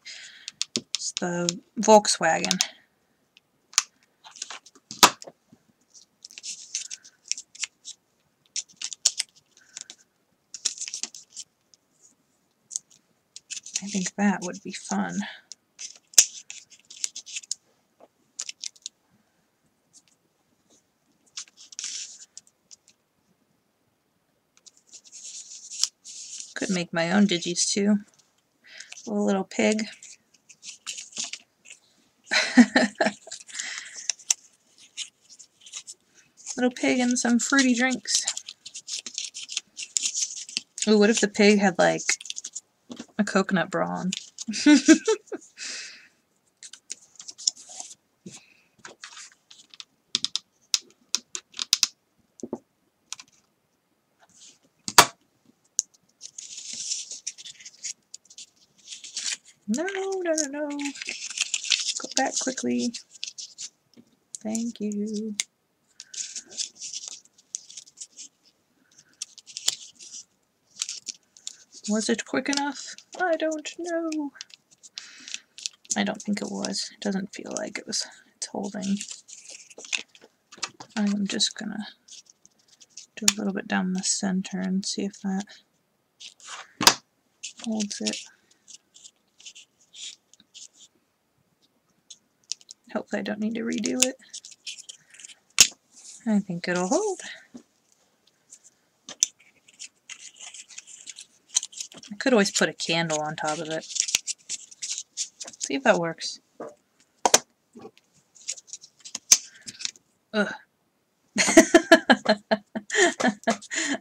It's the Volkswagen. I think that would be fun. Could make my own digis too. A little pig. Little pig and some fruity drinks. Ooh, what if the pig had like a coconut bra on? No. Go back quickly. Thank you. Was it quick enough? I don't know. I don't think it was. It doesn't feel like it was. It's holding. I'm just gonna do a little bit down the center and see if that holds it. Hopefully I don't need to redo it. I think it'll hold. I could always put a candle on top of it. See if that works. Ugh.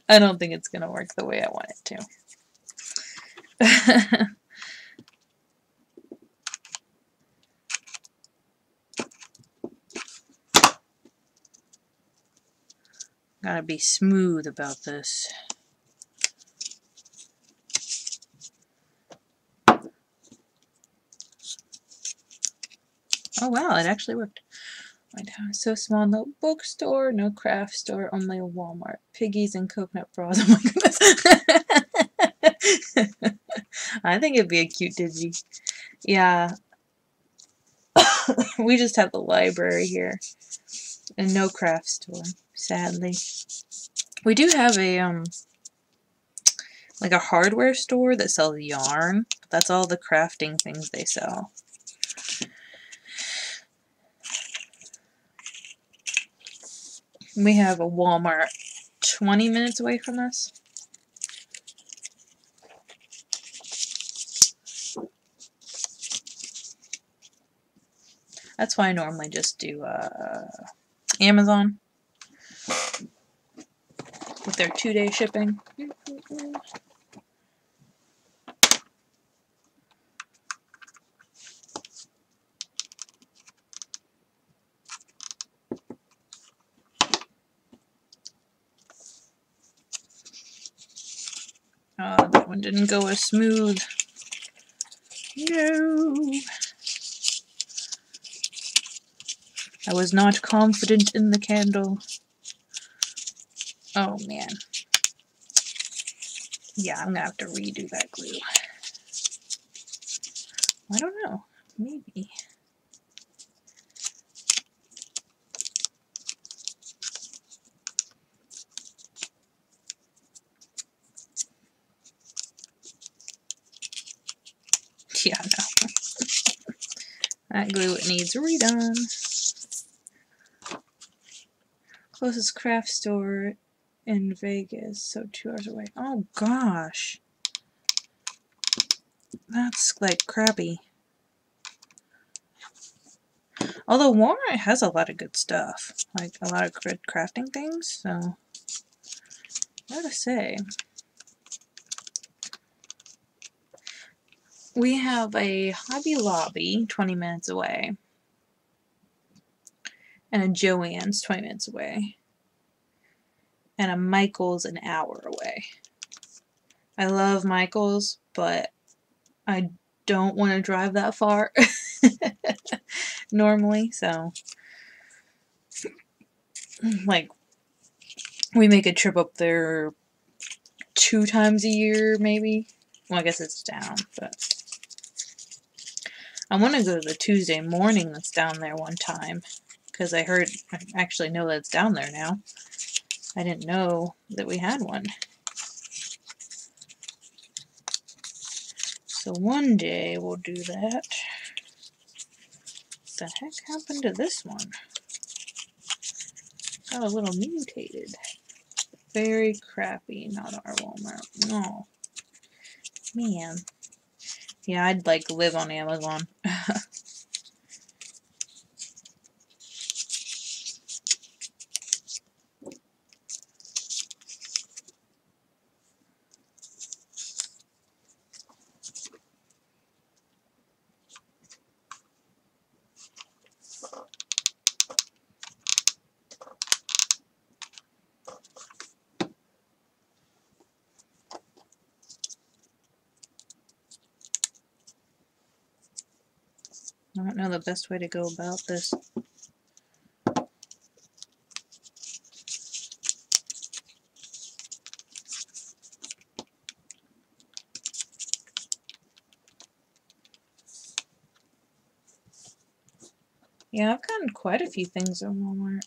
I don't think it's gonna work the way I want it to. Gotta be smooth about this. Oh wow, it actually worked. My town is so small, no bookstore, no craft store, only a Walmart. Piggies and coconut bras. Oh my goodness. I think it'd be a cute digi. Yeah. We just have the library here. And no craft store, sadly. We do have a like a hardware store that sells yarn. But that's all the crafting things they sell. We have a Walmart 20 minutes away from us. That's why I normally just do Amazon with their 2-day shipping. That one didn't go as smooth. No. I was not confident in the candle. Oh man. Yeah, I'm gonna have to redo that glue. I don't know. Maybe. Yeah, no. That glue needs redone. Closest craft store in Vegas, so 2 hours away. Oh gosh. That's like crappy. Although Walmart has a lot of good stuff. Like a lot of good crafting things, so I gotta say. We have a Hobby Lobby 20 minutes away. And a Joann's 20 minutes away. And a Michael's an hour away. I love Michael's, but I don't want to drive that far normally, so like we make a trip up there 2 times a year maybe. Well, I guess it's down, but I want to go to the Tuesday morning that's down there one time because I actually know that it's down there now. I didn't know that we had one. So one day we'll do that. What the heck happened to this one? Got a little mutated. Very crappy, not our Walmart. No. Man. Yeah, I'd like live on Amazon. I don't know the best way to go about this. Yeah, I've gotten quite a few things at Walmart.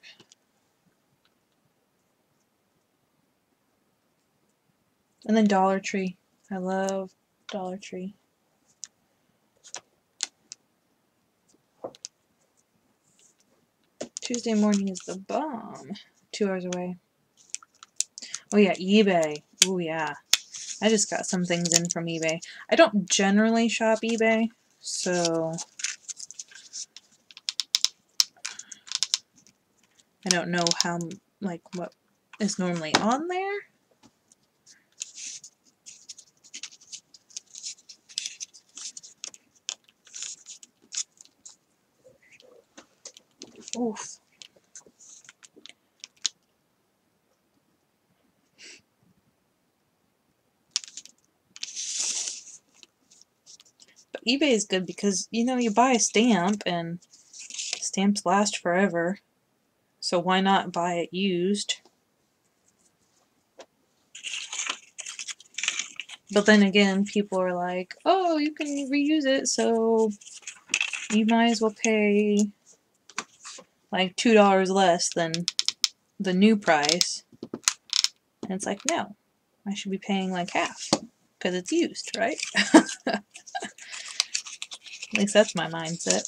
And then Dollar Tree. I love Dollar Tree. Tuesday morning is the bomb. 2 hours away. Oh yeah, eBay. Oh yeah. I just got some things in from eBay. I don't generally shop eBay, so I don't know how, like, what is normally on there. Oof. But eBay is good because, you know, you buy a stamp and stamps last forever. So why not buy it used? But then again, people are like, oh, you can reuse it, so you might as well pay like $2 less than the new price. And it's like, no, I should be paying like half because it's used, right? At least that's my mindset.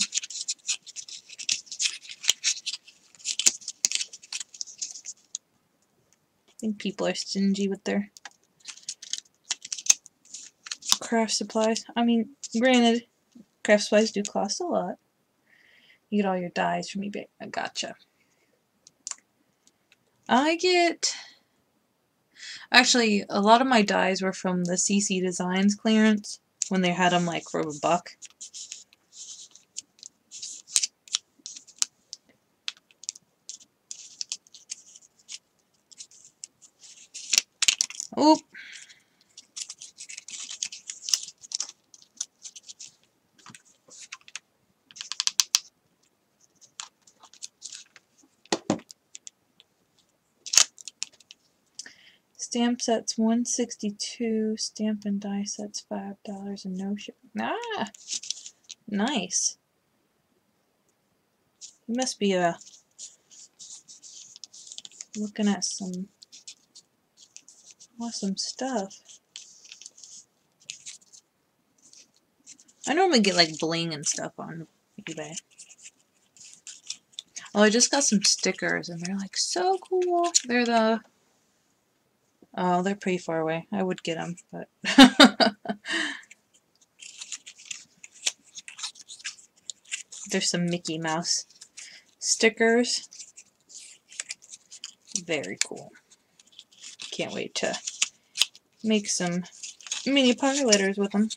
I think people are stingy with their craft supplies. I mean, granted, craft supplies do cost a lot. You get all your dyes from eBay. I gotcha. Actually, a lot of my dyes were from the CC Designs clearance when they had them like for $1. Oop. Stamp sets $162. Stamp and die sets $5 and no shipping. Ah, nice. You must be looking at some awesome stuff. I normally get like bling and stuff on eBay. Oh, I just got some stickers and they're like so cool. They're oh, they're pretty far away. I would get them, but there's some Mickey Mouse stickers. Very cool. Can't wait to make some mini pie letters with them.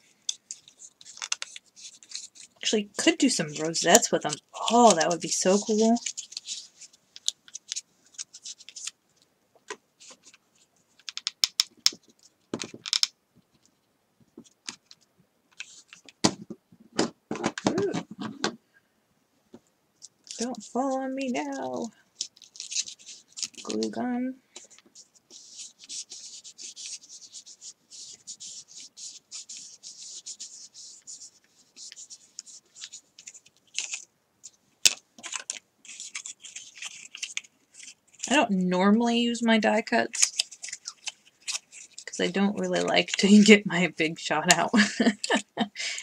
Actually, could do some rosettes with them. Oh, that would be so cool. Ooh. Don't fall on me now. Glue gun. I don't normally use my die cuts because I don't really like to get my big shot out.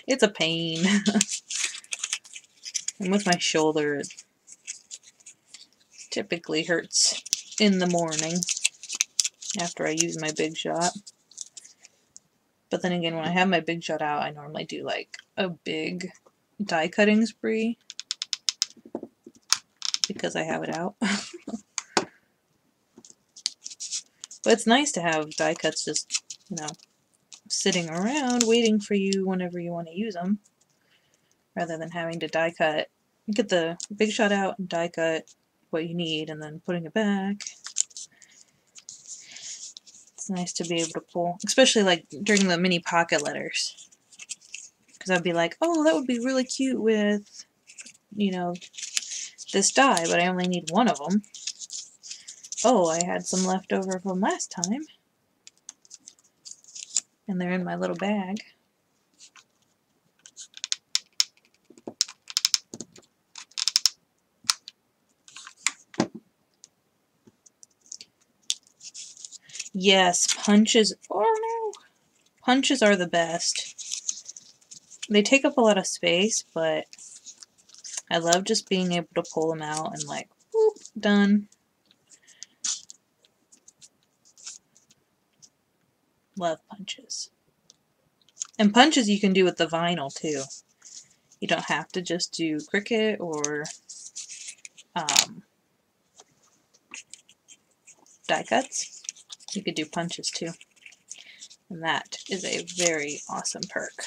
It's a pain. And with my shoulder, it typically hurts in the morning after I use my big shot. But then again, when I have my big shot out, I normally do like a big die cutting spree because I have it out. But it's nice to have die cuts just, you know, sitting around waiting for you whenever you want to use them, rather than having to die cut. Get the big shot out and die cut what you need and then putting it back. It's nice to be able to pull, especially like during the mini pocket letters, because I'd be like, oh, that would be really cute with, you know, this die, but I only need one of them. Oh, I had some left over from last time, and they're in my little bag. Yes, punches. Oh no! Punches are the best. They take up a lot of space, but I love just being able to pull them out and like, whoop, done. Love punches. And punches you can do with the vinyl too. You don't have to just do Cricut or die cuts. You could do punches too. And that is a very awesome perk.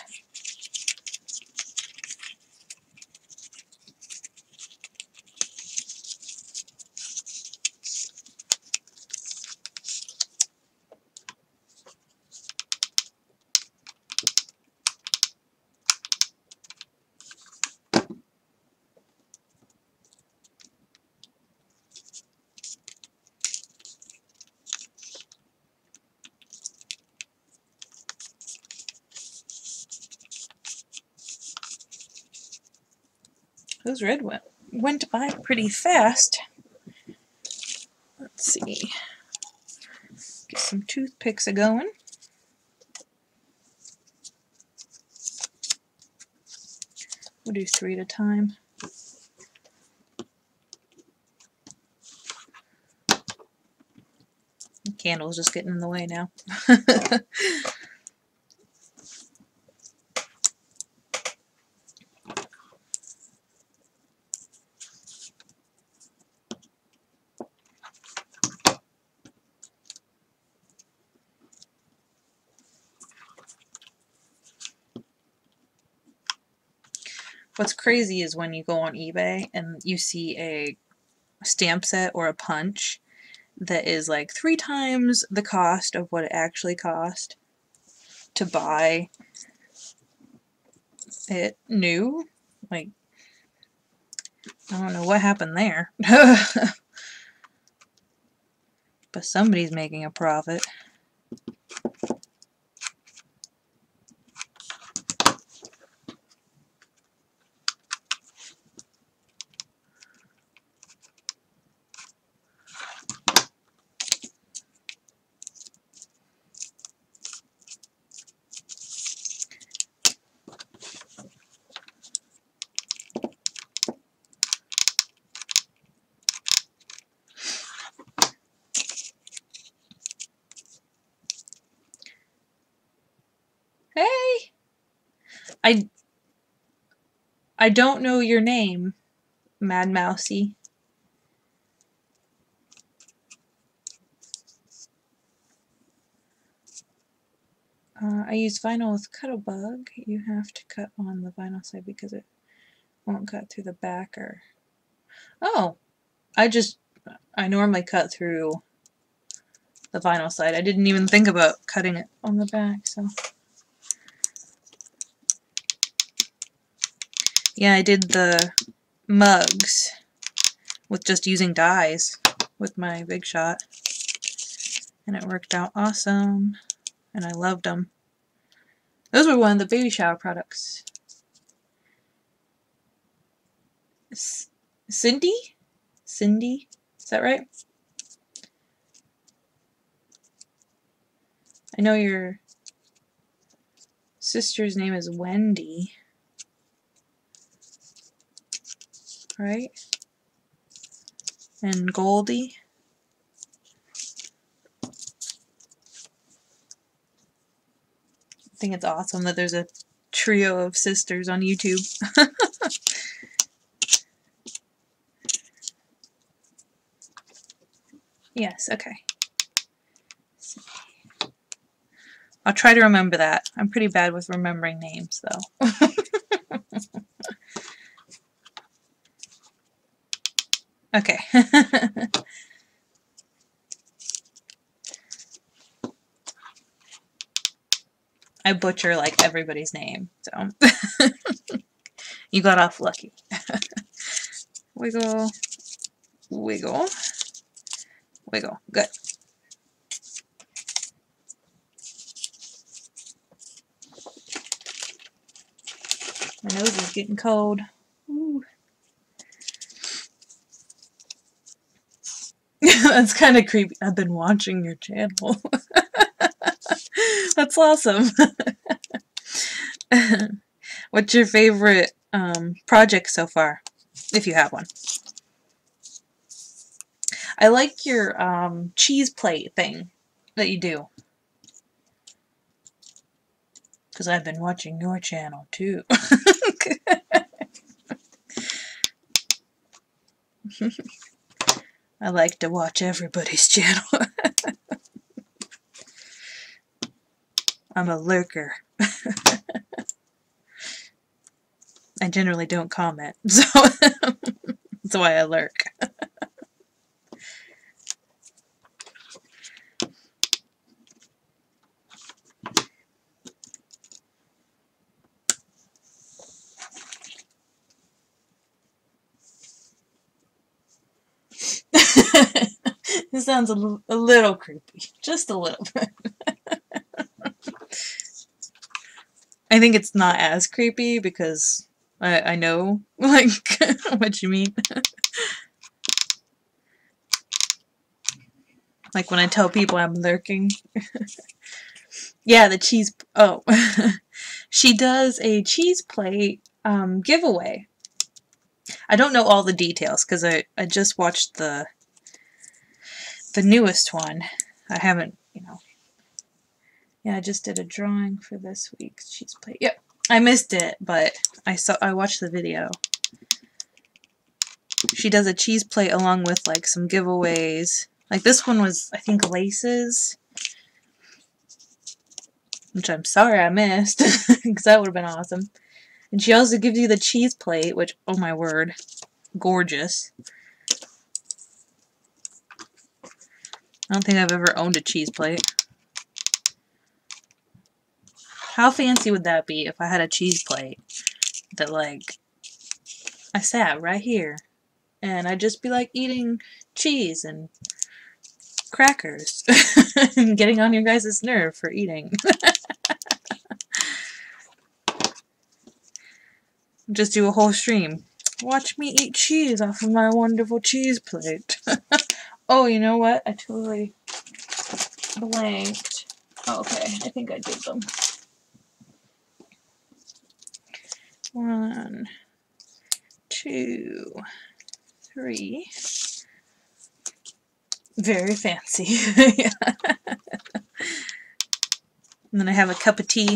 Those red went by pretty fast. Let's see. Get some toothpicks a-going. We'll do 3 at a time. The candle's just getting in the way now. What's crazy is when you go on eBay and you see a stamp set or a punch that is like 3 times the cost of what it actually cost to buy it new. Like, I don't know what happened there. But somebody's making a profit. Hey! I don't know your name, Mad Mousy. I use vinyl with Cuttlebug. You have to cut on the vinyl side because it won't cut through the back or... Oh! I normally cut through the vinyl side. I didn't even think about cutting it on the back, so... Yeah, I did the mugs with just using dies with my Big Shot. And it worked out awesome. And I loved them. Those were one of the baby shower products. Cindy? Cindy? Is that right? I know your sister's name is Wendy. Right? And Goldie. I think it's awesome that there's a trio of sisters on YouTube. Yes, okay. I'll try to remember that. I'm pretty bad with remembering names, though. Okay. I butcher like everybody's name, so you got off lucky. Wiggle, wiggle, wiggle. Good. My nose is getting cold. Ooh. That's kind of creepy. I've been watching your channel. That's awesome. What's your favorite project so far, if you have one? I like your cheese plate thing that you do. Because I've been watching your channel too. I like to watch everybody's channel. I'm a lurker. I generally don't comment, so that's why I lurk. This sounds a little creepy. Just a little bit. I think it's not as creepy because I know, like, what you mean. Like when I tell people I'm lurking. Yeah, the cheese... Oh. She does a cheese plate giveaway. I don't know all the details because I just watched the newest one. I haven't, you know. Yeah, I just did a drawing for this week's cheese plate. Yep, I missed it, but I watched the video. She does a cheese plate along with like some giveaways. Like this one was, I think, laces, which I'm sorry I missed because that would have been awesome. And she also gives you the cheese plate, which, oh my word, gorgeous. I don't think I've ever owned a cheese plate. How fancy would that be if I had a cheese plate that, like, I sat right here and I'd just be, like, eating cheese and crackers and getting on your guys' nerve for eating. Just do a whole stream. Watch me eat cheese off of my wonderful cheese plate. Oh, you know what? I totally blanked. Oh, okay, I think I did them. 1, 2, 3. Very fancy. Yeah. And then I have a cup of tea.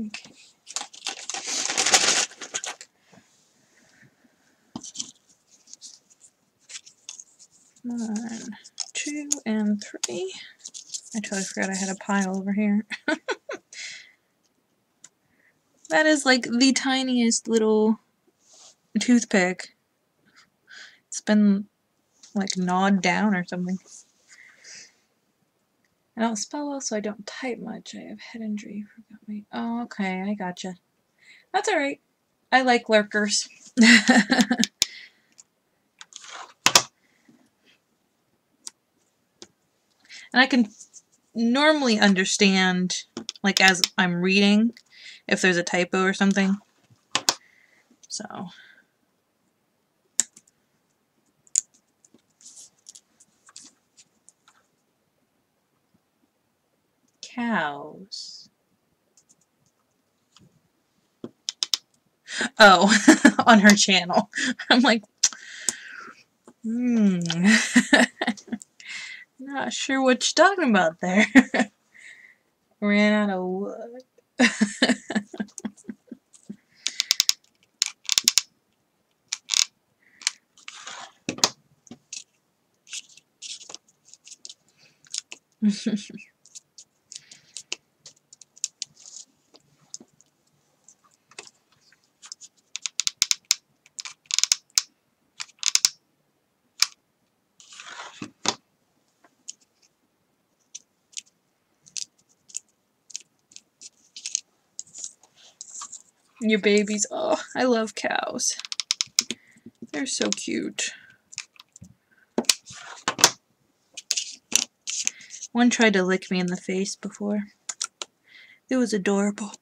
Okay. 1, 2, and 3. I totally forgot I had a pile over here. That is like the tiniest little toothpick. It's been like gnawed down or something. I don't spell well, so I don't type much. I have head injury. Forgot my... Oh, okay, I gotcha. That's alright. I like lurkers. And I can normally understand, like, as I'm reading, if there's a typo or something. So... Cows. Oh, on her channel. I'm like, not sure what you're talking about there. Ran out of wood. Your babies. Oh, I love cows. They're so cute. One tried to lick me in the face before. It was adorable.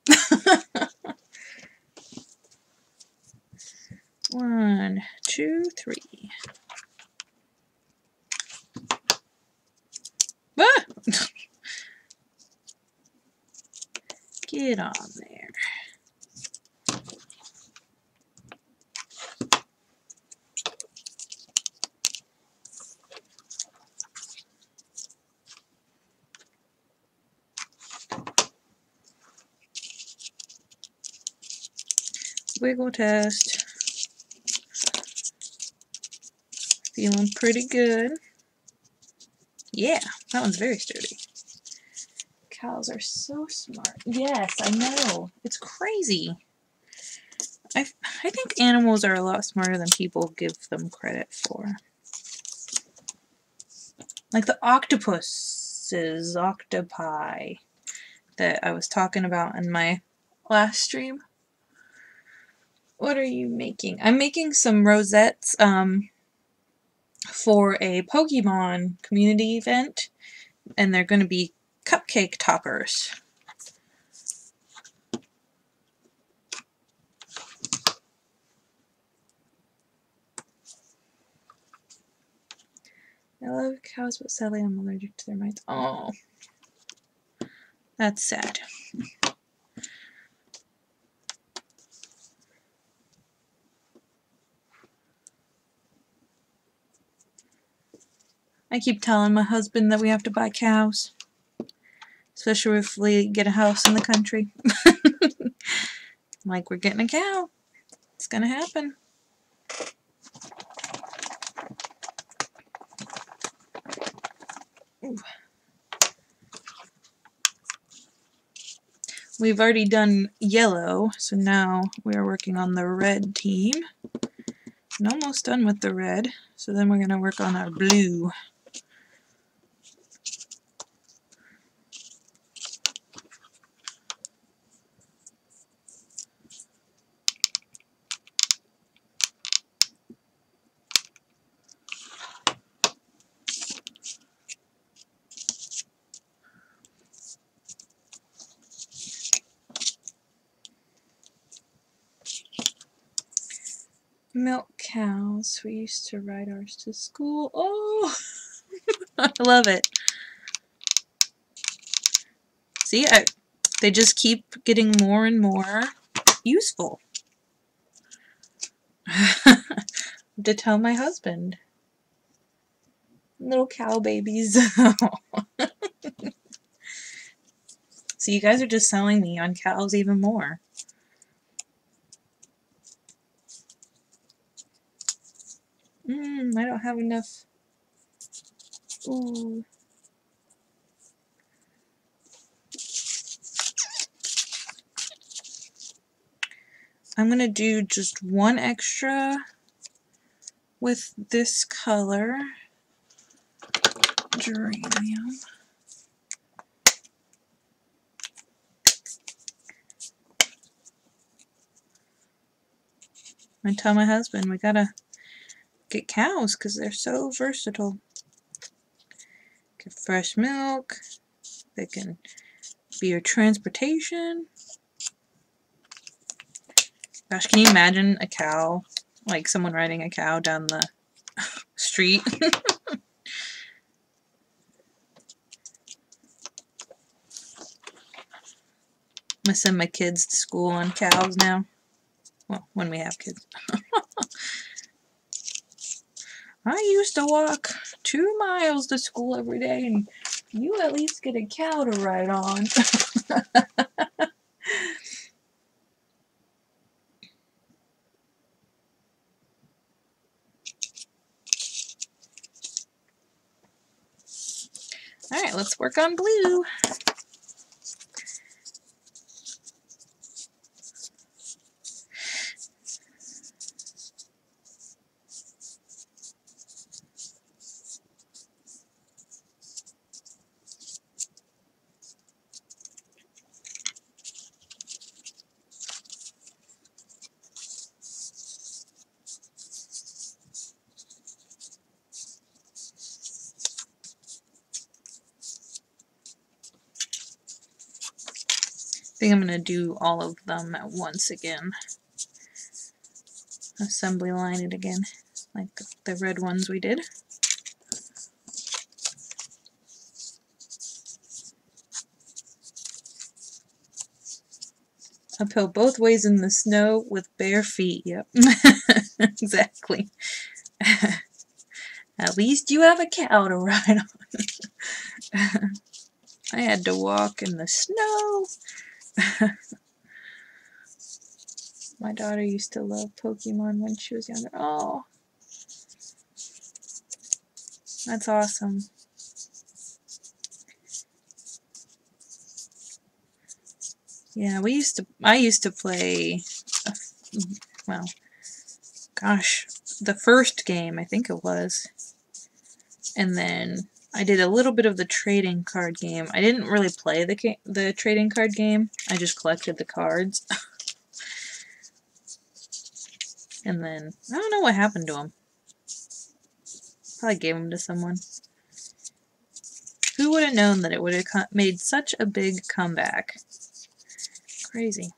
1, 2, 3. Ah! Get on there. Wiggle test. Feeling pretty good. Yeah, that one's very sturdy. Cows are so smart. Yes, I know. It's crazy. I think animals are a lot smarter than people give them credit for. Like the octopi that I was talking about in my last stream. What are you making? I'm making some rosettes for a Pokemon community event, and they're going to be cupcake toppers. I love cows, but sadly I'm allergic to their mites. Oh, that's sad. I keep telling my husband that we have to buy cows, especially if we get a house in the country. Like, we're getting a cow. It's gonna happen. Ooh. We've already done yellow, so now we are working on the red team. I'm almost done with the red, so then we're going to work on our blue. Milk cows. We used to ride ours to school. Oh, I love it. See, they just keep getting more and more useful. To tell my husband. Little cow babies. So you guys are just selling me on cows even more. I don't have enough. Ooh. I'm going to do just one extra with this color. Geranium. I tell my husband we gotta get cows because they're so versatile. Get fresh milk. They can be your transportation. Gosh, can you imagine a cow? Like someone riding a cow down the street. I'm gonna send my kids to school on cows now. Well, when we have kids. I used to walk 2 miles to school every day, and you at least get a cow to ride on. Alright, let's work on blue. think I'm going to do all of them at once again. Assembly line it again, like the red ones we did. Uphill both ways in the snow with bare feet. Yep. Exactly. At least you have a cow to ride on. I had to walk in the snow. My daughter used to love Pokemon when she was younger. Oh, that's awesome. Yeah, I used to play, well, gosh, the first game, I think it was. And then I did a little bit of the trading card game. I didn't really play the trading card game. I just collected the cards. And then, I don't know what happened to them. Probably gave them to someone. Who would have known that it would have made such a big comeback? Crazy.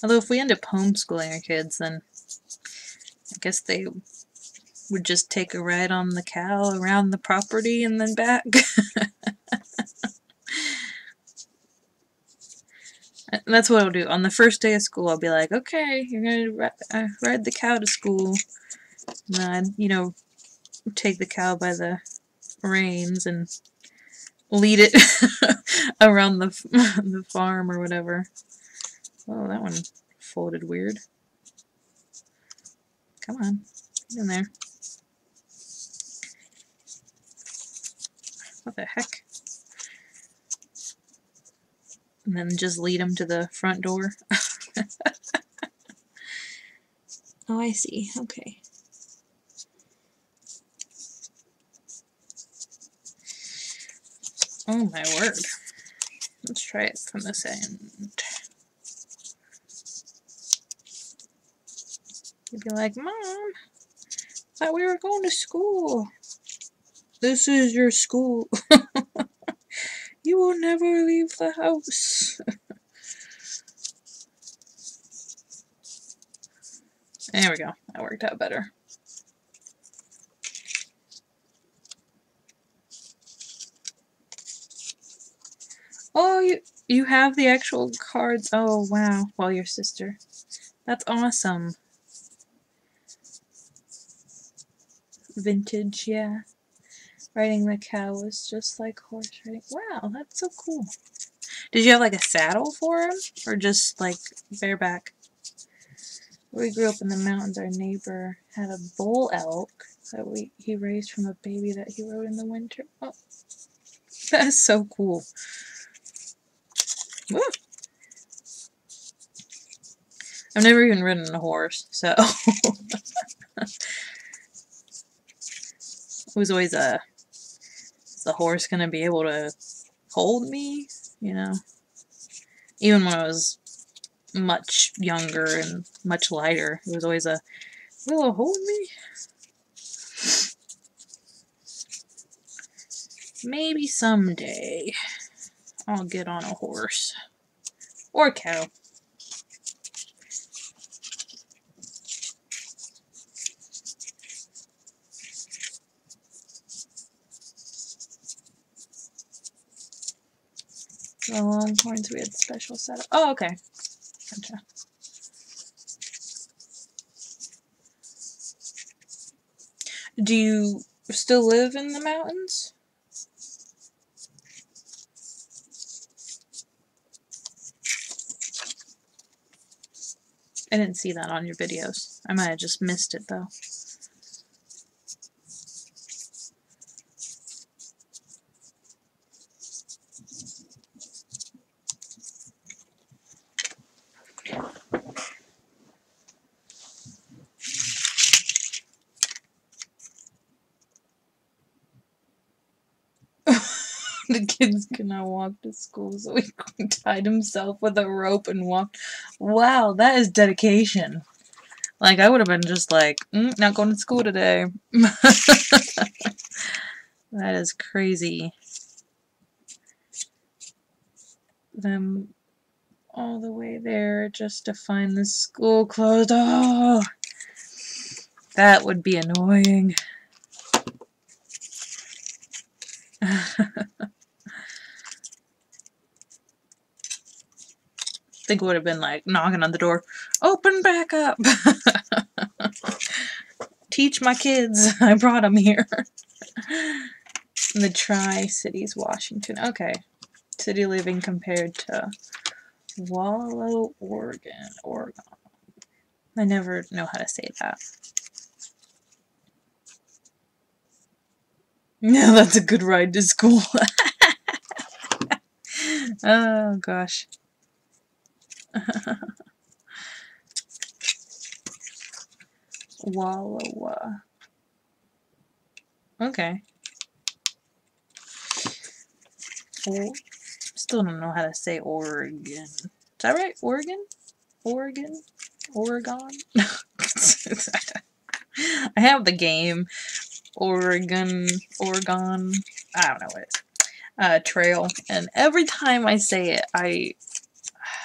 Although if we end up homeschooling our kids, then I guess they would just take a ride on the cow around the property and then back. That's what I'll do. On the first day of school, I'll be like, okay, you're going to ride the cow to school. And then, you know, take the cow by the reins and lead it around the farm or whatever. Oh, that one folded weird. Come on, get in there. What the heck? And then just lead them to the front door. Oh, I see. Okay. Oh my word. Let's try it from this end. You'd be like, Mom, I thought we were going to school. This is your school. You will never leave the house. There we go. That worked out better. Oh, you have the actual cards. Oh, wow. Well, your sister. That's awesome. Vintage, yeah. Riding the cow was just like horse riding. Wow, that's so cool. Did you have like a saddle for him? Or just like bareback? We grew up in the mountains. Our neighbor had a bull elk that he raised from a baby that he rode in the winter. Oh, that is so cool. Woo. I've never even ridden a horse, so it was always is the horse gonna be able to hold me? You know, even when I was much younger and much lighter, it was always will it hold me? Maybe someday I'll get on a horse or a cow. The Longhorns, we had special setup. Oh, okay. Gotcha. Do you still live in the mountains? I didn't see that on your videos. I might have just missed it, though. The kids could not walk to school, so he tied himself with a rope and walked. Wow, that is dedication. Like, I would have been just like, not going to school today. That is crazy. Them all the way there just to find the school closed. Oh, that would be annoying. I think it would have been like knocking on the door. Open back up. Teach my kids. I brought them here. In the Tri-Cities, Washington. Okay. City living compared to Wallow, Oregon. I never know how to say that. No, that's a good ride to school. Oh, gosh. Wallowa. Okay. Still don't know how to say Oregon. Is that right? Oregon? Oregon? Oregon? I have the game. Oregon. I don't know what it is. Trail. And every time I say it,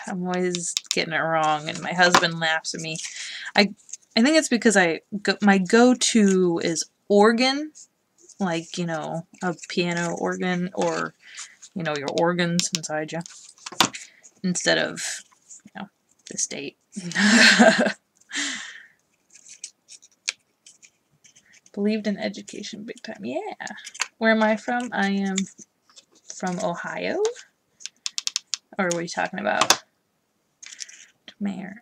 I'm always getting it wrong, and my husband laughs at me. I think it's because my go-to is organ, like, you know, a piano organ, or, you know, your organs inside you, instead of, you know, the state. Believed in education big time. Yeah. Where am I from? I am from Ohio. Or what are you talking about? Tomorrow.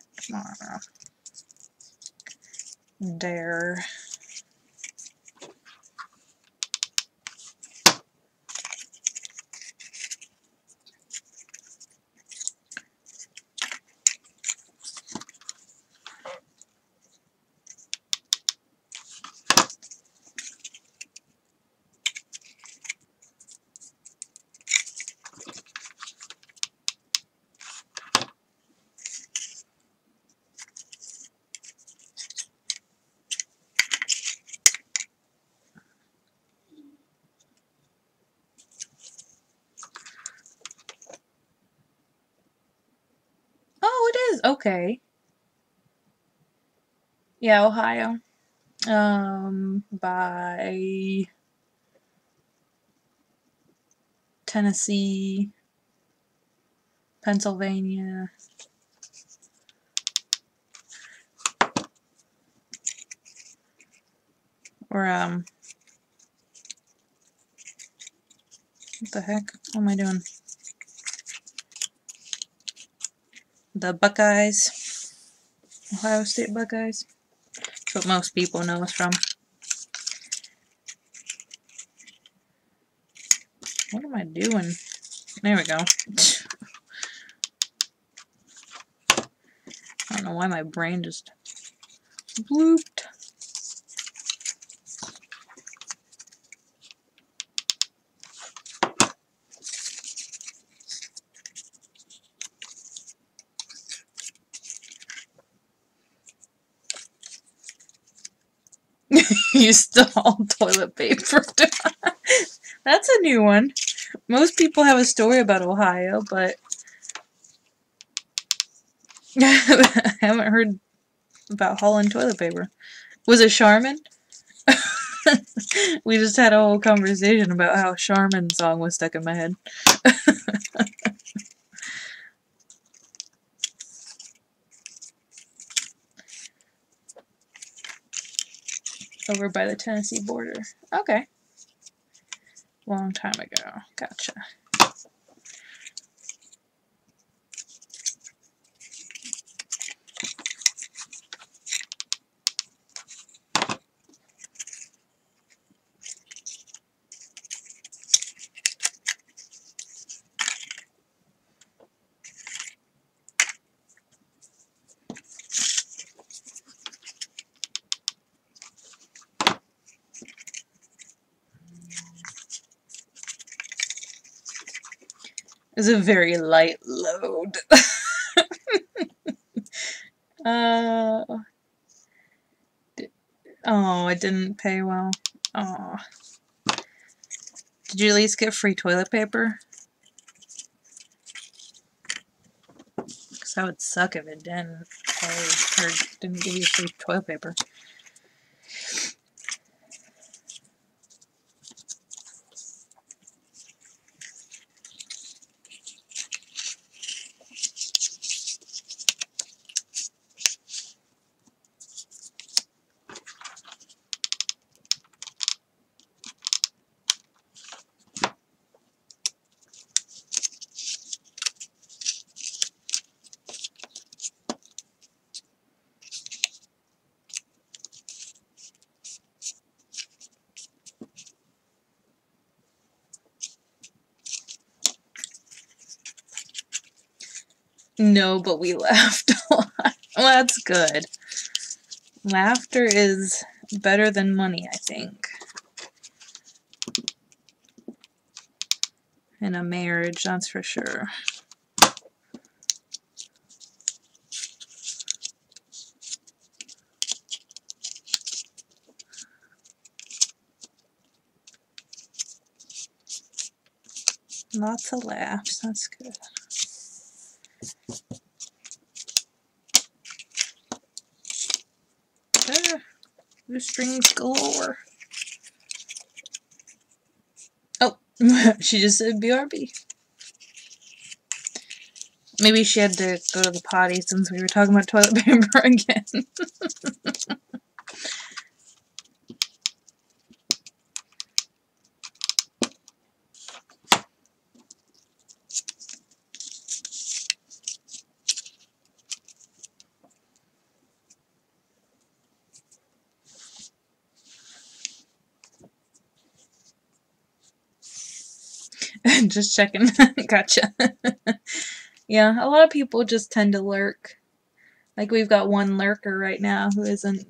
Dare. Oh, it is. Okay. Yeah, Ohio. By Tennessee, Pennsylvania. Or, what the heck? What am I doing? The Buckeyes. Ohio State Buckeyes. That's what most people know us from. What am I doing? There we go. I don't know why my brain just blooped. You stole toilet paper. That's a new one. Most people have a story about Ohio, but I haven't heard about hauling toilet paper. Was it Charmin? We just had a whole conversation about how Charmin's song was stuck in my head. Over by the Tennessee border. Okay. Long time ago. Gotcha. It's a very light load. Oh, it didn't pay well. Oh. Did you at least get free toilet paper? Because that would suck if it didn't pay or didn't give you free toilet paper. No, but we laughed a lot. Well, that's good. Laughter is better than money, I think. In a marriage, that's for sure. Lots of laughs, that's good. The strings galore. Oh, she just said BRB. Maybe she had to go to the potty since we were talking about toilet paper again. Just checking. Gotcha. Yeah, a lot of people just tend to lurk. Like we've got one lurker right now who isn't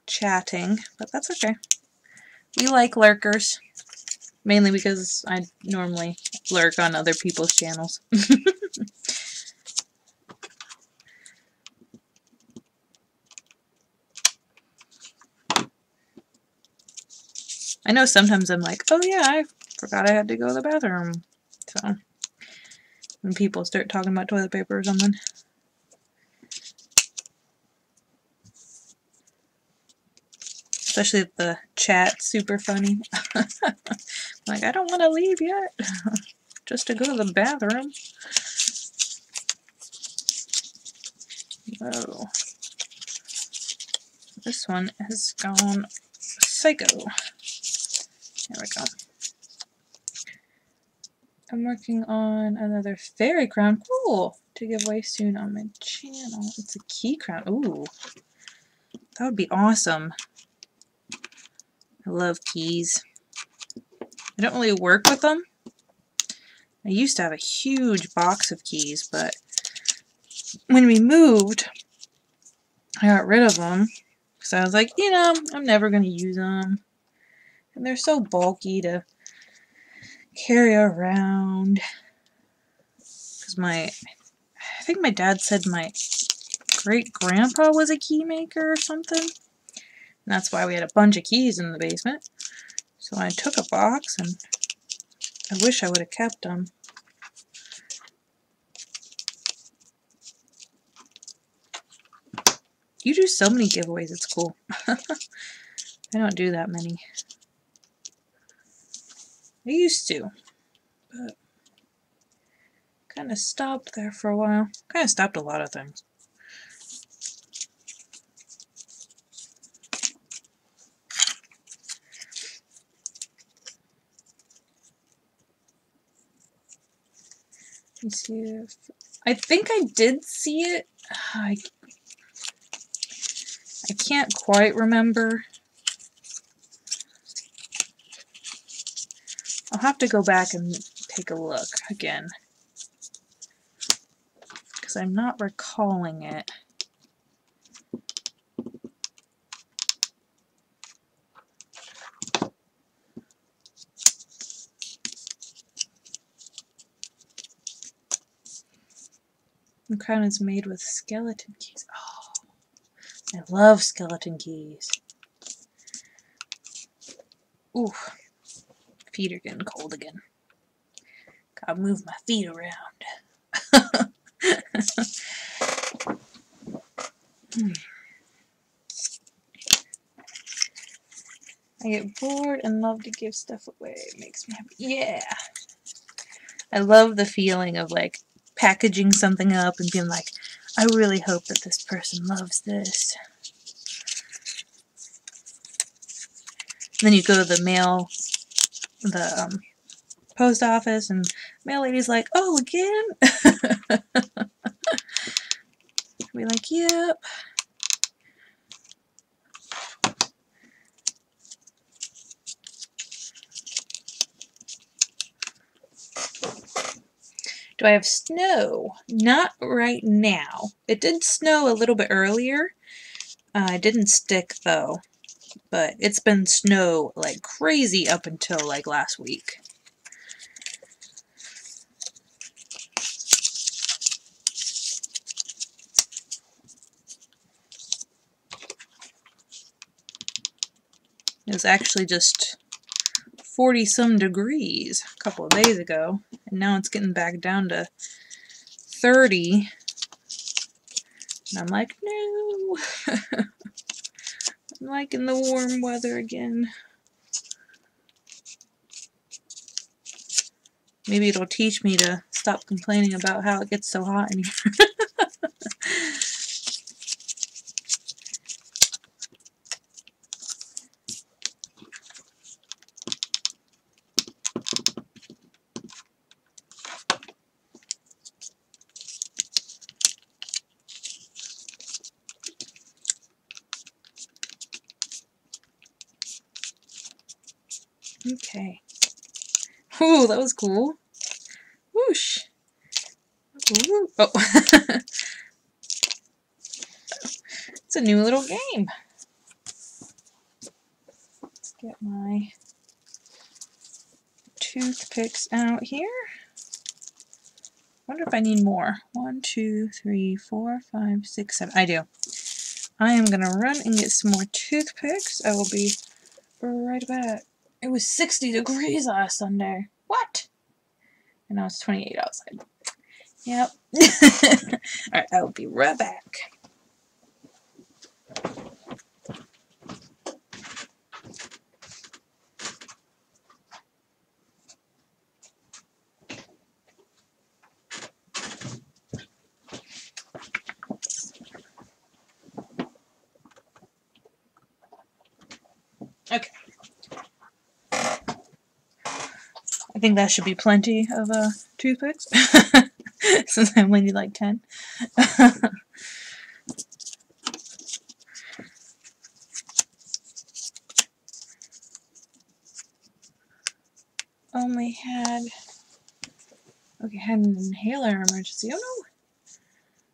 chatting, but that's okay. We like lurkers. Mainly because I normally lurk on other people's channels. I know sometimes I'm like, oh yeah, I forgot I had to go to the bathroom. So, when people start talking about toilet paper or something. Especially if the chat's super funny. Like, I don't want to leave yet. Just to go to the bathroom. Oh. This one has gone psycho. There we go. I'm working on another fairy crown. Cool! To give away soon on my channel. It's a key crown. Ooh. That would be awesome. I love keys. I don't really work with them. I used to have a huge box of keys, but when we moved, I got rid of them. Because I was like, you know, I'm never going to use them. And they're so bulky to carry around. Because I think my dad said my great-grandpa was a key maker or something. And that's why we had a bunch of keys in the basement. So I took a box, and I wish I would have kept them. You do so many giveaways, it's cool. I don't do that many. I used to, but kind of stopped there for a while. Kind of stopped a lot of things. Let's see if... I think I did see it. I can't quite remember. I'll have to go back and take a look again. Because I'm not recalling it. The crown is made with skeleton keys. Oh, I love skeleton keys. Ooh, feet are getting cold again. Gotta move my feet around. I get bored and love to give stuff away. It makes me happy. Yeah! I love the feeling of like packaging something up and being like, I really hope that this person loves this. And then you go to the mail, the post office, and mail lady's like, oh, again? We're like, yep. Do I have snow? Not right now. It did snow a little bit earlier. It didn't stick though, but it's been snow like crazy up until like last week. It was actually just 40-some degrees a couple of days ago, and now it's getting back down to 30. And I'm like, no. I'm liking the warm weather again. Maybe it'll teach me to stop complaining about how it gets so hot in here. Okay. Ooh, that was cool. Whoosh. Ooh. Oh. It's a new little game. Let's get my toothpicks out here. Wonder if I need more. 1, 2, 3, 4, 5, 6, 7. I do. I am gonna run and get some more toothpicks. I will be right back. It was 60 degrees last Sunday. What? And now it's 28 outside. Yep. Alright, I will be right back. Okay. I think that should be plenty of toothpicks, since I only need like 10. Only had... Okay, had an inhaler emergency. Oh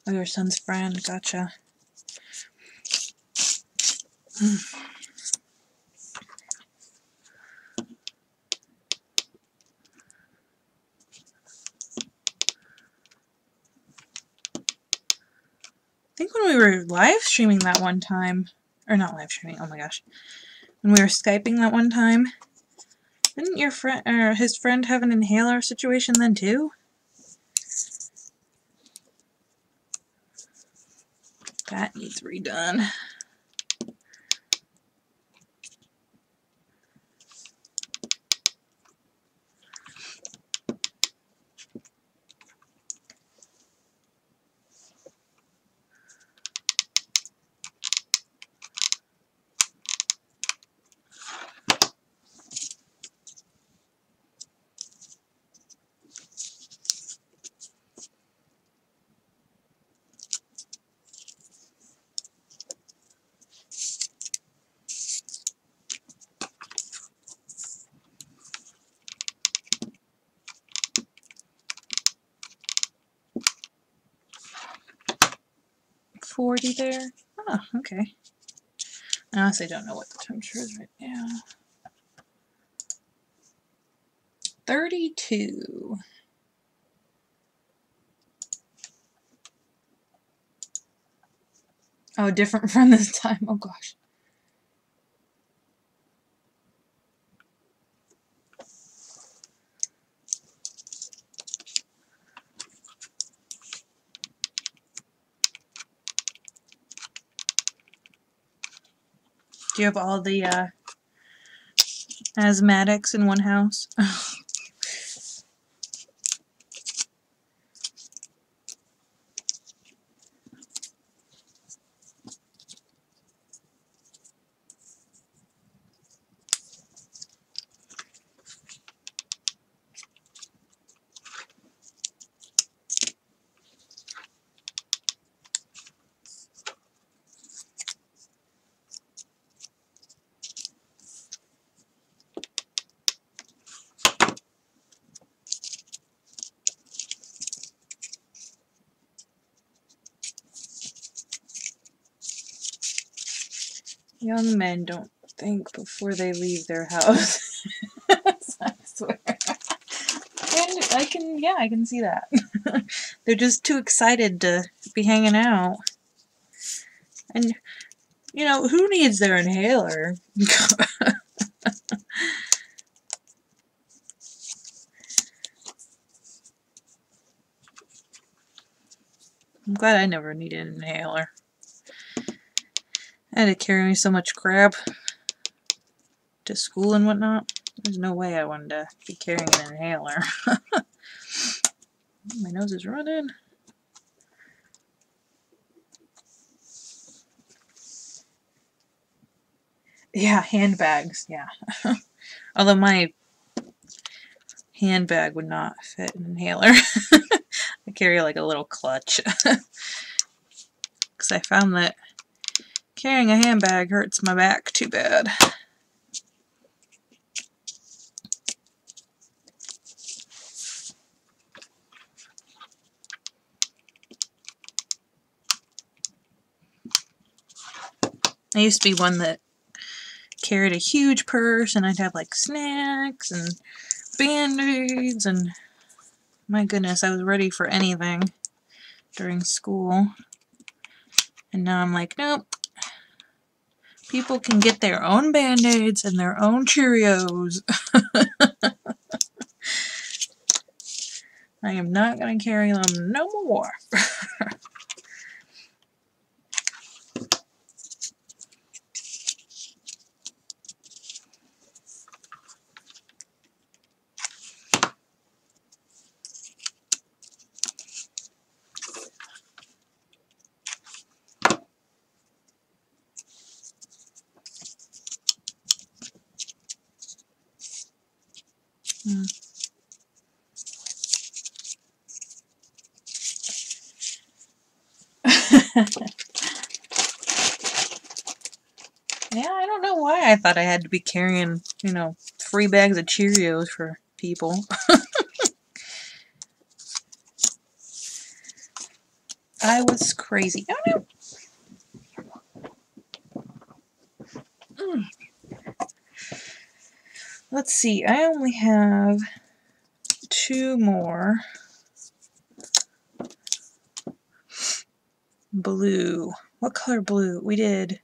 no! Oh, your son's friend. Gotcha. I think when we were live streaming that one time, or not live streaming, oh my gosh, when we were Skyping that one time, didn't your friend, or his friend have an inhaler situation then too? That needs redone. $40 there. Oh, okay. I honestly don't know what the temperature is right now. 32. Oh, different from this time. Oh gosh. Do you have all the asthmatics in one house? Young men don't think before they leave their house. I swear. And I can see that. They're just too excited to be hanging out. And, you know, who needs their inhaler? I'm glad I never needed an inhaler. I had to carry so much crap to school and whatnot. There's no way I wanted to be carrying an inhaler. My nose is running. Yeah, handbags, yeah. Although my handbag would not fit an inhaler. I carry like a little clutch. Because I found that carrying a handbag hurts my back too bad. I used to be one that carried a huge purse, and I'd have like snacks and Band-Aids, and my goodness, I was ready for anything during school. And now I'm like, nope. People can get their own Band-Aids and their own Cheerios. I am not going to carry them no more. Yeah, I don't know why I thought I had to be carrying, 3 bags of Cheerios for people. I was crazy. Oh no! Let's see, I only have 2 more. Blue. What color blue? We did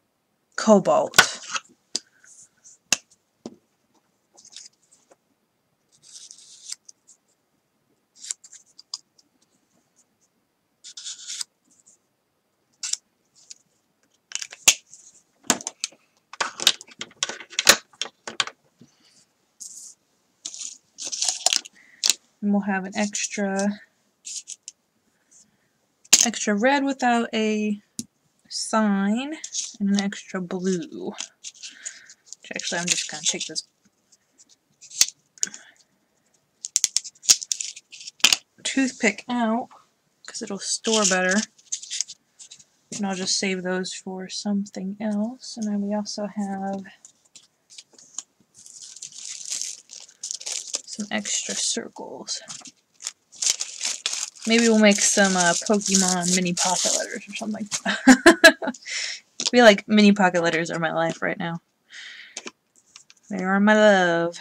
cobalt. And we'll have an extra red without a sign, and an extra blue. Which actually, I'm just going to take this toothpick out because it'll store better. And I'll just save those for something else. And then we also have some extra circles. Maybe we'll make some Pokemon mini pocket letters or something. I feel like mini pocket letters are my life right now. They are my love.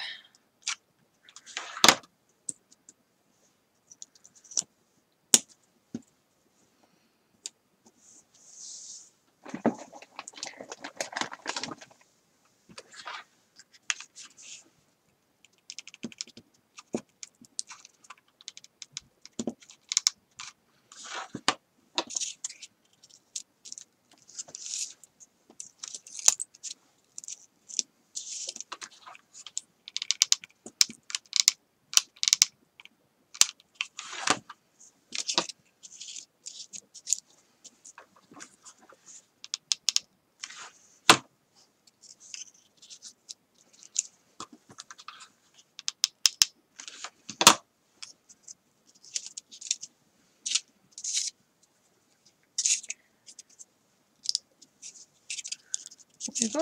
Wiggle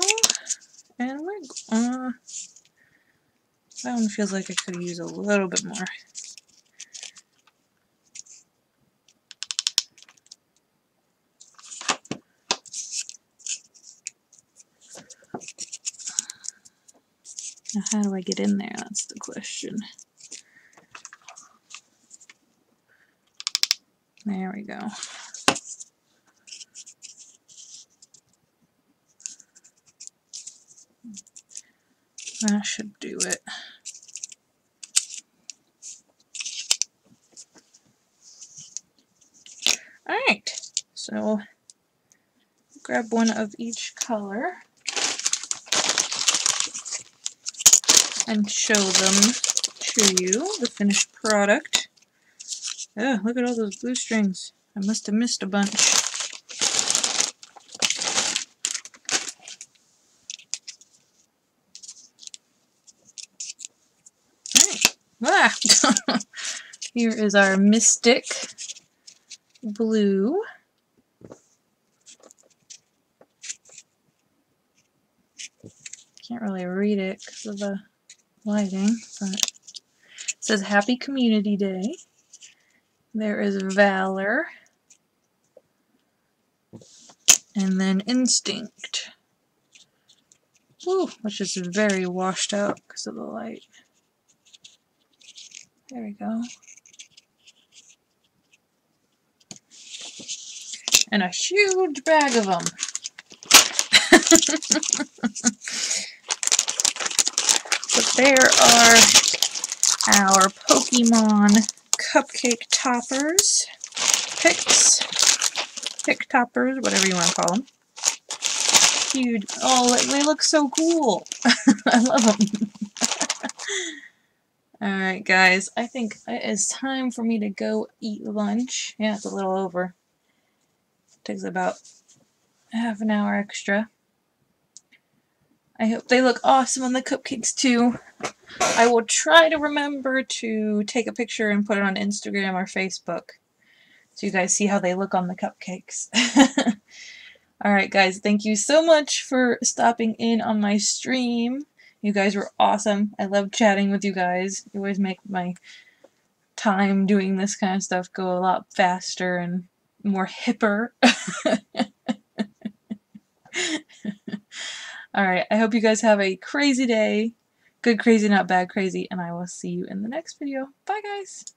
and wiggle. That one feels like I could use a little bit more. Now how do I get in there? That's the question. There we go. That should do it. Alright, so grab one of each color and show them to you, the finished product. Oh, look at all those glue strings. I must have missed a bunch. Alright. Ah! Here is our Mystic Blue. Can't really read it because of the lighting, but it says Happy Community Day. There is Valor. And then Instinct. Woo, which is very washed out because of the light. There we go. And a huge bag of them. But there are our Pokemon Cupcake Toppers. Pick toppers, whatever you want to call them. Huge. Oh, they look so cool. I love them. Alright guys, I think it is time for me to go eat lunch. Yeah, it's a little over. Takes about half an hour extra. I hope they look awesome on the cupcakes too. I will try to remember to take a picture and put it on Instagram or Facebook so you guys see how they look on the cupcakes. Alright guys, thank you so much for stopping in on my stream. You guys were awesome. I love chatting with you guys. You always make my time doing this kind of stuff go a lot faster and more hipper. Alright, I hope you guys have a crazy day. Good crazy, not bad crazy, and I will see you in the next video. Bye guys!